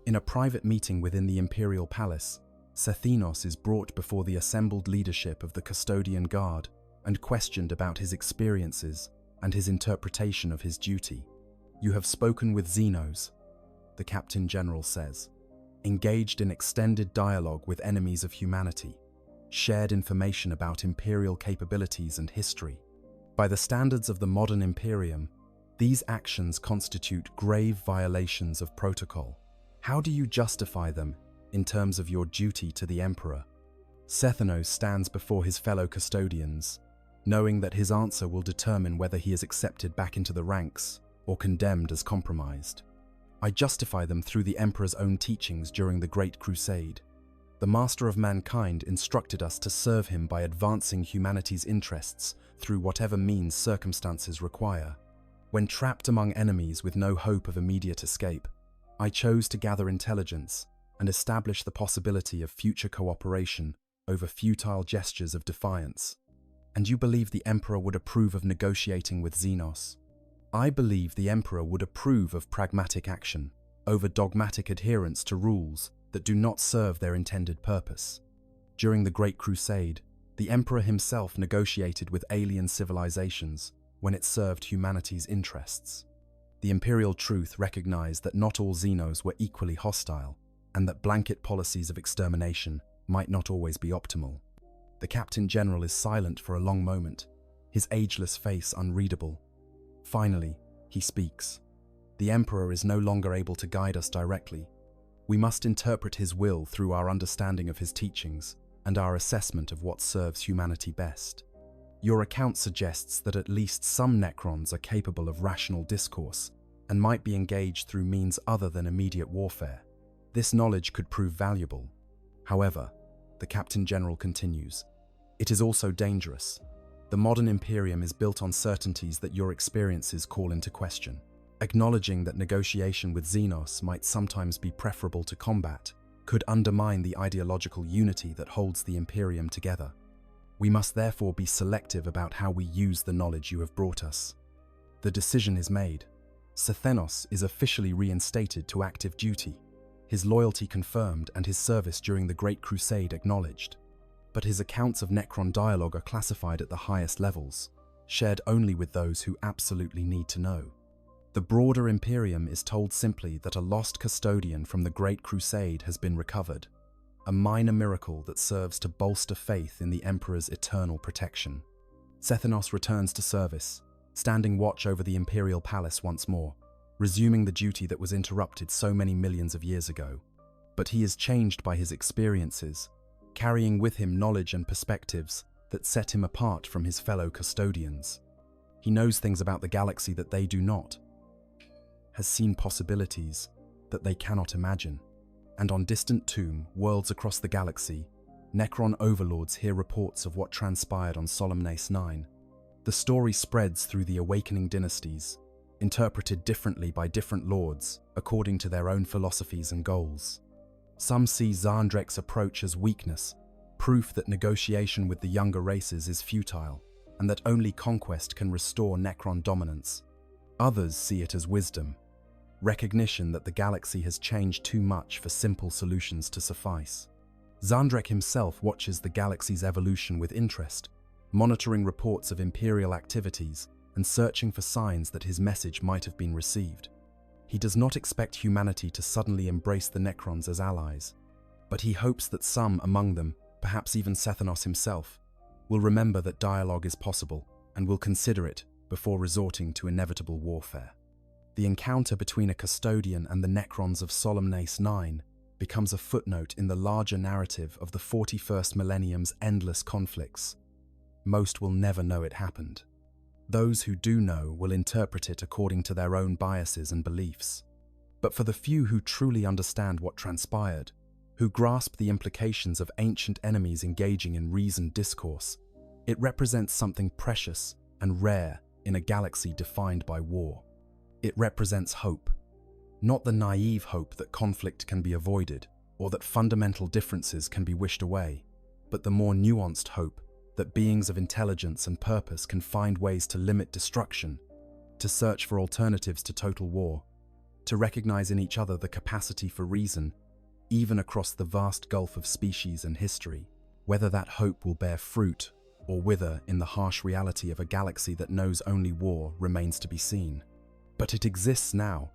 In a private meeting within the Imperial Palace, Sethanos is brought before the assembled leadership of the Custodian Guard and questioned about his experiences and his interpretation of his duty. "You have spoken with Xenos," the Captain General says, "engaged in extended dialogue with enemies of humanity, shared information about Imperial capabilities and history. By the standards of the modern Imperium, these actions constitute grave violations of protocol. How do you justify them in terms of your duty to the Emperor?" Sethanos stands before his fellow custodians, knowing that his answer will determine whether he is accepted back into the ranks or condemned as compromised. "I justify them through the Emperor's own teachings during the Great Crusade. The Master of Mankind instructed us to serve him by advancing humanity's interests through whatever means circumstances require. When trapped among enemies with no hope of immediate escape, I chose to gather intelligence and establish the possibility of future cooperation over futile gestures of defiance. And you believe the Emperor would approve of negotiating with Xenos? I believe the Emperor would approve of pragmatic action over dogmatic adherence to rules that do not serve their intended purpose. During the Great Crusade, the Emperor himself negotiated with alien civilizations when it served humanity's interests. The Imperial truth recognized that not all Xenos were equally hostile, and that blanket policies of extermination might not always be optimal. The Captain General is silent for a long moment, his ageless face unreadable. Finally, He speaks. The Emperor is no longer able to guide us directly. We must interpret his will through our understanding of his teachings and our assessment of what serves humanity best. Your account suggests that at least some Necrons are capable of rational discourse and might be engaged through means other than immediate warfare. This knowledge could prove valuable. However, the Captain General continues, it is also dangerous. The modern Imperium is built on certainties that your experiences call into question. Acknowledging that negotiation with Xenos might sometimes be preferable to combat could undermine the ideological unity that holds the Imperium together. We must therefore be selective about how we use the knowledge you have brought us. The decision is made. Cethenos is officially reinstated to active duty, his loyalty confirmed and his service during the Great Crusade acknowledged. But his accounts of Necron dialogue are classified at the highest levels, shared only with those who absolutely need to know. The broader Imperium is told simply that a lost custodian from the Great Crusade has been recovered, a minor miracle that serves to bolster faith in the Emperor's eternal protection. Cethenos returns to service, standing watch over the Imperial Palace once more, resuming the duty that was interrupted so many millions of years ago. But he is changed by his experiences, carrying with him knowledge and perspectives that set him apart from his fellow custodians. He knows things about the galaxy that they do not, has seen possibilities that they cannot imagine. And on distant tomb, worlds across the galaxy, Necron overlords hear reports of what transpired on Solemnace 9. The story spreads through the awakening dynasties, interpreted differently by different lords according to their own philosophies and goals. Some see Xandrek's approach as weakness, proof that negotiation with the younger races is futile, and that only conquest can restore Necron dominance. Others see it as wisdom, recognition that the galaxy has changed too much for simple solutions to suffice. Xandrek himself watches the galaxy's evolution with interest, monitoring reports of Imperial activities and searching for signs that his message might have been received. He does not expect humanity to suddenly embrace the Necrons as allies, but he hopes that some among them, perhaps even Cethenos himself, will remember that dialogue is possible and will consider it before resorting to inevitable warfare. The encounter between a custodian and the Necrons of Solemnace 9 becomes a footnote in the larger narrative of the 41st Millennium's endless conflicts. Most will never know it happened. Those who do know will interpret it according to their own biases and beliefs. But for the few who truly understand what transpired, who grasp the implications of ancient enemies engaging in reasoned discourse, it represents something precious and rare in a galaxy defined by war. It represents hope. Not the naive hope that conflict can be avoided or that fundamental differences can be wished away, but the more nuanced hope that beings of intelligence and purpose can find ways to limit destruction, to search for alternatives to total war, to recognize in each other the capacity for reason, even across the vast gulf of species and history. Whether that hope will bear fruit or wither in the harsh reality of a galaxy that knows only war remains to be seen. But it exists now,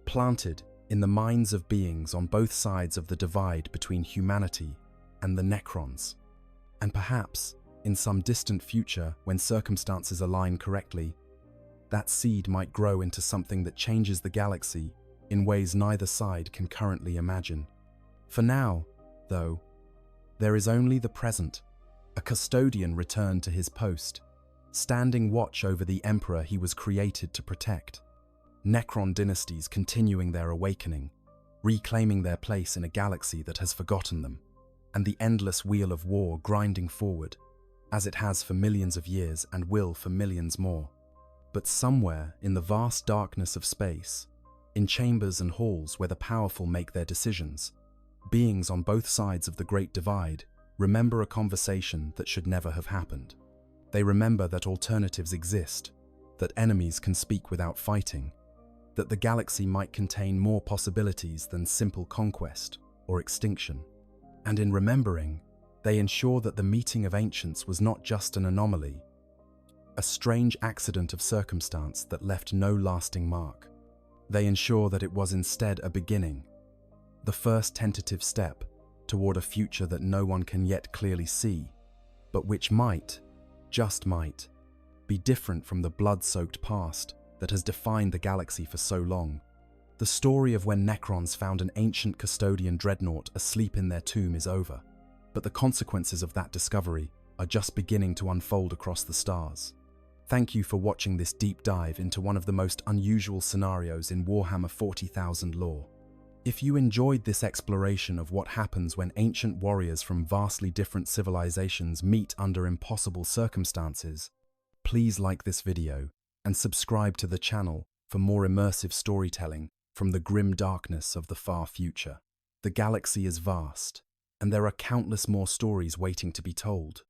planted in the minds of beings on both sides of the divide between humanity and the Necrons. And perhaps, in some distant future, when circumstances align correctly, that seed might grow into something that changes the galaxy in ways neither side can currently imagine. For now, though, there is only the present. A custodian returned to his post, standing watch over the Emperor he was created to protect. Necron dynasties continuing their awakening, reclaiming their place in a galaxy that has forgotten them, and the endless wheel of war grinding forward, as it has for millions of years and will for millions more. But somewhere in the vast darkness of space, in chambers and halls where the powerful make their decisions, beings on both sides of the Great Divide remember a conversation that should never have happened. They remember that alternatives exist, that enemies can speak without fighting, that the galaxy might contain more possibilities than simple conquest or extinction. And in remembering, they ensure that the meeting of ancients was not just an anomaly, a strange accident of circumstance that left no lasting mark. They ensure that it was instead a beginning, the first tentative step toward a future that no one can yet clearly see, but which might, just might, be different from the blood-soaked past that has defined the galaxy for so long. The story of when Necrons found an ancient Custodian Dreadnought asleep in their tomb is over, but the consequences of that discovery are just beginning to unfold across the stars. Thank you for watching this deep dive into one of the most unusual scenarios in Warhammer 40,000 lore. If you enjoyed this exploration of what happens when ancient warriors from vastly different civilizations meet under impossible circumstances, please like this video and subscribe to the channel for more immersive storytelling from the grim darkness of the far future. The galaxy is vast, and there are countless more stories waiting to be told.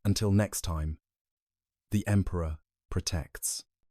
Until next time, the Emperor protects.